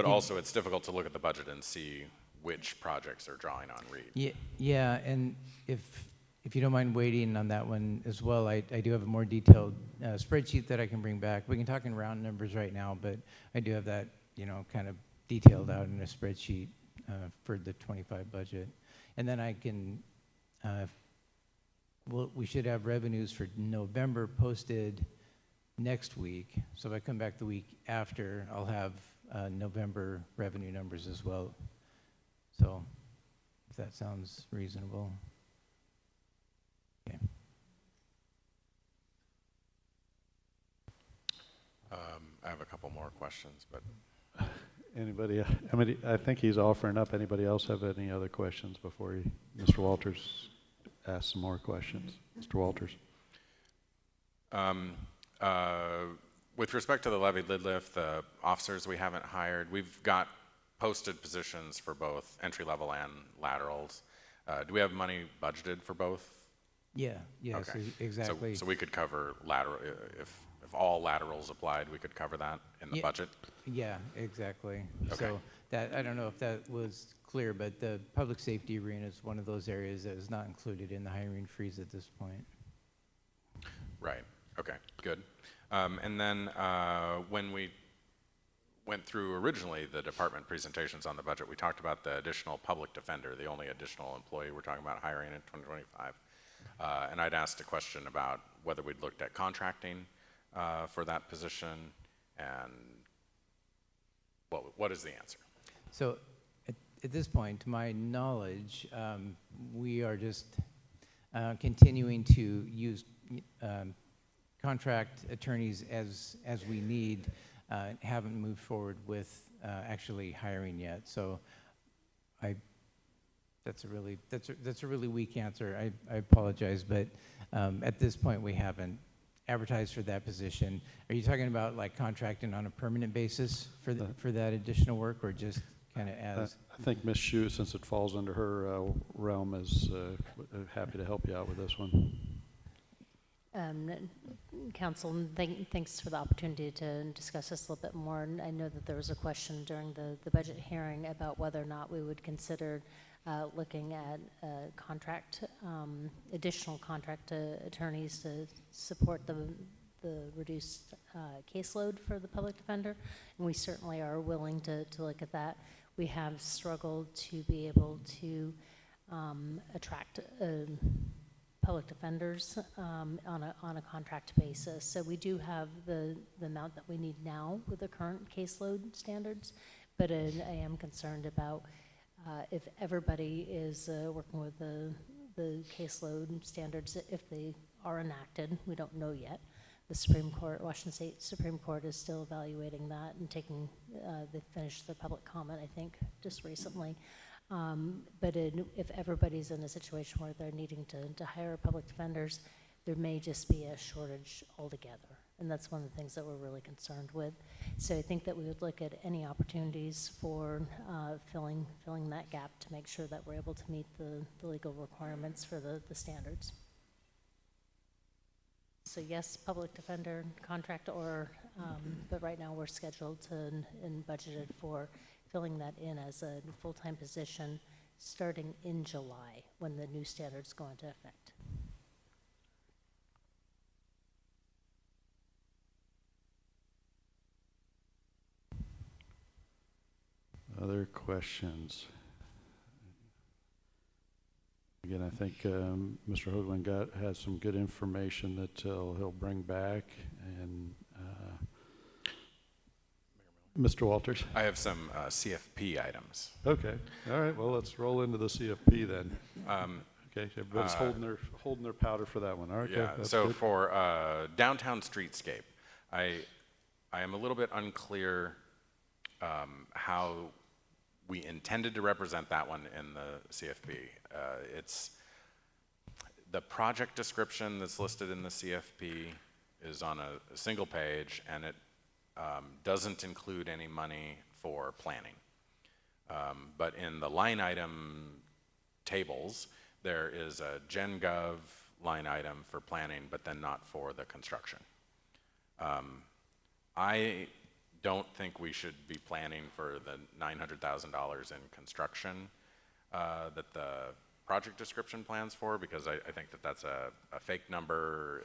Speaker 2: also it's difficult to look at the budget and see which projects are drawing on REIT.
Speaker 12: Yeah, and if you don't mind waiting on that one as well, I do have a more detailed spreadsheet that I can bring back. We can talk in round numbers right now, but I do have that, kind of detailed out in a spreadsheet for the 25 budget. And then I can, we should have revenues for November posted next week. So if I come back the week after, I'll have November revenue numbers as well. So if that sounds reasonable. Okay.
Speaker 2: I have a couple more questions, but
Speaker 1: Anybody, I think he's offering up. Anybody else have any other questions before Mr. Walters asks some more questions? Mr. Walters.
Speaker 2: With respect to the levy lid lift, the officers we haven't hired, we've got posted positions for both entry level and laterals. Do we have money budgeted for both?
Speaker 12: Yeah, yes,
Speaker 2: Okay.
Speaker 12: exactly.
Speaker 2: So we could cover lateral, if all laterals applied, we could cover that in the budget?
Speaker 12: Yeah, exactly.
Speaker 2: Okay.
Speaker 12: So that, I don't know if that was clear, but the public safety arena is one of those areas that is not included in the hiring freeze at this point.
Speaker 2: Right, okay, good. And then when we went through originally the department presentations on the budget, we talked about the additional public defender, the only additional employee we're talking about hiring in 2025. And I'd asked a question about whether we'd looked at contracting for that position, and what is the answer?
Speaker 12: So at this point, to my knowledge, we are just continuing to use contract attorneys as we need. Haven't moved forward with actually hiring yet. So that's a really weak answer. I apologize, but at this point we haven't advertised for that position. Are you talking about like contracting on a permanent basis for that additional work, or just kind of as?
Speaker 1: I think Ms. Shu, since it falls under her realm, is happy to help you out with this one.
Speaker 19: Council, thanks for the opportunity to discuss this a little bit more. And I know that there was a question during the budget hearing about whether or not we would consider looking at additional contract attorneys to support the reduced caseload for the public defender. And we certainly are willing to look at that. We have struggled to be able to attract public defenders on a contract basis. So we do have the amount that we need now with the current caseload standards, but I am concerned about if everybody is working with the caseload standards, if they are enacted. We don't know yet. The Supreme Court, Washington State Supreme Court, is still evaluating that and they finished the public comment, I think, just recently. But if everybody's in a situation where they're needing to hire public defenders, there may just be a shortage altogether. And that's one of the things that we're really concerned with. So I think that we would look at any opportunities for filling that gap to make sure that we're able to meet the legal requirements for the standards. So yes, public defender contract, but right now we're scheduled and budgeted for filling that in as a full-time position starting in July when the new standards go into effect.
Speaker 1: Other questions? Again, I think Mr. Hoagland has some good information that he'll bring back, and Mr. Walters?
Speaker 2: I have some CFP items.
Speaker 1: Okay, all right, well, let's roll into the CFP then. Okay, everybody's holding their powder for that one. All right,
Speaker 2: Yeah,
Speaker 1: that's
Speaker 2: so
Speaker 1: good.
Speaker 2: for downtown streetscape, I am a little bit unclear how we intended to represent that one in the CFP. It's the project description that's listed in the CFP is on a single page, and it doesn't include any money for planning. But in the line item tables, there is a GenGov line item for planning, but then not for the construction. I don't think we should be planning for the $900,000 in construction that the project description plans for, because I think that that's a fake number.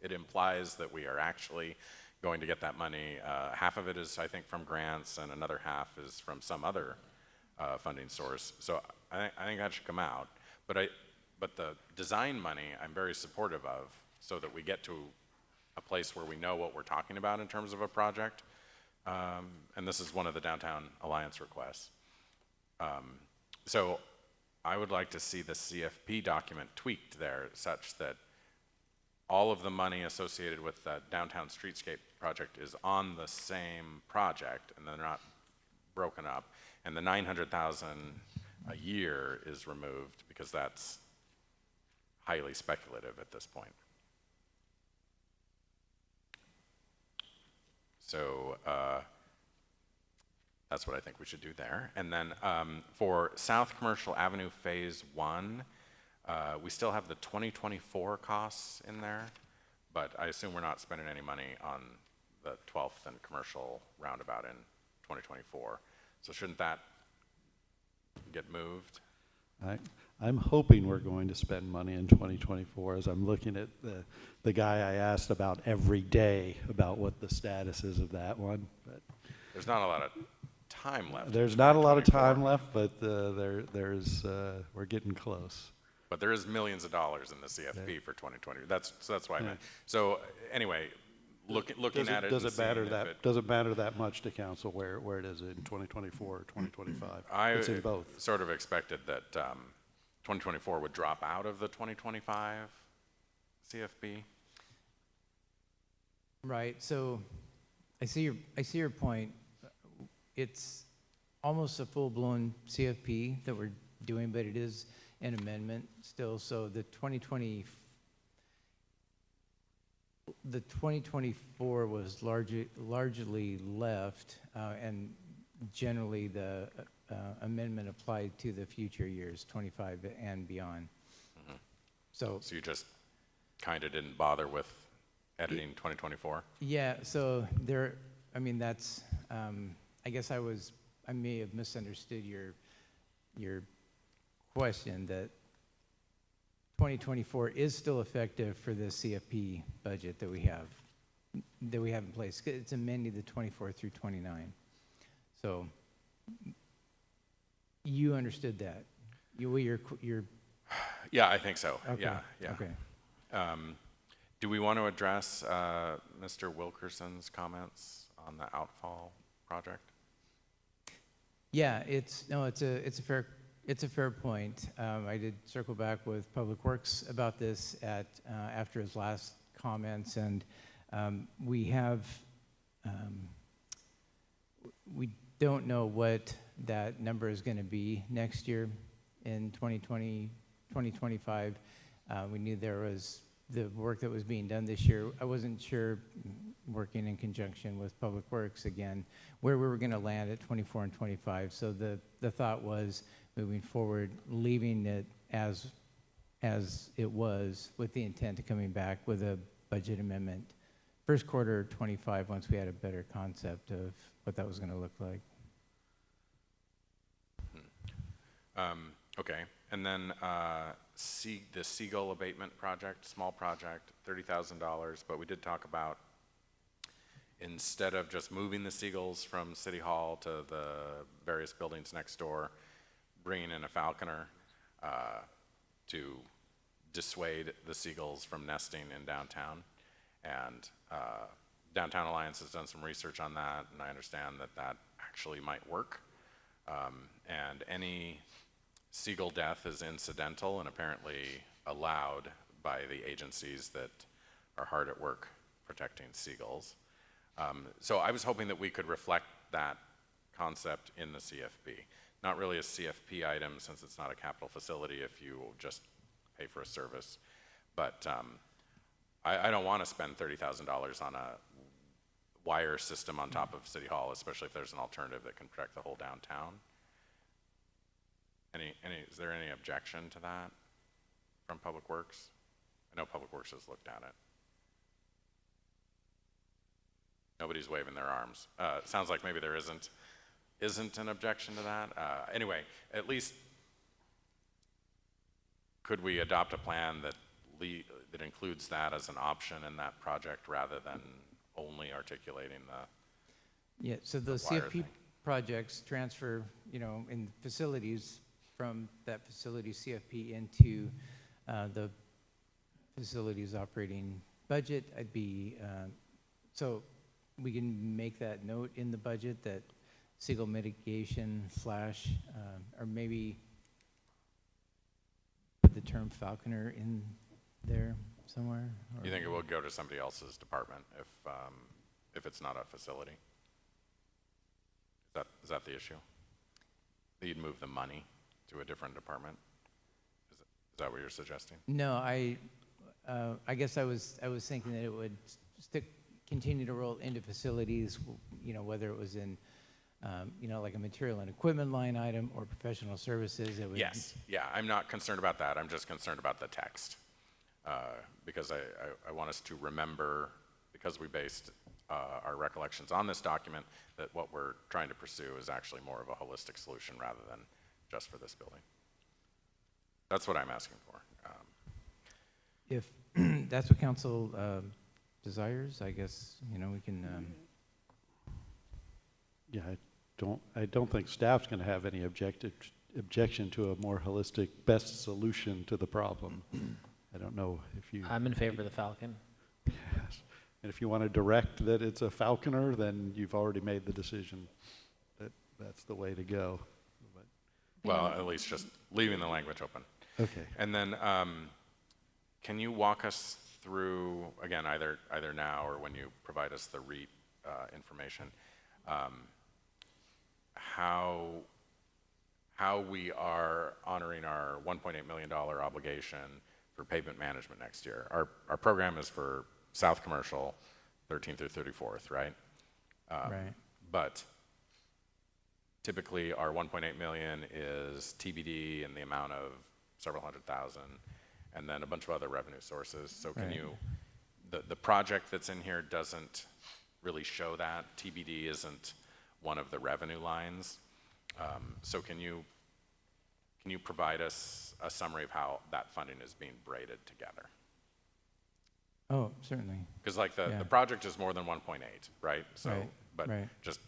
Speaker 2: It implies that we are actually going to get that money. Half of it is, I think, from grants, and another half is from some other funding source. So I think that should come out. But the design money, I'm very supportive of, so that we get to a place where we know what we're talking about in terms of a project. And this is one of the Downtown Alliance requests. So I would like to see the CFP document tweaked there such that all of the money associated with the downtown streetscape project is on the same project, and they're not broken up. And the $900,000 a year is removed, because that's highly speculative at this point. So that's what I think we should do there. And then for South Commercial Avenue Phase 1, we still have the 2024 costs in there, but I assume we're not spending any money on the 12th and Commercial roundabout in 2024. So shouldn't that get moved?
Speaker 1: I'm hoping we're going to spend money in 2024, as I'm looking at the guy I asked about every day about what the status is of that one. But
Speaker 2: there's not a lot of time left.
Speaker 1: There's not a lot of time left, but there's we're getting close.
Speaker 2: But there is millions of dollars in the CFP for 2020. That's why I meant. So anyway, looking at it.
Speaker 1: Does it matter that much to council where it is in 2024 or 2025? It's in both.
Speaker 2: Sort of expected that 2024 would drop out of the 2025 CFP.
Speaker 12: Right. So I see your point. It's almost a full-blown CFP that we're doing, but it is an amendment still. So the 2024 was largely left, and generally the amendment applied to the future years, 25 and beyond.
Speaker 2: Mm-hmm.
Speaker 12: So
Speaker 2: you just kind of didn't bother with editing 2024?
Speaker 12: Yeah. So there. I mean, that's. I guess I may have misunderstood your question, that 2024 is still effective for the CFP budget that we have in place. It's amending the 24 through 29. So you understood that? You're
Speaker 2: Yeah, I think so.
Speaker 12: Okay.
Speaker 2: Yeah.
Speaker 12: Okay.
Speaker 2: Do we want to address Mr. Wilkerson's comments on the outfall project?
Speaker 12: Yeah, it's a fair point. I did circle back with Public Works about this after his last comments, and we don't know what that number is going to be next year in 2025. We knew there was the work that was being done this year. I wasn't sure, working in conjunction with Public Works again, where we were going to land at 24 and 25. So the thought was, moving forward, leaving it as it was, with the intent of coming back with a budget amendment first quarter 25, once we had a better concept of what that was going to look like.
Speaker 2: Okay, and then the Seagull abatement project, small project, $30,000, but we did talk about, instead of just moving the seagulls from City Hall to the various buildings next door, bringing in a falconer to dissuade the seagulls from nesting in downtown, and Downtown Alliance has done some research on that, and I understand that that actually might work. And any seagull death is incidental and apparently allowed by the agencies that are hard at work protecting seagulls. So I was hoping that we could reflect that concept in the CFP. Not really a CFP item since it's not a capital facility if you just pay for a service. But I don't want to spend $30,000 on a wire system on top of City Hall, especially if there's an alternative that can protect the whole downtown. Is there any objection to that from Public Works? I know Public Works has looked at it. Nobody's waving their arms. Sounds like maybe there isn't an objection to that. Anyway, at least could we adopt a plan that includes that as an option in that project rather than only articulating the
Speaker 12: Yeah, so those
Speaker 2: wire
Speaker 12: CFP
Speaker 2: thing?
Speaker 12: projects transfer, in facilities from that facility CFP into the facilities operating budget. So we can make that note in the budget that seagull mitigation / or maybe put the term falconer in there somewhere? Or
Speaker 2: You think it will go to somebody else's department if it's not a facility? Is that the issue? That you'd move the money to a different department? Is that what you're suggesting?
Speaker 12: No, I guess I was thinking that it would continue to roll into facilities, whether it was in, like a material and equipment line item or professional services. It would,
Speaker 2: Yes, yeah, I'm not concerned about that. I'm just concerned about the text. Because I want us to remember, because we based our recollections on this document, that what we're trying to pursue is actually more of a holistic solution rather than just for this building. That's what I'm asking for.
Speaker 12: If that's what council desires, I guess, we can.
Speaker 1: Yeah, I don't think staff's going to have any objection to a more holistic, best solution to the problem. I don't know if you.
Speaker 6: I'm in favor of the Falcon.
Speaker 1: Yes. And if you want to direct that it's a falconer, then you've already made the decision that that's the way to go. But
Speaker 2: Well, at least just leaving the language open.
Speaker 1: Okay.
Speaker 2: And then, can you walk us through, again, either now or when you provide us the REIT information, how we are honoring our $1.8 million obligation for pavement management next year? Our program is for South Commercial, 13th through 34th, right?
Speaker 12: Right.
Speaker 2: But typically, our 1.8 million is TBD in the amount of several hundred thousand, and then a bunch of other revenue sources. So can
Speaker 12: Right.
Speaker 2: you, the project that's in here doesn't really show that. TBD isn't one of the revenue lines. So can you provide us a summary of how that funding is being braided together?
Speaker 12: Oh, certainly.
Speaker 2: Because like
Speaker 12: Yeah.
Speaker 2: the project is more than 1.8, right? So,
Speaker 12: Right,
Speaker 2: but
Speaker 12: right.
Speaker 2: just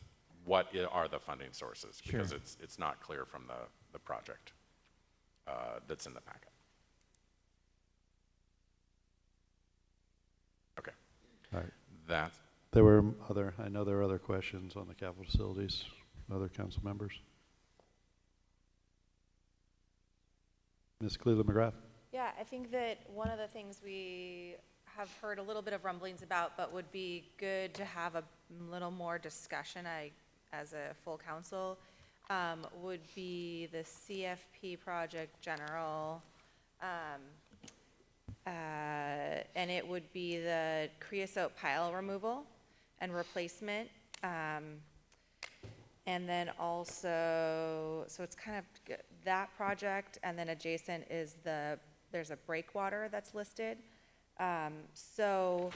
Speaker 2: what are the funding sources? Because
Speaker 12: Sure.
Speaker 2: it's not clear from the project that's in the packet. Okay.
Speaker 1: all right.
Speaker 2: That,
Speaker 1: I know there are other questions on the capital facilities, other council members. Ms. Cleland McGrath.
Speaker 20: Yeah, I think that one of the things we have heard a little bit of rumblings about, but would be good to have a little more discussion as a full council, would be the CFP project general. And it would be the creosote pile removal and replacement. And then also, so it's kind of that project, and then adjacent is there's a breakwater that's listed. So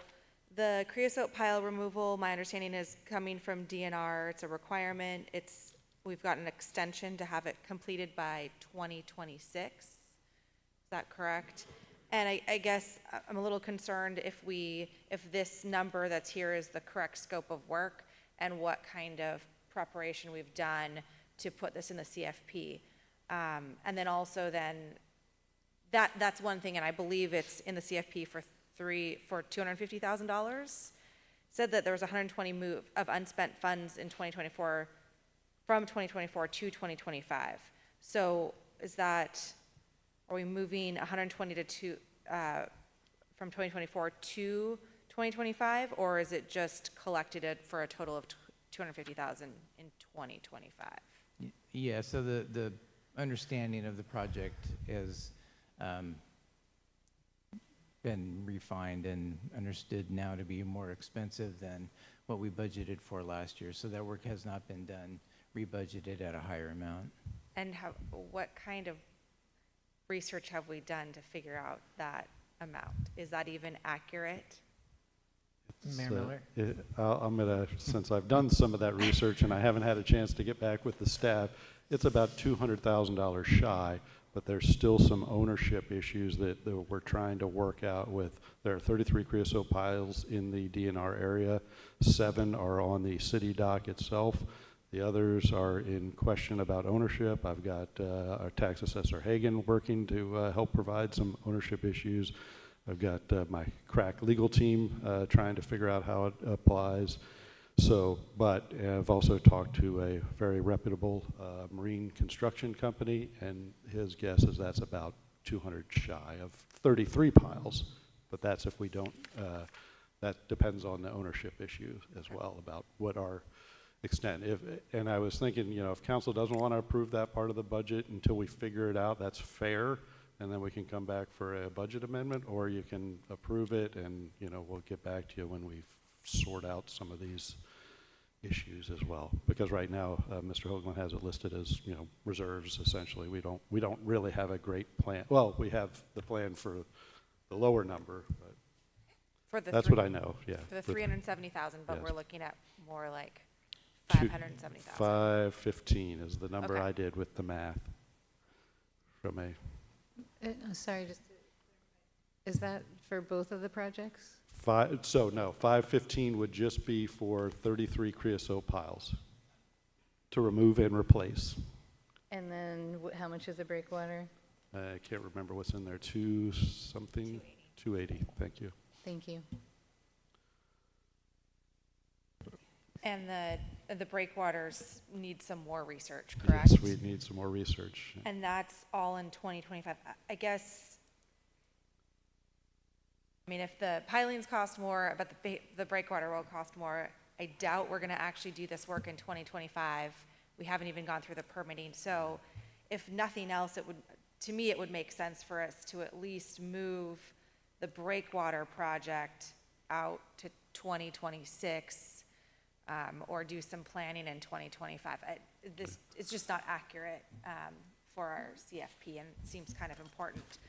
Speaker 20: the creosote pile removal, my understanding is coming from DNR. It's a requirement. We've got an extension to have it completed by 2026. Is that correct? And I guess I'm a little concerned if this number that's here is the correct scope of work and what kind of preparation we've done to put this in the CFP. And then also that's one thing, and I believe it's in the CFP for $250,000. said that there was 120 move of unspent funds in 2024, from 2024 to 2025. So is that, are we moving 120 from 2024 to 2025, or is it just collected it for a total of 250,000 in 2025?
Speaker 12: Yeah, so the understanding of the project has been refined and understood now to be more expensive than what we budgeted for last year. So that work has not been done, rebudgeted at a higher amount.
Speaker 20: And what kind of research have we done to figure out that amount? Is that even accurate?
Speaker 6: Mayor Miller?
Speaker 1: I'm gonna, since I've done some of that research and I haven't had a chance to get back with the staff, it's about $200,000 shy, but there's still some ownership issues that we're trying to work out with. There are 33 creosote piles in the DNR area. 7 are on the city dock itself. The others are in question about ownership. I've got our tax assessor Hagan working to help provide some ownership issues. I've got my crack legal team trying to figure out how it applies. So, but I've also talked to a very reputable marine construction company, and his guess is that's about 200 shy of 33 piles. But that's if we don't, that depends on the ownership issue as well, about what our extent. And I was thinking, you know, if council doesn't want to approve that part of the budget until we figure it out, that's fair. And then we can come back for a budget amendment, or you can approve it and, you know, we'll get back to you when we sort out some of these issues as well. Because right now, Mr. Hoagland has it listed as, you know, reserves essentially. We don't really have a great plan. Well, we have the plan for the lower number, but
Speaker 20: For the
Speaker 1: that's what I know, yeah.
Speaker 20: For the 370,000, but
Speaker 1: yes.
Speaker 20: we're looking at more like 570,000.
Speaker 1: 515 is the number
Speaker 20: Okay.
Speaker 1: I did with the math from a.
Speaker 5: Sorry, is that for both of the projects?
Speaker 1: 515 would just be for 33 creosote piles to remove and replace.
Speaker 5: And then how much is the breakwater?
Speaker 1: I can't remember what's in there, 280, thank you.
Speaker 5: Thank you.
Speaker 20: And the breakwaters need some more research, correct?
Speaker 1: Yes, we need some more research.
Speaker 20: And that's all in 2025. I guess, I mean, if the pilings cost more, but the breakwater will cost more, I doubt we're going to actually do this work in 2025. We haven't even gone through the permitting. So if nothing else, to me, it would make sense for us to at least move the breakwater project out to 2026. Or do some planning in 2025. This is just not accurate for our CFP, and seems kind of important.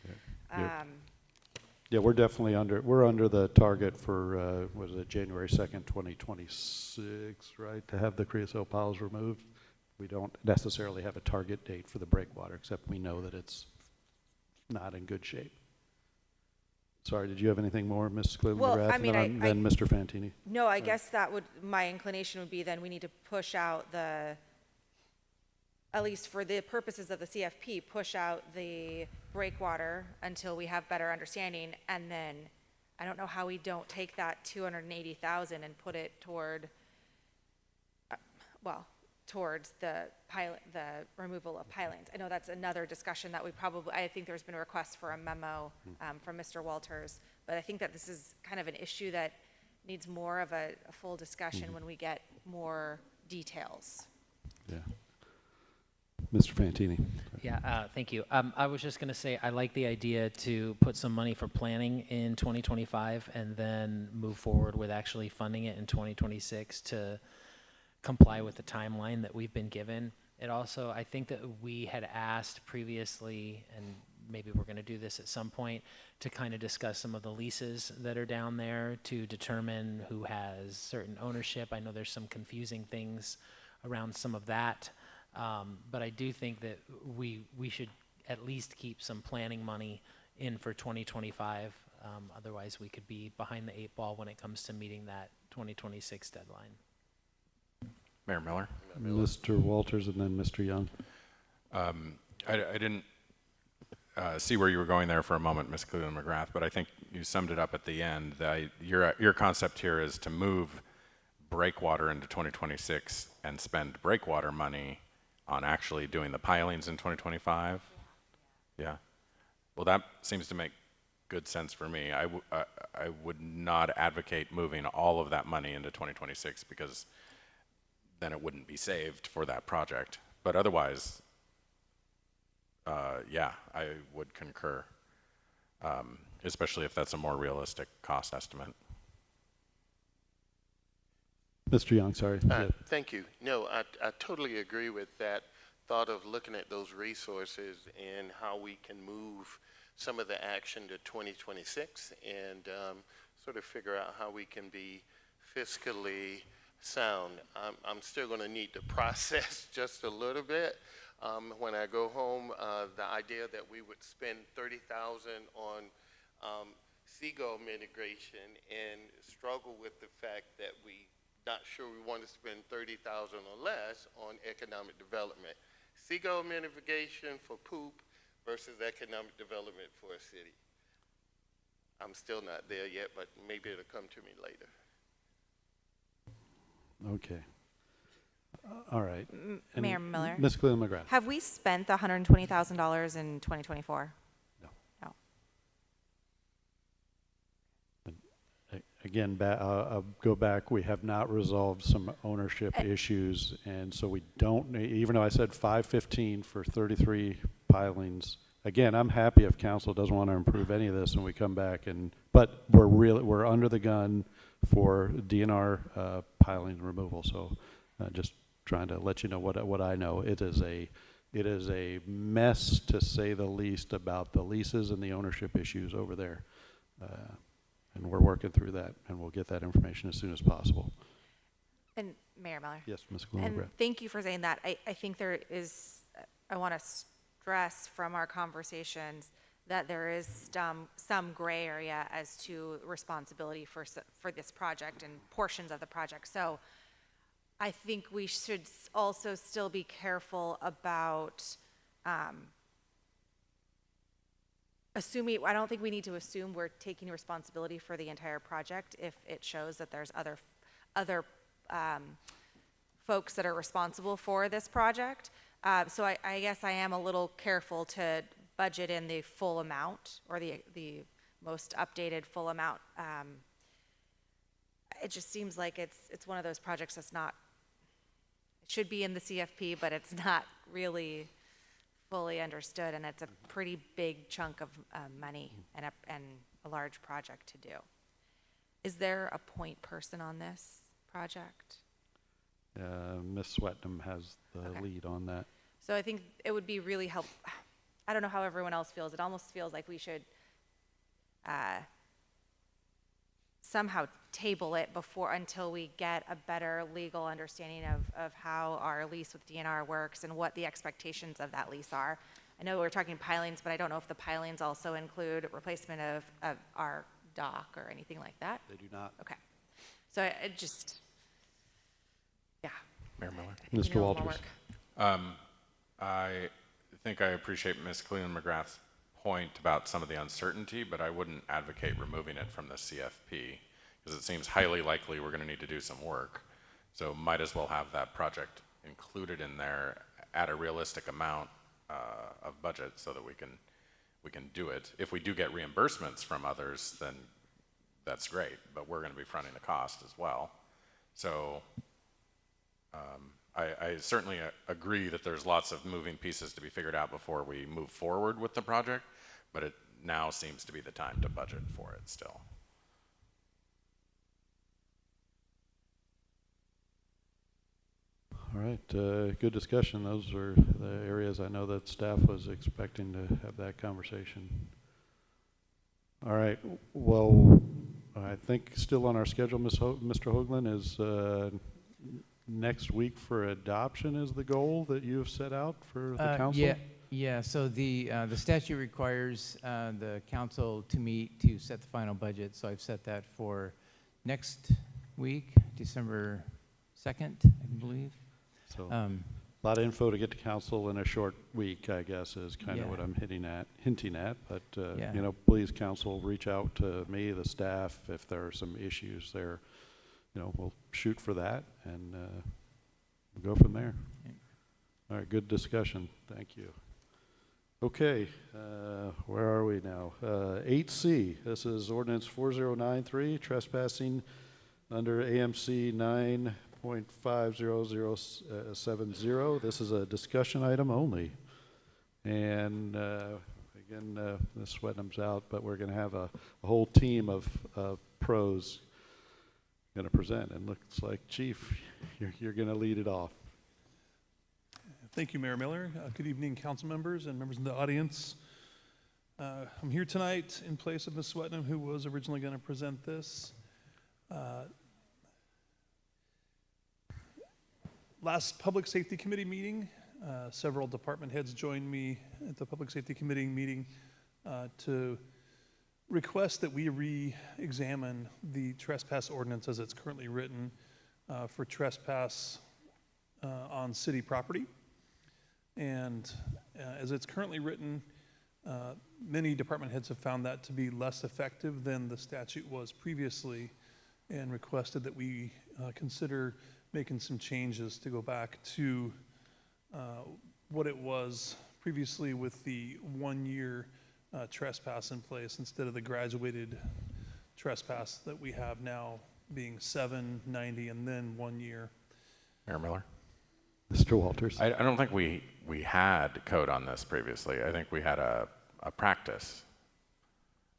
Speaker 1: Yeah, we're definitely under the target for, was it January 2nd, 2026, right? To have the creosote piles removed. We don't necessarily have a target date for the breakwater, except we know that it's not in good shape. Sorry, did you have anything more, Ms. Clinton
Speaker 20: Well,
Speaker 1: McGrath,
Speaker 20: I mean,
Speaker 1: and then Mr. Fantini?
Speaker 20: No, I guess my inclination would be then we need to push out at least for the purposes of the CFP, push out the breakwater until we have better understanding. And then I don't know how we don't take that 280,000 and put it towards the removal of pilings. I know that's another discussion that I think there's been a request for a memo from Mr. Walters, but I think that this is kind of an issue that needs more of a full discussion when we get more details.
Speaker 1: Yeah. Mr. Fantini.
Speaker 6: Yeah, thank you. I was just going to say, I like the idea to put some money for planning in 2025 and then move forward with actually funding it in 2026 to comply with the timeline that we've been given. It also, I think that we had asked previously, and maybe we're going to do this at some point, to kind of discuss some of the leases that are down there to determine who has certain ownership. I know there's some confusing things around some of that, but I do think that we should at least keep some planning money in for 2025. Otherwise, we could be behind the 8 ball when it comes to meeting that 2026 deadline.
Speaker 2: Mayor Miller?
Speaker 1: Mr. Walters and then Mr. Young.
Speaker 2: I see where you were going there for a moment, Ms. Cleveland McGrath, but I think you summed it up at the end. Your concept here is to move breakwater into 2026 and spend breakwater money on actually doing the pilings in 2025? Yeah. Well, that seems to make good sense for me. I would not advocate moving all of that money into 2026 because then it wouldn't be saved for that project. But otherwise, yeah, I would concur, especially if that's a more realistic cost estimate.
Speaker 1: Mr. Young, sorry. Yeah.
Speaker 4: Thank you. No, I totally agree with that thought of looking at those resources and how we can move some of the action to 2026 and sort of figure out how we can be fiscally sound. I'm still going to need to process just a little bit. When I go home, the idea that we would spend $30,000 on seagull mitigation and struggle with the fact that we not sure we want to spend $30,000 or less on economic development. Seagull mitigation for poop versus economic development for a city. I'm still not there yet, but maybe it'll come to me later.
Speaker 1: Okay. All right. And
Speaker 20: Mayor Miller.
Speaker 1: Ms. Cleveland McGrath.
Speaker 20: Have we spent the $120,000 in 2024?
Speaker 1: No.
Speaker 20: No.
Speaker 1: Again, I'll go back. We have not resolved some ownership issues, and so we don't. Even though I said 515 for 33 pilings, again, I'm happy if council doesn't want to improve any of this, and we come back and. But we're under the gun for DNR piling removal. So, just trying to let you know what I know. It is a mess, to say the least, about the leases and the ownership issues over there. And we're working through that, and we'll get that information as soon as possible.
Speaker 20: And Mayor Miller.
Speaker 1: Yes, Ms.
Speaker 20: And
Speaker 1: Glenn.
Speaker 20: thank you for saying that. I think there is, I want to stress from our conversations that there is some gray area as to responsibility for this project and portions of the project. So I think we should also still be careful about assuming. I don't think we need to assume we're taking responsibility for the entire project if it shows that there's other folks that are responsible for this project. So I guess I am a little careful to budget in the full amount, or the most updated full amount. It just seems like it's one of those projects that's not. It should be in the CFP, but it's not really fully understood, and it's a pretty big chunk of money and a large project to do. Is there a point person on this project?
Speaker 1: Ms. Swetnam has the lead on that.
Speaker 20: So I think it would be really helpful. I don't know how everyone else feels. It almost feels like we should somehow table it until we get a better legal understanding of how our lease with DNR works and what the expectations of that lease are. I know we're talking pilings, but I don't know if the pilings also include replacement of our dock or anything like that.
Speaker 1: They do not.
Speaker 20: Okay. So it just, yeah.
Speaker 2: Mayor Miller.
Speaker 1: Mr. Walters.
Speaker 2: I think I appreciate Ms. Cleveland McGrath's point about some of the uncertainty, but I wouldn't advocate removing it from the CFP because it seems highly likely we're going to need to do some work. So might as well have that project included in there at a realistic amount of budget so that we can do it. If we do get reimbursements from others, then that's great, but we're going to be fronting the cost as well. So I certainly agree that there's lots of moving pieces to be figured out before we move forward with the project, but it now seems to be the time to budget for it still.
Speaker 1: All right, good discussion. Those are the areas I know that staff was expecting to have that conversation. All right, well, I think still on our schedule, Mr. Hoagland, is next week for adoption is the goal that you have set out for the council?
Speaker 12: Yeah. So the statute requires the council to meet to set the final budget. So I've set that for next week, December 2nd, I believe.
Speaker 1: So lot of info to get to council in a short week, I guess, is kind of
Speaker 12: Yeah.
Speaker 1: what I'm hinting at. But,
Speaker 12: Yeah.
Speaker 1: you know, please, council, reach out to me, the staff, if there are some issues there. You know, we'll shoot for that, and we'll go from there. All right, good discussion. Thank you. Okay, where are we now? 8C, this is ordinance 4093, trespassing under AMC 9.50070. This is a discussion item only. And again, Ms. Swetnam's out, but we're going to have a whole team of pros going to present. And looks like, Chief, you're going to lead it off.
Speaker 19: Thank you, Mayor Miller. Good evening, council members and members of the audience. I'm here tonight in place of Ms. Swetnam, who was originally going to present this. Last Public Safety Committee meeting, several department heads joined me at the Public Safety Committee meeting to request that we re-examine the trespass ordinance as it's currently written for trespass on city property. And as it's currently written, many department heads have found that to be less effective than the statute was previously, and requested that we consider making some changes to go back to what it was previously with the 1 year trespass in place instead of the graduated trespass that we have now being 7, 90, and then 1 year.
Speaker 2: Mayor Miller?
Speaker 1: Mr. Walters.
Speaker 2: I don't think we had code on this previously. I think we had a practice.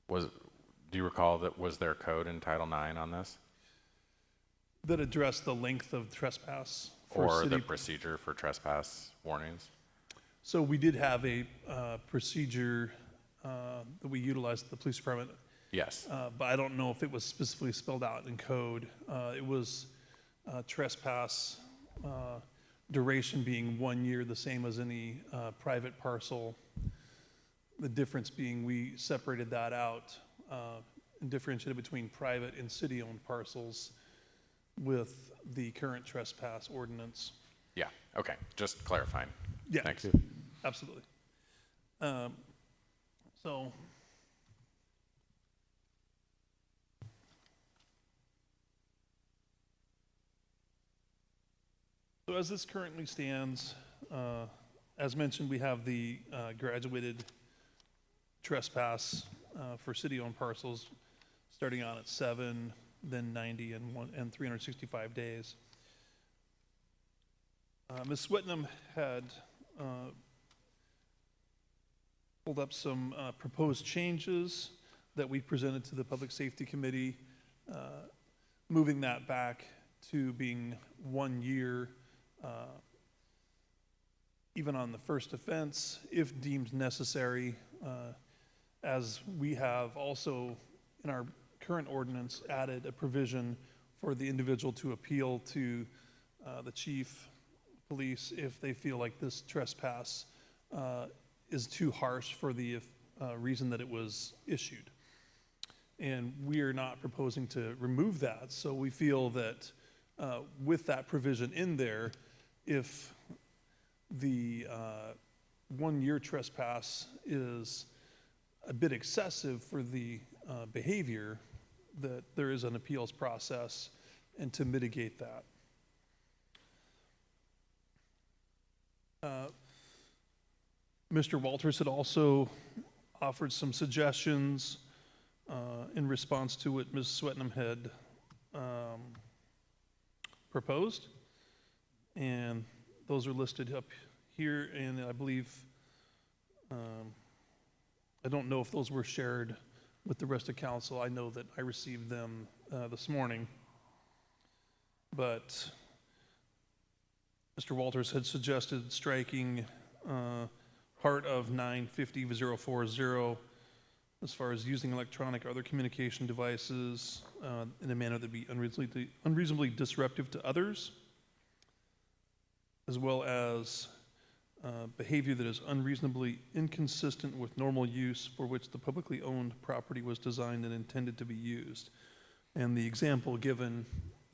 Speaker 2: Do you recall that was there code in Title IX on this?
Speaker 19: That address the length of trespass for
Speaker 2: Or
Speaker 19: city.
Speaker 2: the procedure for trespass warnings?
Speaker 19: So we did have a procedure that we utilized at the police department.
Speaker 2: Yes.
Speaker 19: But I don't know if it was specifically spelled out in code. It was trespass duration being 1 year, the same as any private parcel. The difference being we separated that out and differentiated between private and city-owned parcels with the current trespass ordinance.
Speaker 2: Yeah, okay, just clarifying.
Speaker 19: Yeah,
Speaker 2: Thanks.
Speaker 19: absolutely. So as this currently stands, as mentioned, we have the graduated trespass for city-owned parcels starting out at 7, then 90, and 365 days. Ms. Swetnam had pulled up some proposed changes that we presented to the Public Safety Committee, moving that back to being 1 year, even on the first offense, if deemed necessary, as we have also in our current ordinance added a provision for the individual to appeal to the chief of police if they feel like this trespass is too harsh for the reason that it was issued. And we are not proposing to remove that, so we feel that with that provision in there, if the 1 year trespass is a bit excessive for the behavior, that there is an appeals process and to mitigate that. Mr. Walters had also offered some suggestions in response to what Ms. Swetnam had proposed, and those are listed up here, and I believe, I don't know if those were shared with the rest of council. I know that I received them this morning, but Mr. Walters had suggested striking part of 950.040 as far as using electronic or other communication devices in a manner that be unreasonably disruptive to others, as well as behavior that is unreasonably inconsistent with normal use for which the publicly owned property was designed and intended to be used. And the example given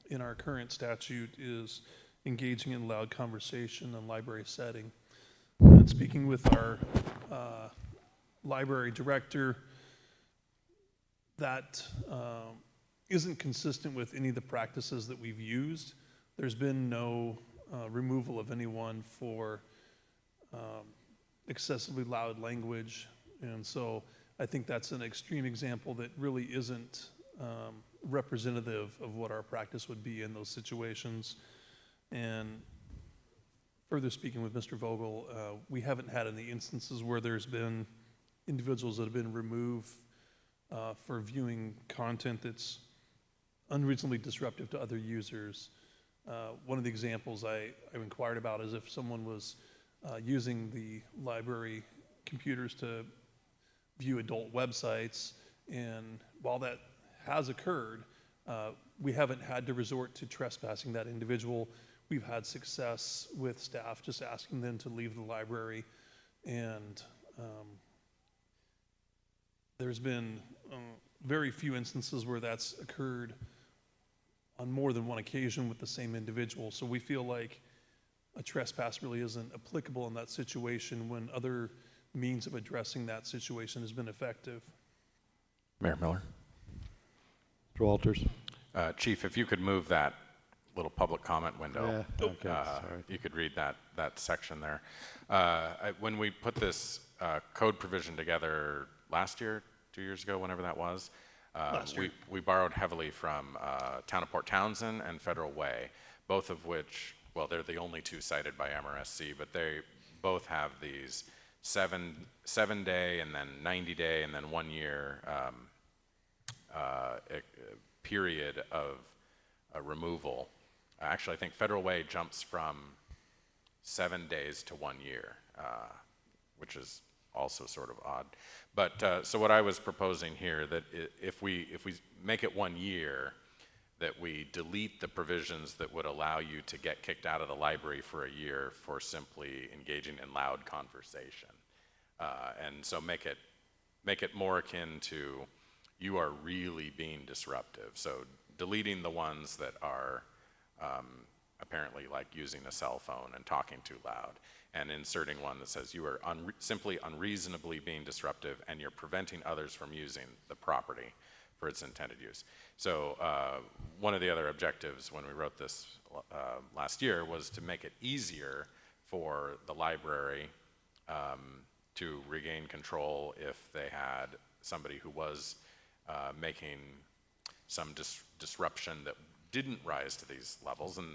Speaker 19: in our current statute is engaging in loud conversation in library setting. And speaking with our library director, that isn't consistent with any of the practices that we've used. There's been no removal of anyone for excessively loud language. And so I think that's an extreme example that really isn't representative of what our practice would be in those situations. And further speaking with Mr. Vogel, we haven't had any instances where there's been individuals that have been removed for viewing content that's unreasonably disruptive to other users. One of the examples I inquired about is if someone was using the library computers to view adult websites, and while that has occurred, we haven't had to resort to trespassing that individual. We've had success with staff just asking them to leave the library, and there's been very few instances where that's occurred on more than one occasion with the same individual. So we feel like a trespass really isn't applicable in that situation when other means of addressing that situation has been effective.
Speaker 2: Mayor Miller.
Speaker 1: Mr. Walters.
Speaker 2: Chief, if you could move that little public comment window.
Speaker 1: Yeah, okay, sorry.
Speaker 2: You could read that section there. When we put this code provision together last year, 2 years ago, whenever that was, we borrowed heavily from Town of Port Townsend and Federal Way, both of which, well, they're the only two cited by MRSC, but they both have these seven-day and then 90-day and then 1 year period of removal. Actually, I think Federal Way jumps from 7 days to 1 year, which is also sort of odd. But so what I was proposing here, that if we make it 1 year, that we delete the provisions that would allow you to get kicked out of the library for a year for simply engaging in loud conversation, and so make it more akin to you are really being disruptive. So deleting the ones that are apparently like using a cell phone and talking too loud, and inserting one that says you are simply unreasonably being disruptive and you're preventing others from using the property for its intended use. So one of the other objectives when we wrote this last year was to make it easier for the library to regain control if they had somebody who was making some disruption that didn't rise to these levels, and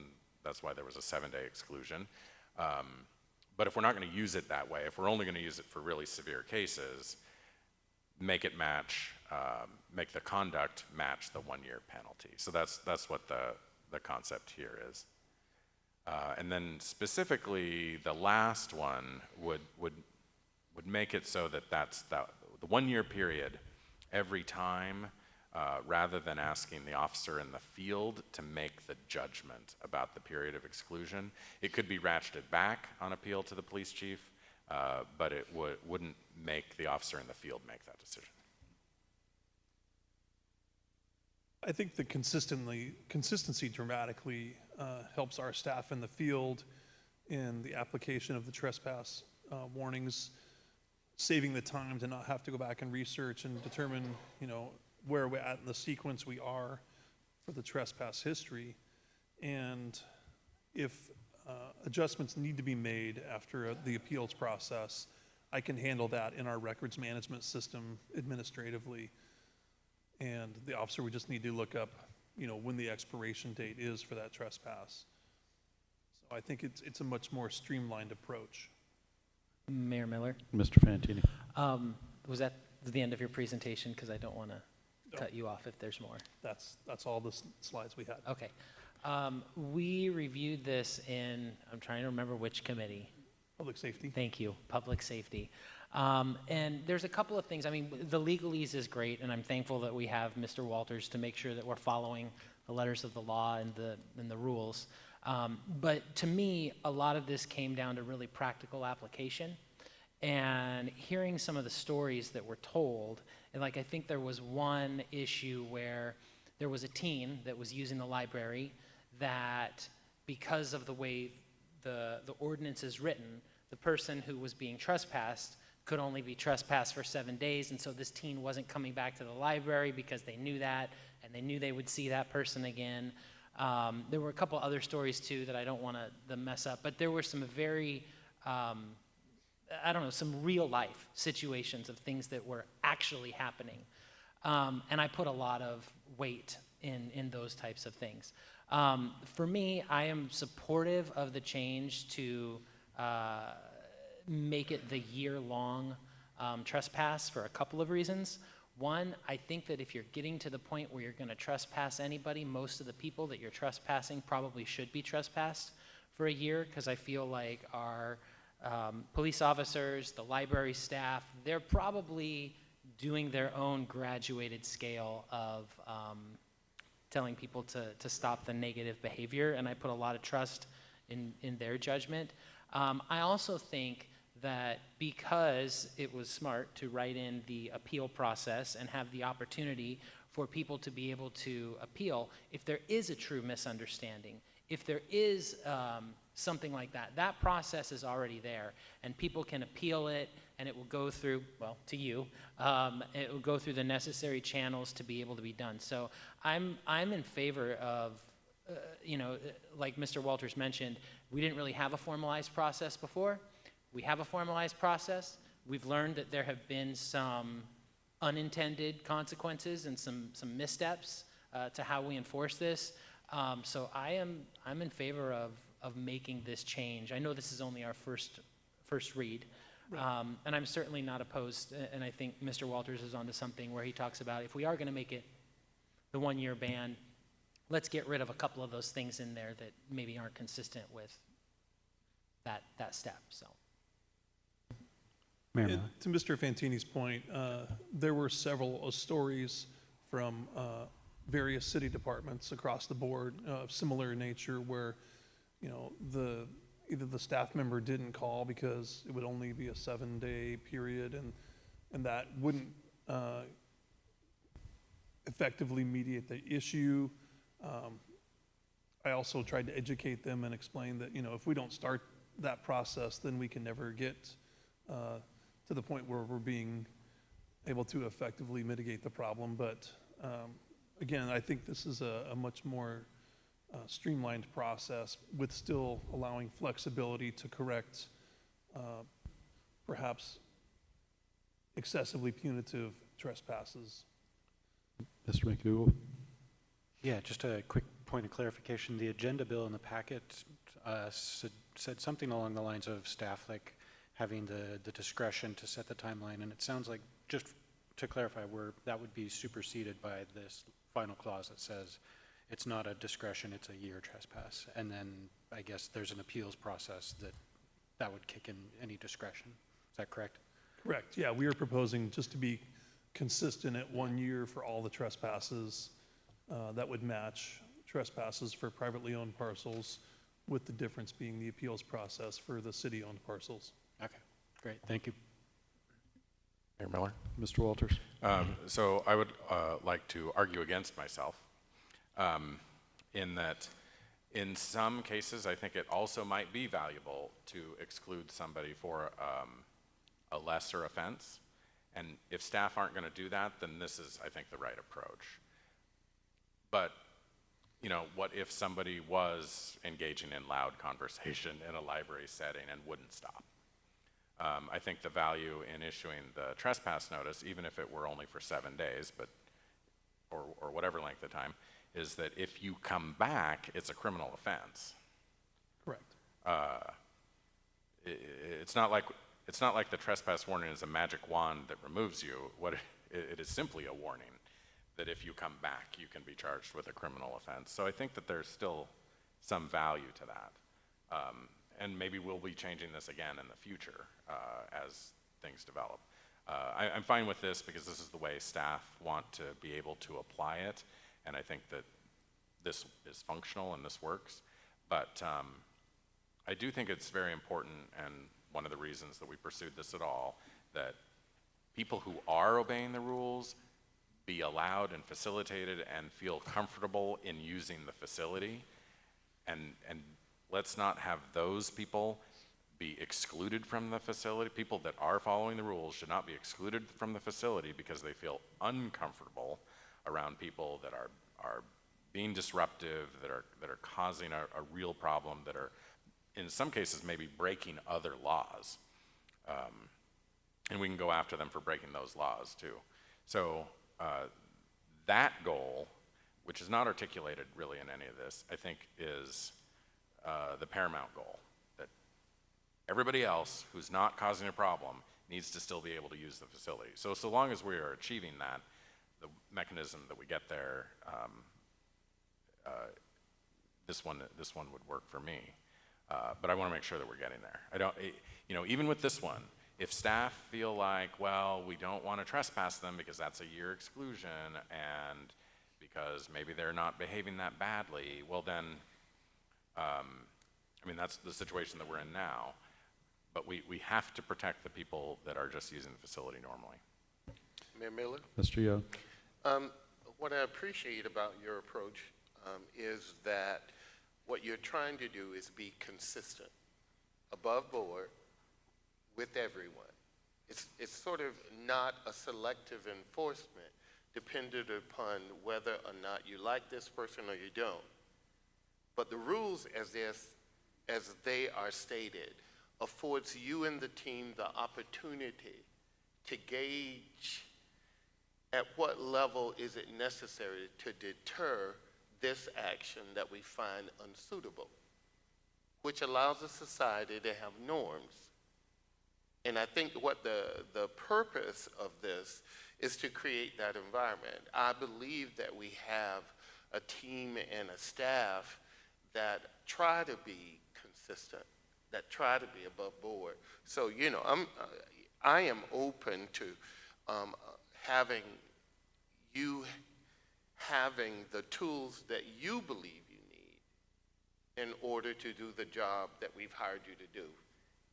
Speaker 2: that's why there was a 7-day exclusion. But if we're not going to use it that way, if we're only going to use it for really severe cases, make it match, make the conduct match the 1 year penalty. So that's what the concept here is. And then specifically, the last one would make it so that that's the 1 year period every time, rather than asking the officer in the field to make the judgment about the period of exclusion. It could be ratcheted back on appeal to the police chief, but it wouldn't make the officer in the field make that decision.
Speaker 19: I think the consistency dramatically helps our staff in the field in the application of the trespass warnings, saving the time to not have to go back and research and determine, where we're at in the sequence we are for the trespass history. And if adjustments need to be made after the appeals process, I can handle that in our records management system administratively. And the officer would just need to look up, when the expiration date is for that trespass. So I think it's a much more streamlined approach.
Speaker 6: Mayor Miller?
Speaker 1: Mr. Fantini.
Speaker 6: Was that the end of your presentation? Because I don't want to cut you off if there's more.
Speaker 19: That's all the slides we had.
Speaker 6: Okay. We reviewed this in, I'm trying to remember which committee.
Speaker 19: Public safety.
Speaker 6: Thank you, public safety. And there's a couple of things. I mean, the legalese is great, and I'm thankful that we have Mr. Walters to make sure that we're following the letters of the law and the rules. But to me, a lot of this came down to really practical application. And hearing some of the stories that were told, and I think there was one issue where there was a teen that was using the library that because of the way the ordinance is written, the person who was being trespassed could only be trespassed for 7 days, and so this teen wasn't coming back to the library because they knew that, and they knew they would see that person again. There were a couple other stories too that I don't want to mess up, but there were some very, I don't know, some real life situations of things that were actually happening. And I put a lot of weight in those types of things. For me, I am supportive of the change to make it the year-long trespass for a couple of reasons. One, I think that if you're getting to the point where you're going to trespass anybody, most of the people that you're trespassing probably should be trespassed for a year, because I feel like our police officers, the library staff, they're probably doing their own graduated scale of telling people to stop the negative behavior, and I put a lot of trust in their judgment. I also think that because it was smart to write in the appeal process and have the opportunity for people to be able to appeal, if there is a true misunderstanding, if there is something like that, that process is already there, and people can appeal it, and it will go through, well, to you, it will go through the necessary channels to be able to be done. So I'm in favor of, you know, like Mr. Walters mentioned, we didn't really have a formalized process before. We have a formalized process. We've learned that there have been some unintended consequences and some missteps to how we enforce this. So I'm in favor of making this change. I know this is only our first read, and I'm certainly not opposed, and I think Mr. Walters is onto something where he talks about if we are going to make it the one-year ban, let's get rid of a couple of those things in there that maybe aren't consistent with that step. So.
Speaker 19: To Mr. Fantini's point, there were several stories from various city departments across the board of similar nature where, you know, either the staff member didn't call because it would only be a 7-day period, and that wouldn't effectively mediate the issue. I also tried to educate them and explain that, you know, if we don't start that process, then we can never get to the point where we're being able to effectively mitigate the problem. But again, I think this is a much more streamlined process with still allowing flexibility to correct perhaps excessively punitive trespasses.
Speaker 1: Mr. McDougall?
Speaker 7: Yeah, just a quick point of clarification. The agenda bill in the packet said something along the lines of staff like having the discretion to set the timeline, and it sounds like, just to clarify, that would be superseded by this final clause that says it's not a discretion, it's a year trespass. And then I guess there's an appeals process that would kick in any discretion. Is that correct?
Speaker 19: Correct, yeah, we are proposing just to be consistent at 1 year for all the trespasses. That would match trespasses for privately owned parcels, with the difference being the appeals process for the city-owned parcels.
Speaker 7: Okay, great, thank you.
Speaker 2: Mayor Miller?
Speaker 1: Mr. Walters?
Speaker 2: So I would like to argue against myself in that in some cases I think it also might be valuable to exclude somebody for a lesser offense. And if staff aren't going to do that, then this is, I think, the right approach. But, you know, what if somebody was engaging in loud conversation in a library setting and wouldn't stop? I think the value in issuing the trespass notice, even if it were only for 7 days, but or whatever length of time, is that if you come back, it's a criminal offense.
Speaker 19: Correct.
Speaker 2: It's not like the trespass warning is a magic wand that removes you. What it is simply a warning that if you come back, you can be charged with a criminal offense. So I think that there's still some value to that. And maybe we'll be changing this again in the future as things develop. I'm fine with this because this is the way staff want to be able to apply it, and I think that this is functional and this works. But I do think it's very important, and one of the reasons that we pursued this at all, that people who are obeying the rules be allowed and facilitated and feel comfortable in using the facility. and let's not have those people be excluded from the facility. People that are following the rules should not be excluded from the facility because they feel uncomfortable around people that are being disruptive, that are causing a real problem, that are, in some cases, maybe breaking other laws. And we can go after them for breaking those laws too. So that goal, which is not articulated really in any of this, I think is the paramount goal, that everybody else who's not causing a problem needs to still be able to use the facility. So long as we are achieving that, the mechanism that we get there, this one would work for me. But I want to make sure that we're getting there. Even with this one, if staff feel like, well, we don't want to trespass them because that's a year exclusion and because maybe they're not behaving that badly, well then, that's the situation that we're in now. But we have to protect the people that are just using the facility normally.
Speaker 4: Mayor Miller?
Speaker 1: Mr. Young?
Speaker 4: What I appreciate about your approach is that what you're trying to do is be consistent, above board, with everyone. It's sort of not a selective enforcement dependent upon whether or not you like this person or you don't. But the rules as they are stated affords you and the team the opportunity to gauge at what level is it necessary to deter this action that we find unsuitable, which allows a society to have norms. And I think what the purpose of this is to create that environment. I believe that we have a team and a staff that try to be consistent, that try to be above board. So, I am open to having the tools that you believe you need in order to do the job that we've hired you to do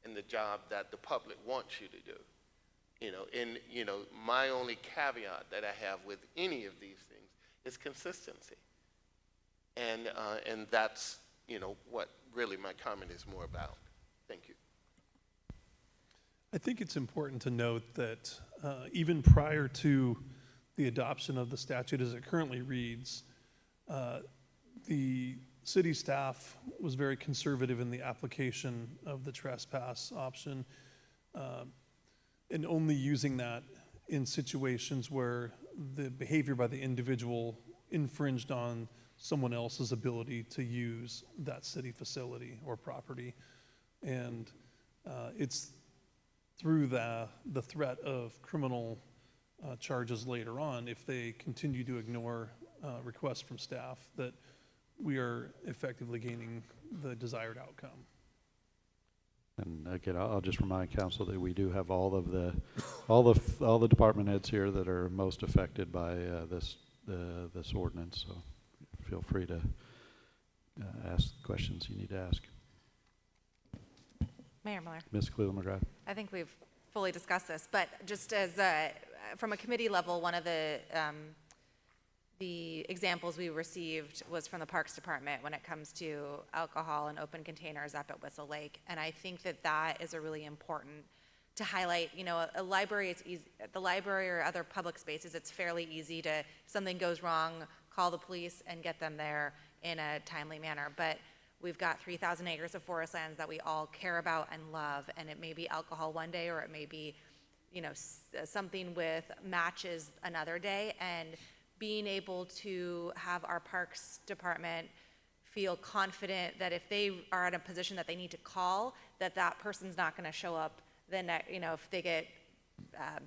Speaker 4: and the job that the public wants you to do. My only caveat that I have with any of these things is consistency. And that's, what really my comment is more about. Thank you.
Speaker 19: I think it's important to note that even prior to the adoption of the statute as it currently reads, the city staff was very conservative in the application of the trespass option and only using that in situations where the behavior by the individual infringed on someone else's ability to use that city facility or property. And it's through the threat of criminal charges later on, if they continue to ignore requests from staff, that we are effectively gaining the desired outcome.
Speaker 1: And again, I'll just remind council that we do have all the department heads here that are most affected by this ordinance. So feel free to ask the questions you need to ask.
Speaker 20: Mayor Miller.
Speaker 1: Ms. Cleveland McGrath.
Speaker 20: I think we've fully discussed this, but just as from a committee level, one of the examples we received was from the Parks Department when it comes to alcohol and open containers up at Whistle Lake. And I think that is a really important to highlight. A library is easy, the library or other public spaces, it's fairly easy to, if something goes wrong, call the police and get them there in a timely manner. But we've got 3,000 acres of forest lands that we all care about and love, and it may be alcohol one day, or it may be, something with matches another day. And being able to have our Parks Department feel confident that if they are in a position that they need to call, that person's not going to show up. Then, if they get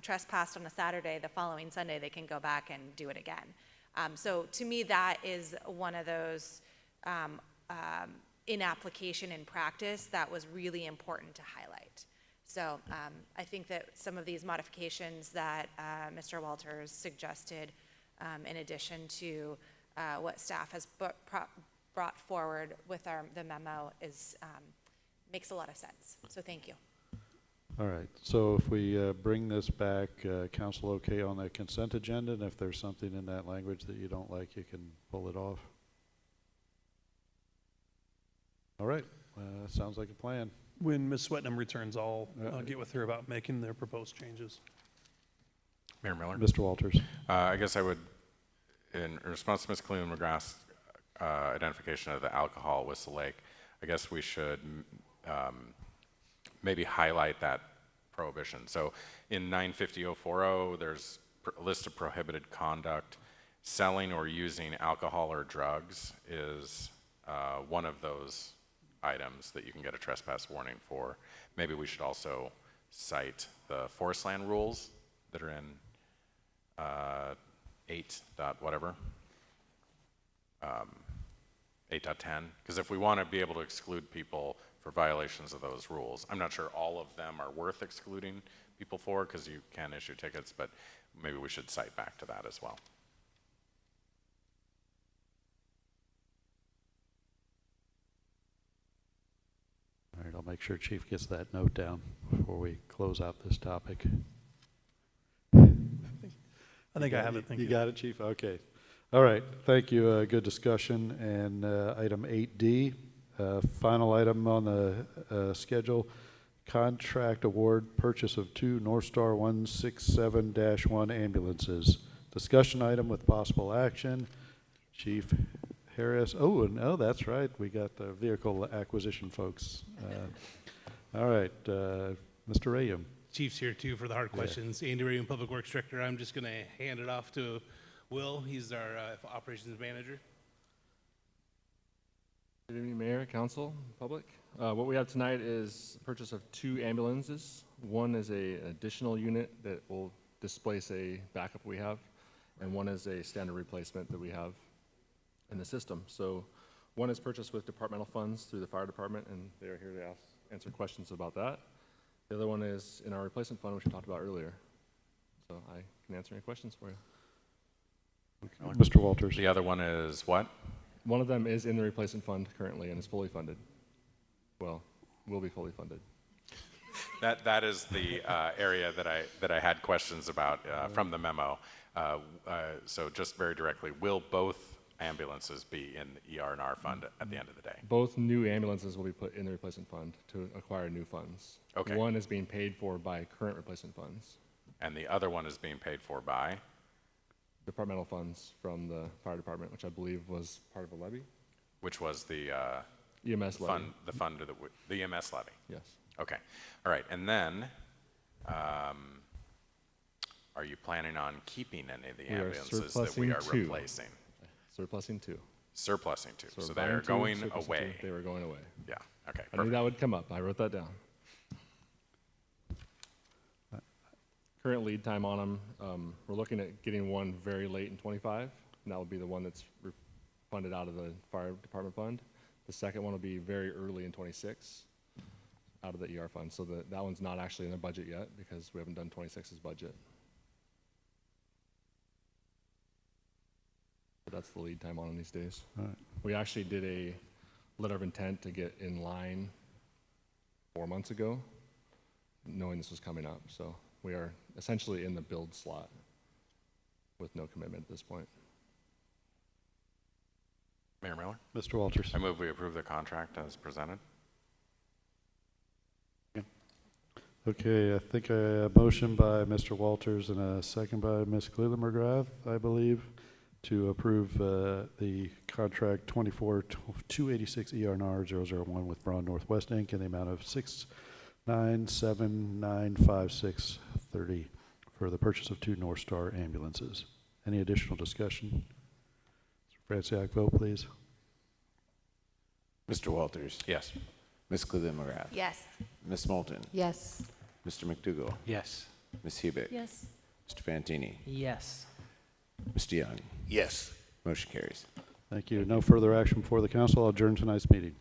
Speaker 20: trespassed on a Saturday, the following Sunday they can go back and do it again. So to me, that is one of those in application in practice that was really important to highlight. So I think that some of these modifications that Mr. Walters suggested, in addition to what staff has brought forward with the memo, makes a lot of sense. So thank you.
Speaker 1: All right. So if we bring this back, council okay on the consent agenda, and if there's something in that language that you don't like, you can pull it off. All right, sounds like a plan.
Speaker 19: When Ms. Swetnam returns, I'll get with her about making the proposed changes.
Speaker 2: Mayor Miller?
Speaker 1: Mr. Walters.
Speaker 2: I guess I would, in response to Ms. Cleveland-McGrath's identification of the alcohol at Whistle Lake, I guess we should maybe highlight that prohibition. So in 950-040, there's a list of prohibited conduct. Selling or using alcohol or drugs is one of those items that you can get a trespass warning for. Maybe we should also cite the forest land rules that are in 8 dot whatever, 8.10, because if we want to be able to exclude people for violations of those rules, I'm not sure all of them are worth excluding people for, because you can issue tickets, but maybe we should cite back to that as well.
Speaker 1: All right, I'll make sure Chief gets that note down before we close out this topic.
Speaker 19: I think I have it. Thank you.
Speaker 1: You got it, Chief? Okay. All right. Thank you. Good discussion. And item 8D, final item on the schedule, contract award purchase of 2 North Star 167-1 ambulances. Discussion item with possible action. Chief Harris. Oh, no, that's right. We got the vehicle acquisition folks. All right. Mr. Rayum.
Speaker 21: Chief's here too for the hard questions. Andy Rayum, Public Works Director. I'm just going to hand it off to Will. He's our operations manager.
Speaker 22: Good evening, Mayor, Council, public. What we have tonight is purchase of 2 ambulances. One is an additional unit that will displace a backup we have, and one is a standard replacement that we have in the system. So one is purchased with departmental funds through the fire department, and they are here to answer questions about that. The other one is in our replacement fund, which we talked about earlier. So I can answer any questions for you.
Speaker 1: Okay. Mr. Walters.
Speaker 2: The other one is what?
Speaker 22: One of them is in the replacement fund currently and is fully funded. Well, will be fully funded.
Speaker 2: That is the area that I had questions about from the memo. So just very directly, will both ambulances be in the ER&R fund at the end of the day?
Speaker 22: Both new ambulances will be put in the replacement fund to acquire new funds.
Speaker 2: Okay.
Speaker 22: One is being paid for by current replacement funds.
Speaker 2: And the other one is being paid for by?
Speaker 22: Departmental funds from the fire department, which I believe was part of a levy.
Speaker 2: Which was the
Speaker 22: EMS levy.
Speaker 2: The EMS levy?
Speaker 22: Yes.
Speaker 2: Okay. All right. And then, are you planning on keeping any of the ambulances that we are replacing?
Speaker 22: Surplusing 2.
Speaker 2: Surplusing 2. So
Speaker 22: buying
Speaker 2: they're
Speaker 22: 2,
Speaker 2: going
Speaker 22: surplusing
Speaker 2: away.
Speaker 22: 2. They were going away.
Speaker 2: Yeah. Okay.
Speaker 22: I knew that would come up. I wrote that down. Current lead time on them, we're looking at getting one very late in 25, and that will be the one that's funded out of the fire department fund. The second one will be very early in 26 out of the ER fund. So that one's not actually in the budget yet because we haven't done 26's budget. But that's the lead time on them these days.
Speaker 1: All right.
Speaker 22: We actually did a letter of intent to get in line 4 months ago, knowing this was coming up. So we are essentially in the build slot with no commitment at this point.
Speaker 2: Mayor Miller?
Speaker 1: Mr. Walters.
Speaker 2: I move we approve the contract as presented.
Speaker 1: Okay, I think a motion by Mr. Walters and a second by Ms. Cleveland-McGrath, I believe, to approve the contract 24286 ER&R 001 with Braun Northwest Inc. in the amount of $6,979,5630 for the purchase of 2 North Star ambulances. Any additional discussion? Mr. Franciac, vote please.
Speaker 18: Mr. Walters.
Speaker 2: Yes.
Speaker 18: Ms. Cleveland-McGrath.
Speaker 5: Yes.
Speaker 18: Ms. Moulton.
Speaker 5: Yes.
Speaker 18: Mr. McDougall.
Speaker 7: Yes.
Speaker 18: Ms. Hubick.
Speaker 14: Yes.
Speaker 18: Mr. Fantini.
Speaker 6: Yes.
Speaker 18: Mr. Young.
Speaker 4: Yes.
Speaker 18: Motion carries.
Speaker 1: Thank you. No further action before the council. I'll adjourn tonight's meeting.